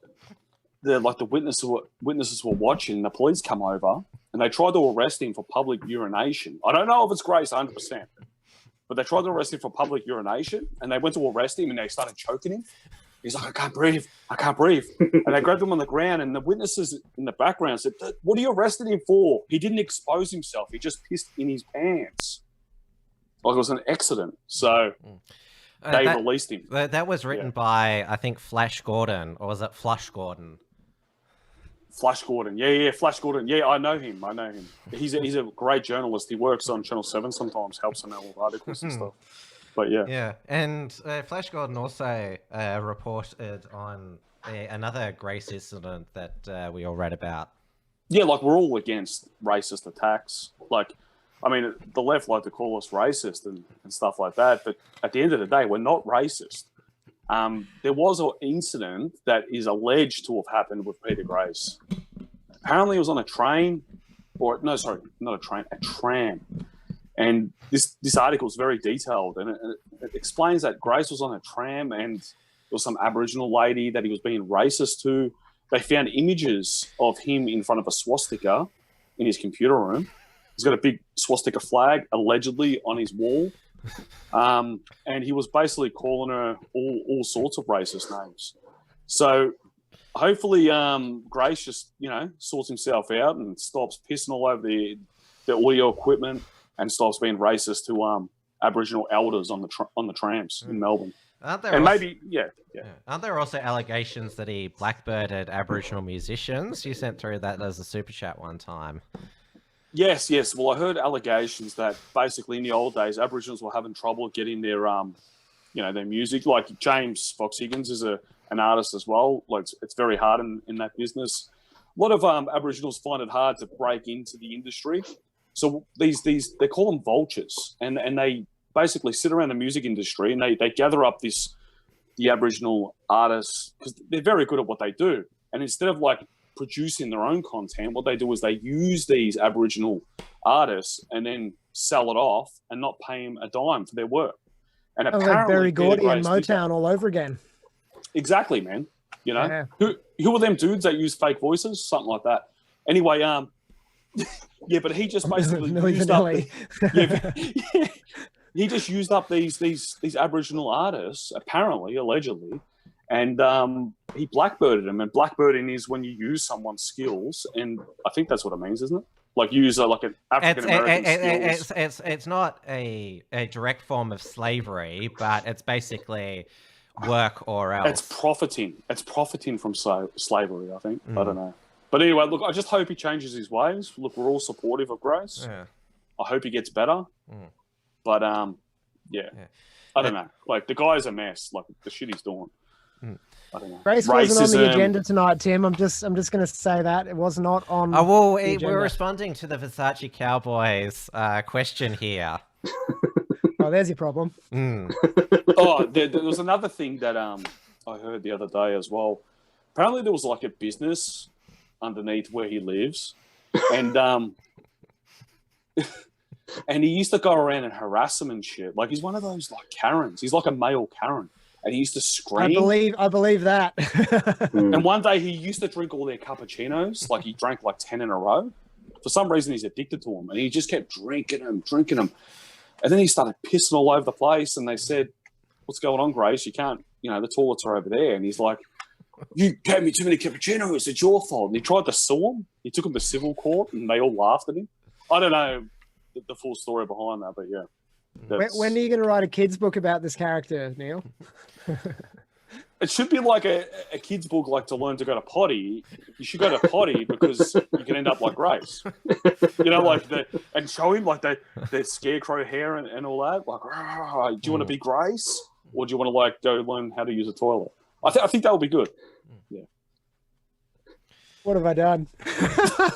[SPEAKER 11] the witnesses were watching. The police come over and they tried to arrest him for public urination. I don't know if it's Grace 100%, but they tried to arrest him for public urination, and they went to arrest him and they started choking him. He's like, I can't breathe. And they grabbed him on the ground, and the witnesses in the background said, what are you arresting him for? He didn't expose himself. He just pissed in his pants. Like it was an accident. So they released him.
[SPEAKER 2] That was written by, I think, Flash Gordon, or was it Flush Gordon?
[SPEAKER 11] Flash Gordon. Yeah, Flash Gordon. Yeah, I know him. He's a great journalist. He works on Channel 7 sometimes, helps him out with articles and stuff. But yeah,
[SPEAKER 2] and Flash Gordon also reported on another Grace incident that we all read about.
[SPEAKER 11] Yeah, like we're all against racist attacks. Like, I mean, the left like to call us racist and stuff like that, but at the end of the day, we're not racist. There was an incident that is alleged to have happened with Peter Grace. Apparently, it was on a train, a tram. And this article is very detailed, and it explains that Grace was on a tram, and there was some Aboriginal lady that he was being racist to. They found images of him in front of a swastika in his computer room. He's got a big swastika flag, allegedly, on his wall. And he was basically calling her all sorts of racist names. So hopefully Grace just, sorts himself out and stops pissing all over the audio equipment, and stops being racist to Aboriginal elders on the trams in Melbourne. Aren't
[SPEAKER 2] there also allegations that he blackbirded Aboriginal musicians? You sent through that as a super chat one time.
[SPEAKER 11] Yes. Well, I heard allegations that basically in the old days, Aboriginals were having trouble getting their their music. Like James Fox Higgins is an artist as well. Like it's very hard in that business. A lot of Aboriginals find it hard to break into the industry. So they call them vultures, and they basically sit around the music industry and they gather up the Aboriginal artists because they're very good at what they do. And instead of like producing their own content, what they do is they use these Aboriginal artists and then sell it off and not pay them a dime for their work. And apparently,
[SPEAKER 3] like Berry Gordy and Motown all over again.
[SPEAKER 11] Exactly, man. Who are them dudes that use fake voices? Something like that. Anyway, yeah, but he just basically used up. He just used up these Aboriginal artists, apparently, allegedly, and he blackbirded them. And blackbirding is when you use someone's skills, and I think that's what it means, isn't it? Like use like an African American skills.
[SPEAKER 2] It's not a direct form of slavery, but it's basically work or else.
[SPEAKER 11] It's profiting from slavery. I think. I don't know. But anyway, look, I just hope he changes his ways. Look, we're all supportive of Grace. Yeah. I hope he gets better. But, I don't know. Like, the guy's a mess. Like, the shit he's doing. I don't know.
[SPEAKER 3] Grace wasn't on the agenda tonight, Tim. I'm just going to say that. It was not on the agenda.
[SPEAKER 2] We're responding to the Versace Cowboys question here.
[SPEAKER 3] Oh, there's your problem.
[SPEAKER 11] There was another thing that I heard the other day as well. Apparently, there was, like, a business underneath where he lives, and and he used to go around and harass him and shit. Like he's one of those like Karens. He's like a male Karen, and he used to scream.
[SPEAKER 3] I believe that.
[SPEAKER 11] And one day he used to drink all their cappuccinos. Like he drank like 10 in a row. For some reason, he's addicted to them, and he just kept drinking them. And then he started pissing all over the place, and they said, "What's going on, Grace? You can't, the toilets are over there." And he's like, "You gave me too many cappuccinos. It's your fault." And he tried to sue him. He took him to civil court, and they all laughed at him. I don't know the full story behind that, but yeah.
[SPEAKER 3] When are you going to write a kid's book about this character, Neil?
[SPEAKER 11] It should be like a kid's book, like to learn to go to potty. You should go to potty because you can end up like Grace. And show him like the scarecrow hair and all that. Like, do you want to be Grace, or do you want to like go learn how to use a toilet? I think that would be good. Yeah.
[SPEAKER 3] What have I done?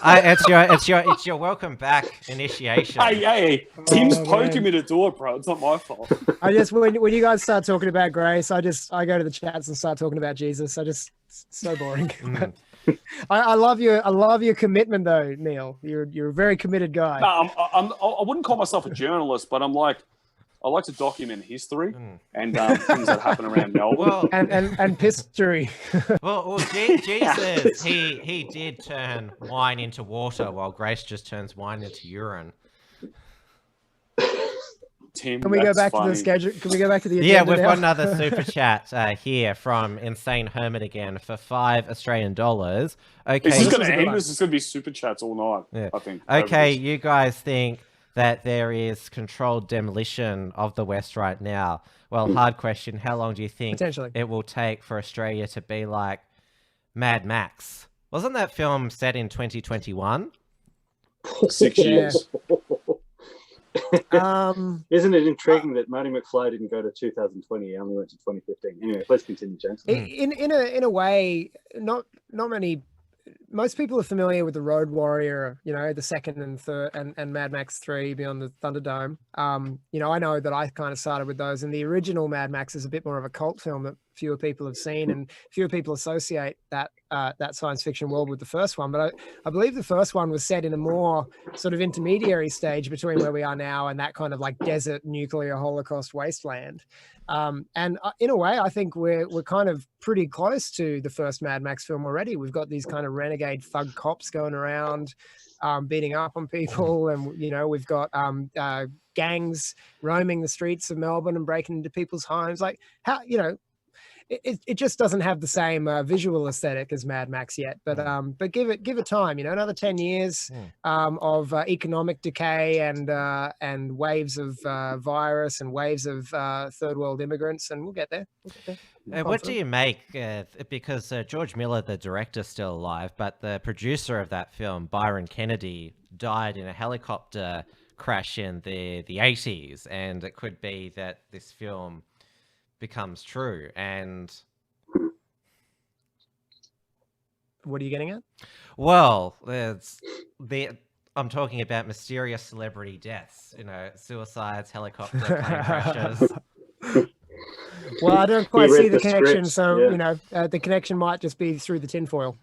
[SPEAKER 2] It's your welcome back initiation.
[SPEAKER 11] Hey, Tim's poking me to do it, bro. It's not my fault.
[SPEAKER 3] I just when you guys start talking about Grace, I go to the chats and start talking about Jesus. It's so boring. I love your commitment though, Neil. You're a very committed guy.
[SPEAKER 11] No, I wouldn't call myself a journalist, but I like to document history and things that happen around Melbourne.
[SPEAKER 2] Well,
[SPEAKER 3] and history.
[SPEAKER 2] well, Jesus, he did turn wine into water, while Grace just turns wine into urine.
[SPEAKER 11] Tim,
[SPEAKER 3] can we go back to the schedule? Can we go back to the agenda?
[SPEAKER 2] Yeah, we've
[SPEAKER 3] now?
[SPEAKER 2] got another super chat here from Insane Hermit again for $5 Australian. Okay,
[SPEAKER 11] this is going to end. This is going to be super chats all night.
[SPEAKER 2] Yeah.
[SPEAKER 11] I think.
[SPEAKER 2] Okay, you guys think that there is controlled demolition of the West right now? Well, hard question. How long do you think it will take for Australia to be like Mad Max? Wasn't that film set in 2021?
[SPEAKER 11] 6 years.
[SPEAKER 1] Isn't it intriguing that Marty McFly didn't go to 2020? He only went to 2015. Anyway, let's continue, James.
[SPEAKER 3] In a way, not many. Most people are familiar with the Road Warrior, the second and third, and Mad Max 3 Beyond the Thunderdome. I know that I kind of started with those, and the original Mad Max is a bit more of a cult film that fewer people have seen, and fewer people associate that science fiction world with the first one. But I believe the first one was set in a more sort of intermediary stage between where we are now and that kind of like desert nuclear Holocaust wasteland. And in a way, I think we're kind of pretty close to the first Mad Max film already. We've got these kind of renegade thug cops going around, beating up on people, and we've got gangs roaming the streets of Melbourne and breaking into people's homes. Like how it just doesn't have the same visual aesthetic as Mad Max yet. But give it time. Another 10 years of economic decay and waves of virus and waves of third world immigrants, and we'll get there.
[SPEAKER 2] What do you make? Because George Miller, the director, is still alive, but the producer of that film, Byron Kennedy, died in a helicopter crash in the 80s, and it could be that this film becomes true. And
[SPEAKER 3] what are you getting at?
[SPEAKER 2] Well, I'm talking about mysterious celebrity deaths, suicides, helicopter plane crashes.
[SPEAKER 3] Well, I don't quite see the connection, so the connection might just be through the tinfoil.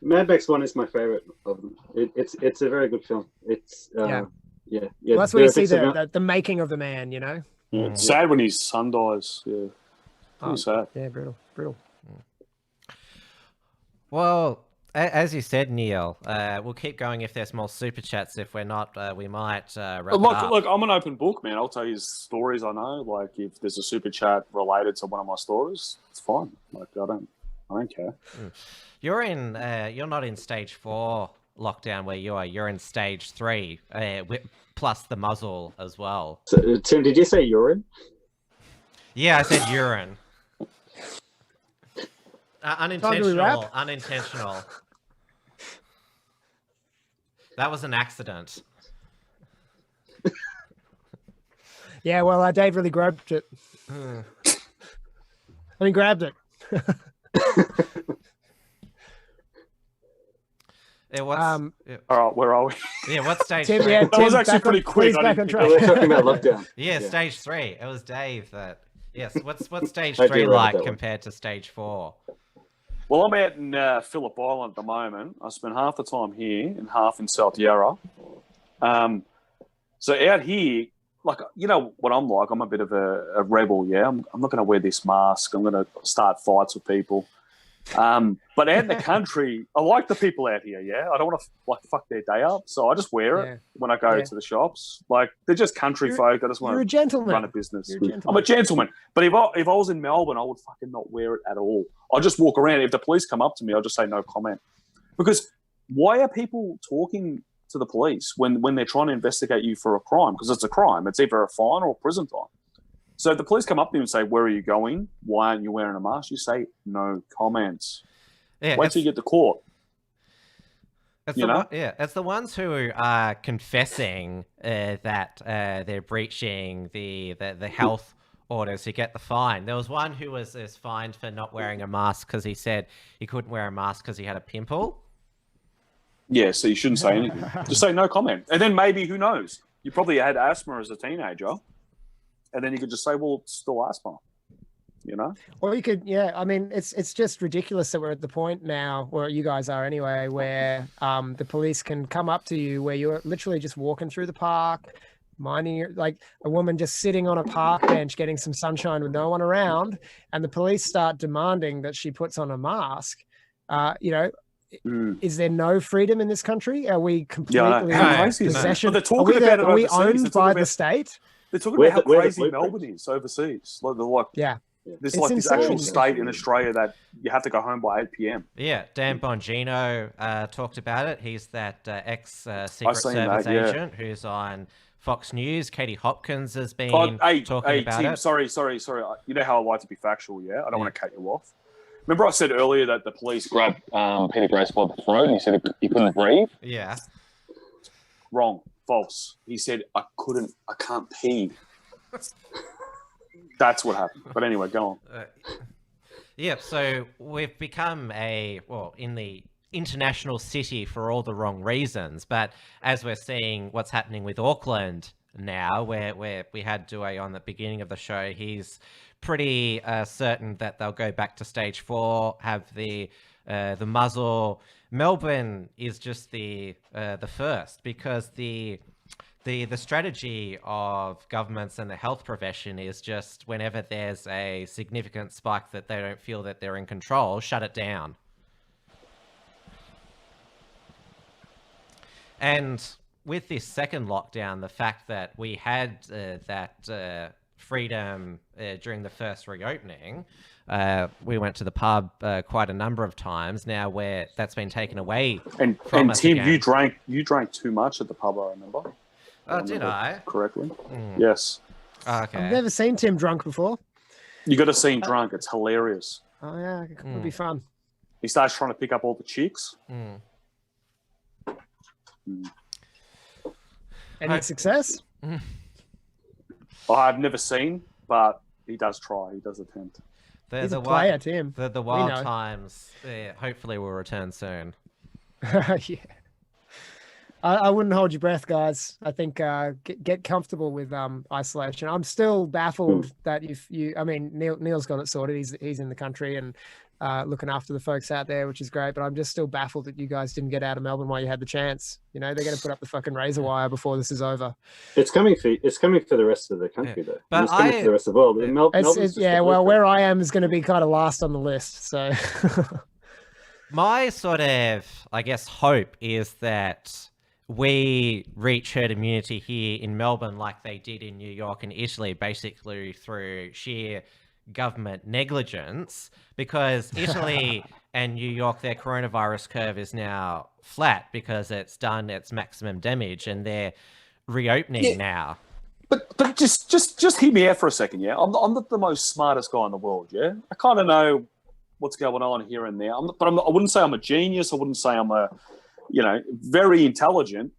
[SPEAKER 1] Mad Max 1 is my favorite of them. It's a very good film. It's yeah.
[SPEAKER 3] Well, that's where you see the making of the man.
[SPEAKER 11] Yeah, it's sad when his son dies. Yeah, pretty sad.
[SPEAKER 3] Yeah, brutal.
[SPEAKER 2] Well, as you said, Neil, we'll keep going if there's more super chats. If we're not, we might wrap up.
[SPEAKER 11] Look, I'm an open book, man. I'll tell you stories I know. Like if there's a super chat related to one of my stories, it's fine. Like I don't care.
[SPEAKER 2] You're not in stage 4 lockdown where you are. You're in stage 3, plus the muzzle as well.
[SPEAKER 1] So, Tim, did you say urine?
[SPEAKER 2] Yeah, I said urine. Unintentional. That was an accident.
[SPEAKER 3] Yeah, well, Dave really grabbed it. Grabbed it.
[SPEAKER 2] All
[SPEAKER 11] right, where are we?
[SPEAKER 2] Yeah, what stage?
[SPEAKER 3] Tim,
[SPEAKER 11] that was actually pretty quick.
[SPEAKER 1] We're talking about lockdown.
[SPEAKER 2] Yeah, stage 3. It was Dave that. Yes, what's stage 3 like compared to stage 4?
[SPEAKER 11] Well, I'm out in Phillip Island at the moment. I spend half the time here and half in South Yarra. So out here, like, you know what I'm like. I'm a bit of a rebel, yeah. I'm not going to wear this mask. I'm going to start fights with people. But out in the country, I like the people out here, yeah. I don't want to fuck their day up, so I just wear it when I go to the shops. Like, they're just country folk. I just want to run a business. I'm a gentleman. But if I was in Melbourne, I would fucking not wear it at all. I'll just walk around. If the police come up to me, I'll just say no comment. Because why are people talking to the police when they're trying to investigate you for a crime? Because it's a crime. It's either a fine or a prison time. So if the police come up to you and say, where are you going? Why aren't you wearing a mask? You say, no comments. Yeah, wait till you get to court.
[SPEAKER 2] It's the ones who are confessing that they're breaching the health orders who get the fine. There was one who was fined for not wearing a mask because he said he couldn't wear a mask because he had a pimple.
[SPEAKER 11] Yeah, so you shouldn't say anything. Just say no comment. And then maybe, who knows? You probably had asthma as a teenager. And then you could just say, well, it's still asthma, you know?
[SPEAKER 3] Or you could, I mean, it's just ridiculous that we're at the point now, or you guys are anyway, where the police can come up to you where you're literally just walking through the park, like a woman just sitting on a park bench getting some sunshine with no one around, and the police start demanding that she puts on a mask. Is there no freedom in this country? Are we completely in possession? Are we owned by the state?
[SPEAKER 11] They're talking about how crazy Melbourne is overseas. Like, there's like this actual state in Australia that you have to go home by 8 p.m.
[SPEAKER 2] Yeah, Dan Bongino talked about it. He's that ex-Secret Service agent who's on Fox News. Katie Hopkins has been talking about
[SPEAKER 11] Tim,
[SPEAKER 2] it.
[SPEAKER 11] Sorry. You know how I like to be factual, yeah? I don't want to cut you off. Remember I said earlier that the police grabbed Peter Grace by the throat and he said he couldn't breathe?
[SPEAKER 2] Yeah.
[SPEAKER 11] Wrong. False. He said, I can't pee. That's what happened. But anyway, go on.
[SPEAKER 2] So we've become in the international city for all the wrong reasons. But as we're seeing what's happening with Auckland now, where we had Dieuwe on the beginning of the show, he's pretty certain that they'll go back to stage 4, have the muzzle. Melbourne is just the first, because the strategy of governments and the health profession is just whenever there's a significant spike that they don't feel that they're in control, shut it down. And with this second lockdown, the fact that we had that freedom during the first reopening, we went to the pub quite a number of times now, where that's been taken away from us
[SPEAKER 11] Tim,
[SPEAKER 2] again.
[SPEAKER 11] you drank too much at the pub, I remember.
[SPEAKER 2] Oh, did I?
[SPEAKER 11] Correctly? Yes.
[SPEAKER 2] Okay.
[SPEAKER 3] I've never seen Tim drunk before.
[SPEAKER 11] You got to see him drunk. It's hilarious.
[SPEAKER 3] Oh, yeah. It would be fun.
[SPEAKER 11] He starts trying to pick up all the chicks.
[SPEAKER 3] Any success?
[SPEAKER 11] I've never seen, but he does try. He does attempt.
[SPEAKER 3] He's a player, Tim.
[SPEAKER 2] The wild times hopefully will return soon.
[SPEAKER 3] Yeah. I wouldn't hold your breath, guys. I think get comfortable with isolation. I'm still baffled that Neil's got it sorted. He's in the country and looking after the folks out there, which is great. But I'm just still baffled that you guys didn't get out of Melbourne while you had the chance. You know, they're going to put up the fucking razor wire before this is over.
[SPEAKER 1] It's coming for the rest of the country, though. But it's coming for the rest of the world.
[SPEAKER 3] Where I am is going to be kind of last on the list. So
[SPEAKER 2] my sort of, I guess, hope is that we reach herd immunity here in Melbourne like they did in New York and Italy, basically through sheer government negligence, because Italy and New York, their coronavirus curve is now flat because it's done its maximum damage and they're reopening now.
[SPEAKER 11] But just hear me out for a second, yeah? I'm not the most smartest guy in the world, yeah? I kind of know what's going on here and there. I wouldn't say I'm a genius. I wouldn't say I'm very intelligent,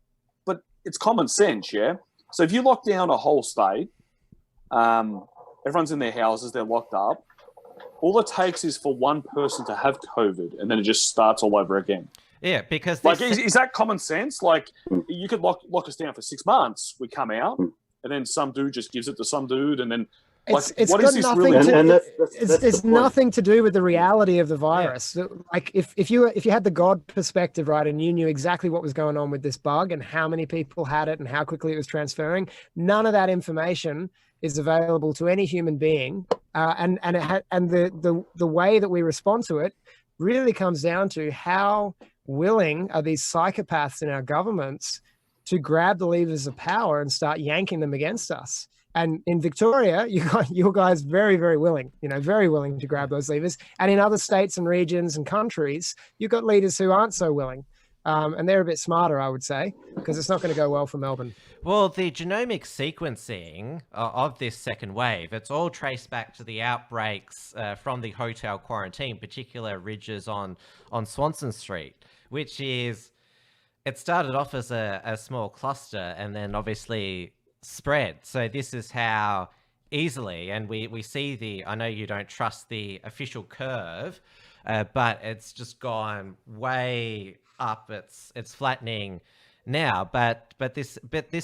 [SPEAKER 11] but it's common sense, yeah? So if you lock down a whole state, everyone's in their houses, they're locked up, all it takes is for one person to have COVID, and then it just starts all over again.
[SPEAKER 2] Yeah, because...
[SPEAKER 11] is that common sense? Like, you could lock us down for 6 months, we come out, and then some dude just gives it to some dude, and then
[SPEAKER 3] It's
[SPEAKER 11] what
[SPEAKER 3] got
[SPEAKER 11] is this
[SPEAKER 3] nothing
[SPEAKER 11] really?
[SPEAKER 3] to.
[SPEAKER 1] That's
[SPEAKER 3] It's
[SPEAKER 1] the point.
[SPEAKER 3] nothing to do with the reality of the virus. Like if you had the God perspective, right, and you knew exactly what was going on with this bug and how many people had it and how quickly it was transferring, none of that information is available to any human being. And the way that we respond to it really comes down to how willing are these psychopaths in our governments to grab the levers of power and start yanking them against us. And in Victoria, you guys very, very willing, very willing to grab those levers. And in other states and regions and countries, you've got leaders who aren't so willing. And they're a bit smarter, I would say, because it's not going to go well for Melbourne.
[SPEAKER 2] Well, the genomic sequencing of this second wave, it's all traced back to the outbreaks from the hotel quarantine, particular ridges on Swanson Street, which is, it started off as a small cluster and then obviously spread. So this is how easily, and we see I know you don't trust the official curve, but it's just gone way up. It's flattening now, but this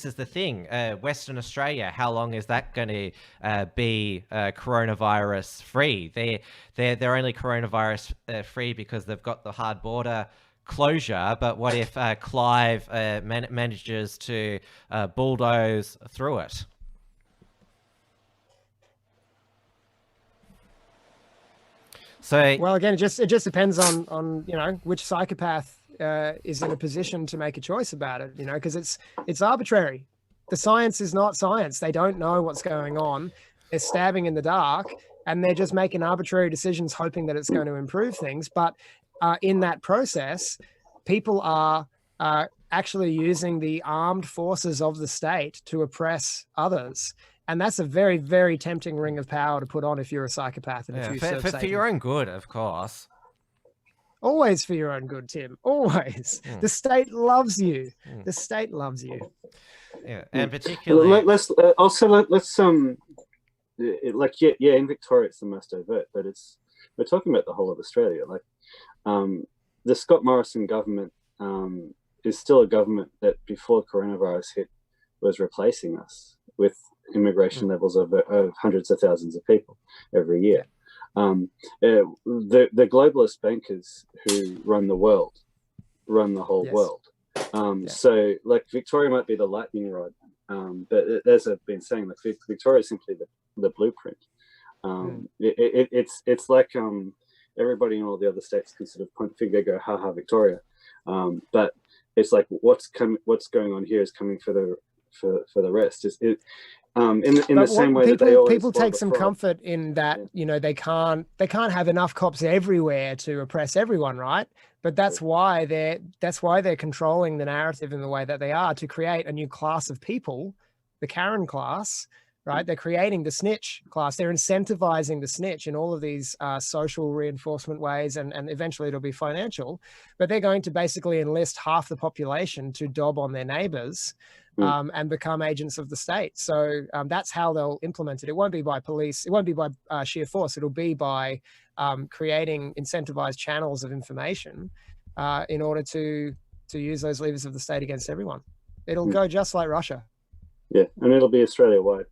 [SPEAKER 2] is the thing. Western Australia, how long is that going to be coronavirus free? They're only coronavirus free because they've got the hard border closure. But what if Clive manages to bulldoze through it? So
[SPEAKER 3] well, again, it just depends on which psychopath is in a position to make a choice about it, because it's arbitrary. The science is not science. They don't know what's going on. They're stabbing in the dark, and they're just making arbitrary decisions, hoping that it's going to improve things. But in that process, people are actually using the armed forces of the state to oppress others. And that's a very, very tempting ring of power to put on if you're a psychopath. And if you serve Satan.
[SPEAKER 2] For your own good, of course.
[SPEAKER 3] Always for your own good, Tim. Always. The state loves you. The state loves you.
[SPEAKER 2] Yeah, and particularly...
[SPEAKER 1] Let's in Victoria it's the most overt, but we're talking about the whole of Australia. The Scott Morrison government is still a government that before coronavirus hit was replacing us with immigration levels of hundreds of thousands of people every year. The globalist bankers who run the world run the whole world. So Victoria might be the lightning rod, but as I've been saying, Victoria is simply the blueprint. It's like everybody in all the other states can sort of point finger, go, ha ha, Victoria. But it's like what's going on here is coming for the rest. In the same way that they always
[SPEAKER 3] people take some comfort in that, they can't have enough cops everywhere to oppress everyone, right? But that's why they're controlling the narrative in the way that they are, to create a new class of people, the Karen class, right? They're creating the snitch class. They're incentivizing the snitch in all of these social reinforcement ways, and eventually it'll be financial. But they're going to basically enlist half the population to dob on their neighbors and become agents of the state. So that's how they'll implement it. It won't be by police. It won't be by sheer force. It'll be by creating incentivized channels of information in order to use those levers of the state against everyone. It'll go just like Russia.
[SPEAKER 1] Yeah, and it'll be Australia-wide.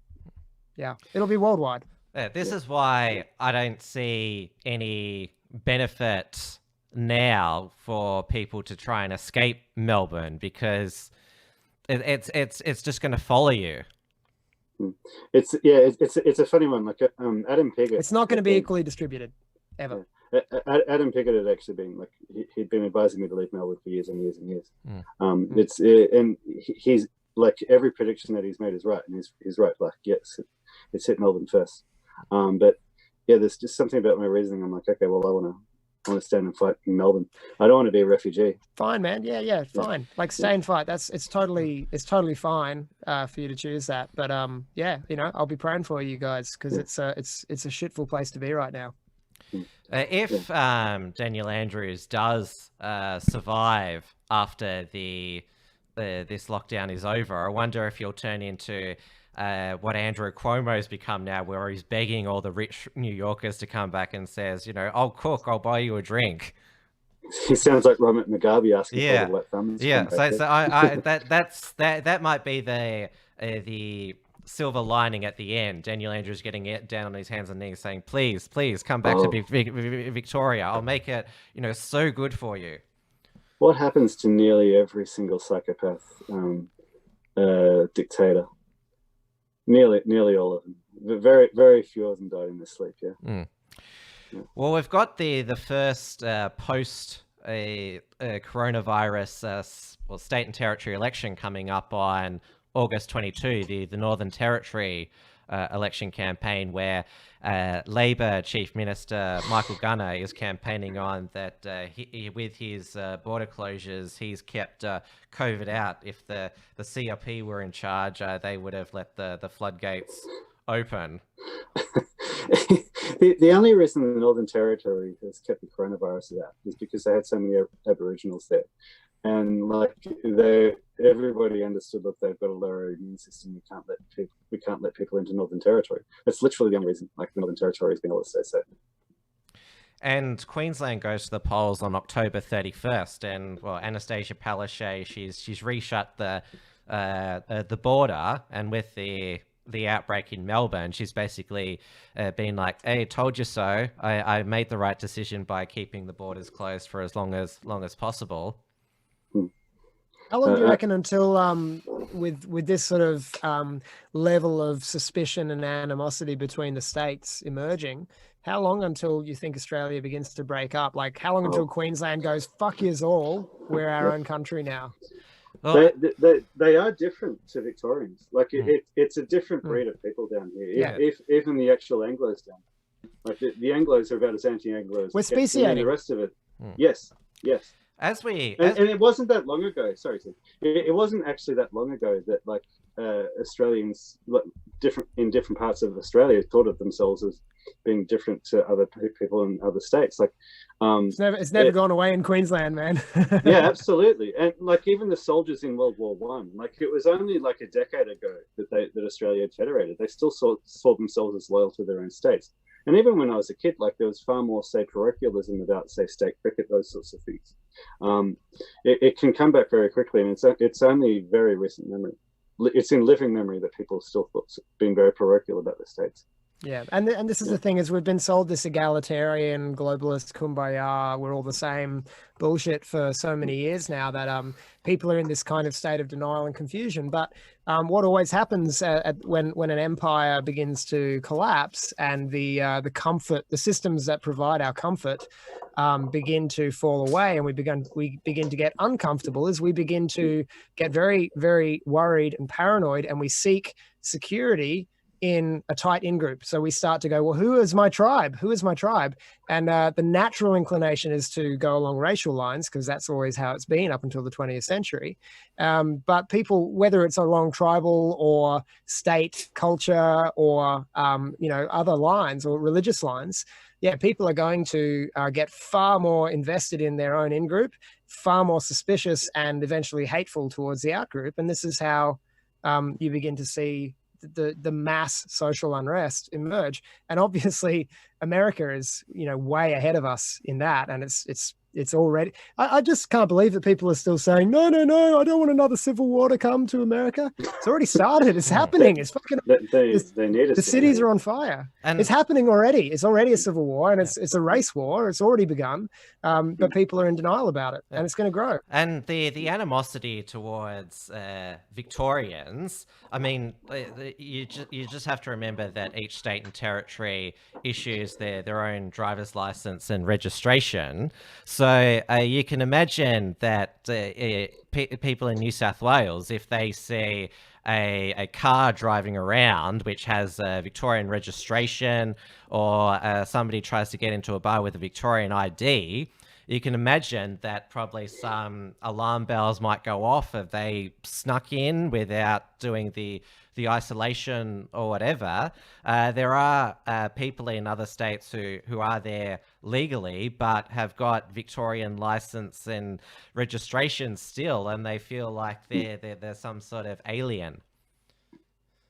[SPEAKER 3] Yeah, it'll be worldwide.
[SPEAKER 2] Yeah, this is why I don't see any benefit now for people to try and escape Melbourne, because it's just going to follow you.
[SPEAKER 1] It's a funny one. Adam Piggott.
[SPEAKER 3] It's not going to be equally distributed ever.
[SPEAKER 1] Yeah. Adam Piggott had actually been he'd been advising me to leave Melbourne for years and years and years. And he's like, every prediction that he's made is right, and he's right. Yes, it's hit Melbourne first. But yeah, there's just something about my reasoning. I'm like, okay, well, I want to stand and fight in Melbourne. I don't want to be a refugee.
[SPEAKER 3] Fine, man. Yeah, fine. Stay and fight. It's totally fine for you to choose that. But I'll be praying for you guys, because it's a shitful place to be right now.
[SPEAKER 2] If Daniel Andrews does survive after this lockdown is over, I wonder if he'll turn into what Andrew Cuomo's become now, where he's begging all the rich New Yorkers to come back and says, I'll cook, I'll buy you a drink.
[SPEAKER 1] He sounds like Robert Mugabe asking for the wet thumbs.
[SPEAKER 2] Yeah, so that might be the silver lining at the end. Daniel Andrews getting down on his hands and knees saying, please, please come back to Victoria. I'll make it, so good for you.
[SPEAKER 1] What happens to nearly every single psychopath dictator? Nearly all of them. Very, very few of them died in their sleep. Yeah.
[SPEAKER 2] Yeah. Well, we've got the first post coronavirus state and territory election coming up on August 22, the Northern Territory election campaign, where Labor Chief Minister Michael Gunner is campaigning on that with his border closures, he's kept COVID out. If the CRP were in charge, they would have let the floodgates open.
[SPEAKER 1] The only reason the Northern Territory has kept the coronavirus out is because they had so many Aboriginals there. And everybody understood that they've got a lower immune system. We can't let people into Northern Territory. That's literally the only reason. Like, the Northern Territory has been able to stay safe.
[SPEAKER 2] And Queensland goes to the polls on October 31st, and Anastasia Palaszczuk, she's reshut the border, and with the outbreak in Melbourne, she's basically been like, "Hey, told you so. I made the right decision by keeping the borders closed for as long as possible."
[SPEAKER 3] How long do you reckon until, with this sort of level of suspicion and animosity between the states emerging, how long until you think Australia begins to break up? Like, how long until Queensland goes, "Fuck yous all, we're our own country now"?
[SPEAKER 1] Well, they are different to Victorians. Like, it's a different breed of people down here.
[SPEAKER 3] Yeah.
[SPEAKER 1] Even the actual Anglos down here. Like, the Anglos are about as anti-Anglo as
[SPEAKER 3] we're speciating.
[SPEAKER 1] the rest of it. Yes. And it wasn't that long ago. Sorry, Tim. It wasn't actually that long ago that Australians, in different parts of Australia, thought of themselves as being different to other people in other states. Like,
[SPEAKER 3] it's never gone away in Queensland, man.
[SPEAKER 1] Yeah, absolutely. And even the soldiers in World War One, it was only a decade ago that Australia had federated. They still saw themselves as loyal to their own states. And even when I was a kid, there was far more, say, parochialism about, say, state cricket, those sorts of things. It can come back very quickly, and it's only very recent memory. It's in living memory that people still been very parochial about the states.
[SPEAKER 3] Yeah, and this is the thing, is we've been sold this egalitarian, globalist, kumbaya, we're all the same bullshit for so many years now that people are in this kind of state of denial and confusion. But what always happens when an empire begins to collapse and the systems that provide our comfort begin to fall away, and we begin to get uncomfortable, is we begin to get very, very worried and paranoid, and we seek security in a tight in-group. So we start to go, well, who is my tribe? Who is my tribe? And the natural inclination is to go along racial lines, because that's always how it's been up until the 20th century. But people, whether it's along tribal or state culture or, other lines or religious lines, people are going to get far more invested in their own in-group, far more suspicious and eventually hateful towards the out-group. And this is how you begin to see the mass social unrest emerge. And obviously America is way ahead of us in that, and it's already, I just can't believe that people are still saying no, I don't want another civil war to come to America. It's already started. It's happening. It's fucking the cities are on fire, and it's happening already. It's already a civil war, and it's a race war. It's already begun, but people are in denial about it, and it's going to grow. And
[SPEAKER 2] the animosity towards Victorians, I mean, you just have to remember that each state and territory issues their own driver's license and registration. So you can imagine that people in New South Wales, if they see a car driving around which has a Victorian registration, or somebody tries to get into a bar with a Victorian ID, you can imagine that probably some alarm bells might go off if they snuck in without doing the isolation or whatever. There are people in other states who are there legally but have got Victorian license and registration still, and they feel like they're some sort of alien.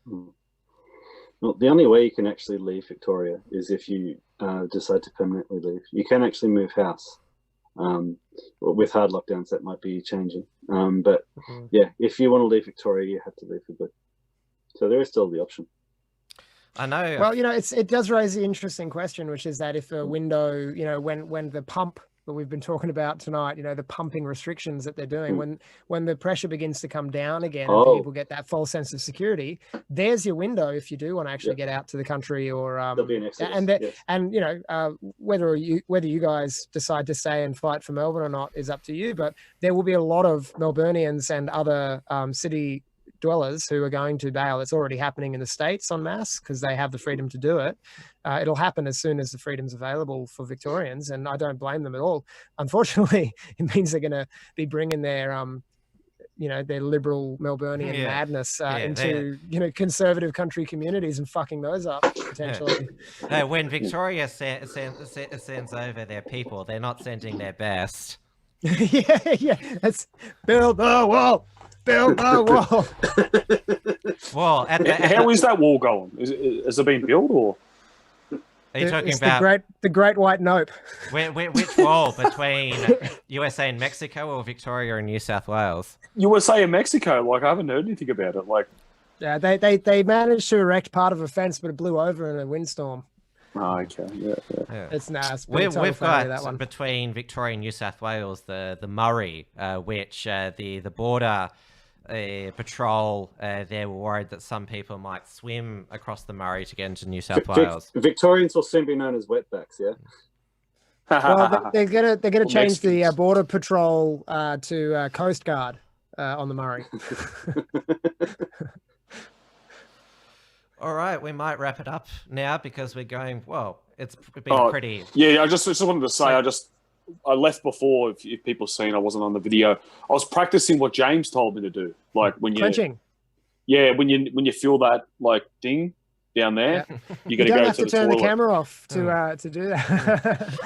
[SPEAKER 1] Well, the only way you can actually leave Victoria is if you decide to permanently leave. You can actually move house. With hard lockdowns, that might be changing. But if you want to leave Victoria, you have to leave for good. So there is still the option.
[SPEAKER 2] I know.
[SPEAKER 3] Well, it does raise the interesting question, which is that if a window, when the pump that we've been talking about tonight, the pumping restrictions that they're doing, when the pressure begins to come down again and people get that false sense of security, there's your window if you do want to actually get out to the country or
[SPEAKER 1] There'll be an exodus,
[SPEAKER 3] whether you guys decide to stay and fight for Melbourne or not is up to you, but there will be a lot of Melburnians and other city dwellers who are going to bail. It's already happening in the States en masse because they have the freedom to do it. It'll happen as soon as the freedom's available for Victorians, and I don't blame them at all. Unfortunately, it means they're going to be bringing their their liberal Melburnian madness into conservative country communities and fucking those up potentially.
[SPEAKER 2] When Victoria sends over their people, they're not sending their best.
[SPEAKER 3] That's build the wall. Build the wall.
[SPEAKER 2] Well,
[SPEAKER 11] how is that wall going? Has it been built, or
[SPEAKER 2] are you talking about
[SPEAKER 3] the Great White Nope?
[SPEAKER 2] Which wall between USA and Mexico, or Victoria and New South Wales?
[SPEAKER 11] USA and Mexico. Like, I haven't heard anything about it. Like,
[SPEAKER 3] yeah, they managed to erect part of a fence, but it blew over in a windstorm.
[SPEAKER 11] Oh, okay. Yeah.
[SPEAKER 3] It's nice.
[SPEAKER 2] We've got that one. Between Victoria and New South Wales the Murray, which the border patrol, they were worried that some people might swim across the Murray to get into New South Wales.
[SPEAKER 1] Victorians will soon be known as wetbacks, yeah?
[SPEAKER 3] Well, they're gonna change the border patrol to Coast Guard on the Murray.
[SPEAKER 2] All right, we might wrap it up now because we're going. Well, it's been pretty.
[SPEAKER 11] Yeah, I just wanted to say, I left before. If people seen, I wasn't on the video. I was practicing what James told me to do, like when you
[SPEAKER 3] clenching.
[SPEAKER 11] Yeah, when you feel that like ding down there, you got to go to the toilet. You don't have to
[SPEAKER 3] turn the camera off to do that.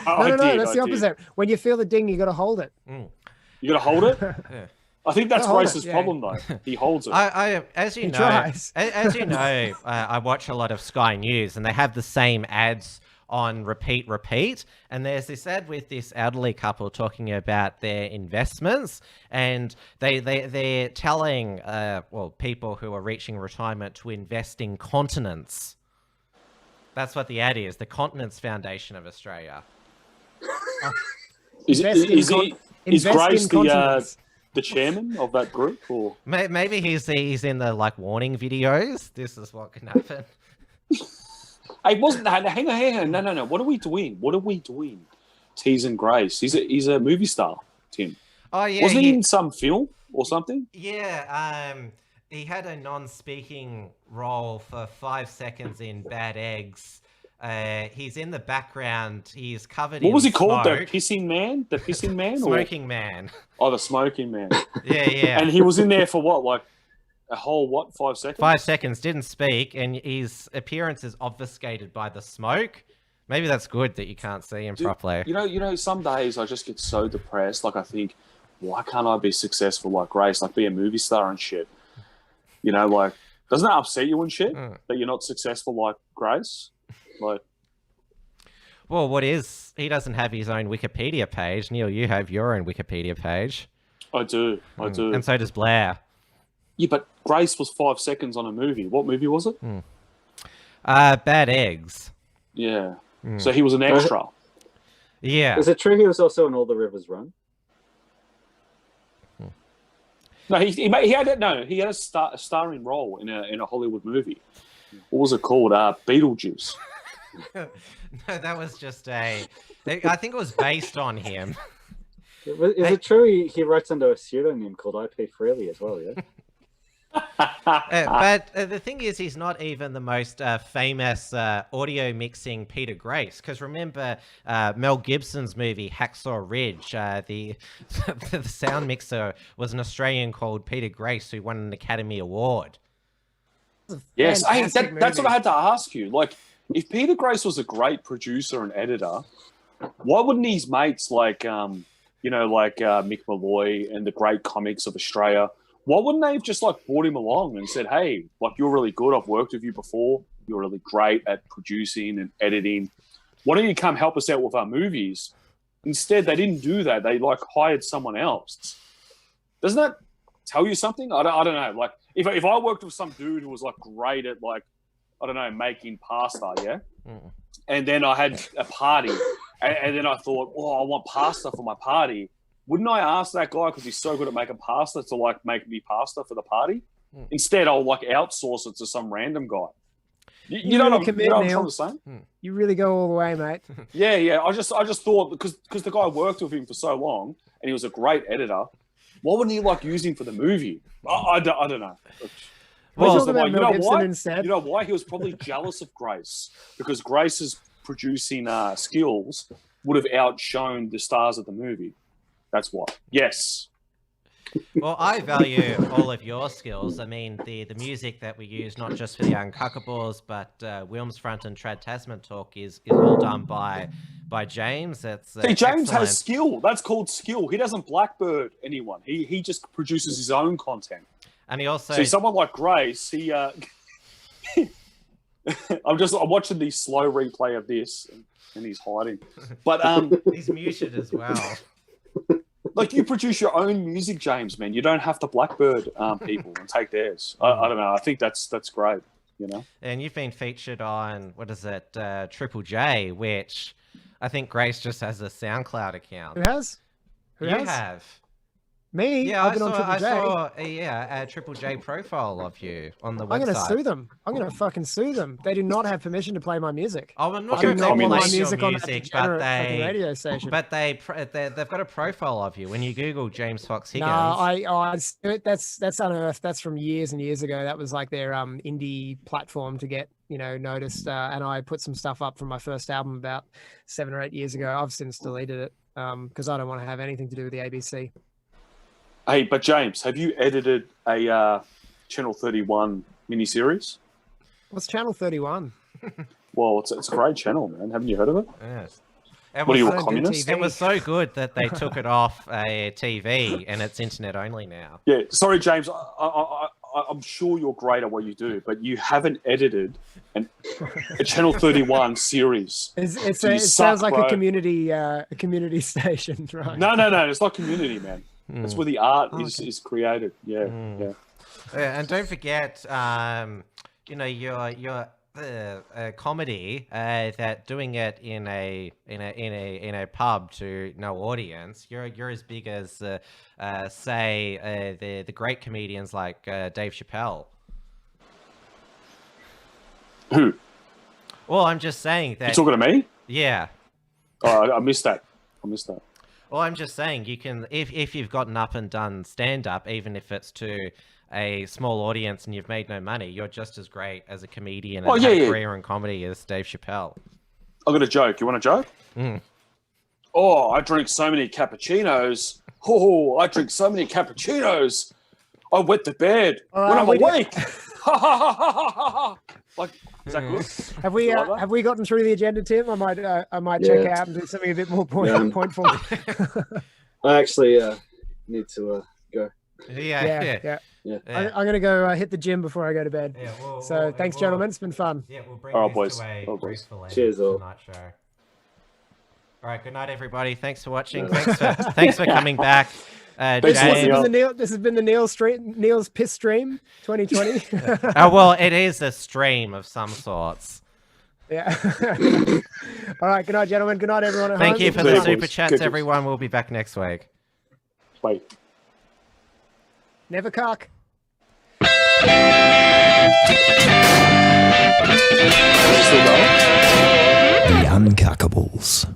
[SPEAKER 3] No, that's the opposite. When you feel the ding, you got to hold it.
[SPEAKER 11] You got to hold it. Yeah. I think that's Grace's problem, though. He holds it.
[SPEAKER 2] As you know, I watch a lot of Sky News, and they have the same ads on repeat. And there's this ad with this elderly couple talking about their investments, and they're telling people who are reaching retirement to invest in continents. That's what the ad is. The Continents Foundation of Australia.
[SPEAKER 11] Is Grace the chairman of that group, or
[SPEAKER 2] maybe he's in the warning videos? This is what can happen.
[SPEAKER 11] Hey, wasn't hang on. No. What are we doing? Teasing Grace. He's a movie star, Tim.
[SPEAKER 2] Oh yeah.
[SPEAKER 11] Wasn't he in some film or something?
[SPEAKER 2] Yeah. He had a non-speaking role for 5 seconds in Bad Eggs. He's in the background. He's covered in
[SPEAKER 11] What was he called?
[SPEAKER 2] smoke.
[SPEAKER 11] The Pissing Man? The Pissing Man?
[SPEAKER 2] Smoking Man.
[SPEAKER 11] Oh, the Smoking Man.
[SPEAKER 2] Yeah.
[SPEAKER 11] And he was in there for what? Like a whole, 5 seconds?
[SPEAKER 2] 5 seconds, didn't speak, and his appearance is obfuscated by the smoke. Maybe that's good that you can't see him properly.
[SPEAKER 11] You know, some days I just get so depressed. Like, I think, why can't I be successful like Grace? Like, be a movie star and shit. You know, like, doesn't that upset you and shit? That you're not successful like Grace? Like,
[SPEAKER 2] well, he doesn't have his own Wikipedia page. Neil, you have your own Wikipedia page.
[SPEAKER 11] I do.
[SPEAKER 2] And so does Blair.
[SPEAKER 11] Yeah, but Grace was 5 seconds on a movie. What movie was it?
[SPEAKER 2] Bad Eggs.
[SPEAKER 11] Yeah. So he was an extra.
[SPEAKER 2] Yeah.
[SPEAKER 1] Is it true he was also in All the Rivers Run?
[SPEAKER 11] No, he had a starring role in a Hollywood movie. What was it called? Beetlejuice.
[SPEAKER 2] No, that was just I think it was based on him.
[SPEAKER 1] Is it true he writes under a pseudonym called IP Freely as well, yeah?
[SPEAKER 2] But the thing is, he's not even the most famous audio mixing Peter Grace. Because remember, Mel Gibson's movie Hacksaw Ridge, the sound mixer was an Australian called Peter Grace who won an Academy Award.
[SPEAKER 11] Yes, that's what I had to ask you. Like, if Peter Grace was a great producer and editor, why wouldn't his mates like Mick Malloy and the great comics of Australia, why wouldn't they have just brought him along and said, hey, you're really good, I've worked with you before, you're really great at producing and editing, why don't you come help us out with our movies? Instead, they didn't do that. They hired someone else. Doesn't that tell you something? I don't know. if I worked with some dude who was like great at like, I don't know, making pasta, yeah, and then I had a party, and then I thought, oh, I want pasta for my party. Wouldn't I ask that guy because he's so good at making pasta to like make me pasta for the party? Instead, I'll like outsource it to some random guy. You know what I'm trying to say?
[SPEAKER 3] You really go all the way, mate.
[SPEAKER 11] Yeah. I just thought because the guy worked with him for so long and he was a great editor. Why wouldn't he like use him for the movie? I don't know.
[SPEAKER 3] Well,
[SPEAKER 11] you know why? You know why? He was probably jealous of Grace because Grace's producing skills would have outshone the stars of the movie. That's why. Yes.
[SPEAKER 2] Well, I value all of your skills. I mean, the music that we use, not just for the Uncuckables, but Wilms Front and Trad Tasman Talk is all done by James. That's
[SPEAKER 11] See, James
[SPEAKER 2] excellent.
[SPEAKER 11] has skill. That's called skill. He doesn't blackbird anyone. He just produces his own content.
[SPEAKER 2] And he also...
[SPEAKER 11] See, someone like Grace, he... I'm watching the slow replay of this, and he's hiding. But
[SPEAKER 2] he's muted as well.
[SPEAKER 11] Like, you produce your own music, James, man. You don't have to blackbird people and take theirs. I don't know. I think that's great, you know?
[SPEAKER 2] And you've been featured on, Triple J, which I think Grace just has a SoundCloud account.
[SPEAKER 3] Who has?
[SPEAKER 2] You have.
[SPEAKER 3] Me?
[SPEAKER 2] Yeah,
[SPEAKER 3] I've been on Triple J.
[SPEAKER 2] I saw a Triple J profile of you on the website.
[SPEAKER 3] I'm going to sue them. I'm going to fucking sue them. They do not have permission to play my music.
[SPEAKER 2] Oh, I'm not sure they play my music on that
[SPEAKER 3] degenerate fucking radio station.
[SPEAKER 2] But they've got a profile of you. When you Google James Fox Higgins.
[SPEAKER 3] No, that's unearthed. That's from years and years ago. That was like their indie platform to get, noticed. And I put some stuff up from my first album about 7 or 8 years ago. I've since deleted it because I don't want to have anything to do with the ABC.
[SPEAKER 11] Hey, but James, have you edited a Channel 31 miniseries?
[SPEAKER 3] What's Channel 31?
[SPEAKER 11] Well, it's a great channel, man. Haven't you heard of it?
[SPEAKER 2] Yes.
[SPEAKER 11] What are you, a communist?
[SPEAKER 2] It was so good that they took it off a TV and it's internet only now.
[SPEAKER 11] Yeah, sorry, James. I'm sure you're great at what you do, but you haven't edited a Channel 31 series.
[SPEAKER 3] It sounds like a community station, right?
[SPEAKER 11] No. It's not community, man. That's where the art is created. Yeah.
[SPEAKER 2] And don't forget, your comedy that doing it in a pub to no audience. You're as big as say the great comedians like Dave Chappelle.
[SPEAKER 11] Who?
[SPEAKER 2] Well, I'm just saying that.
[SPEAKER 11] You talking to me?
[SPEAKER 2] Yeah.
[SPEAKER 11] Oh, I missed that.
[SPEAKER 2] Well, I'm just saying you can, if you've gotten up and done stand-up, even if it's to a small audience and you've made no money, you're just as great as a comedian and have a career in comedy as Dave Chappelle.
[SPEAKER 11] I got a joke. You want a joke? Oh, I drink so many cappuccinos. Oh, I drink so many cappuccinos. I wet the bed when I'm awake. Ha ha ha ha ha ha. Like, is that good?
[SPEAKER 3] Have we gotten through the agenda, Tim? I might check out and do something a bit more pointful.
[SPEAKER 1] I actually need to go.
[SPEAKER 3] Yeah. I'm gonna go hit the gym before I go to bed. Yeah, thanks, gentlemen. It's been fun.
[SPEAKER 2] Yeah, we'll bring this to a graceful end.
[SPEAKER 1] Cheers, all.
[SPEAKER 2] Night show. All right, good night, everybody. Thanks for watching. Thanks for coming back.
[SPEAKER 3] This has been the Neil's Piss Stream 2020.
[SPEAKER 2] Well, it is a stream of some sorts.
[SPEAKER 3] Yeah. All right. Good night, gentlemen. Good night, everyone at
[SPEAKER 2] Thank
[SPEAKER 3] home.
[SPEAKER 2] you for the super chats, everyone. We'll be back next week.
[SPEAKER 11] Bye.
[SPEAKER 3] Never cock.
[SPEAKER 11] The
[SPEAKER 12] Uncuckables.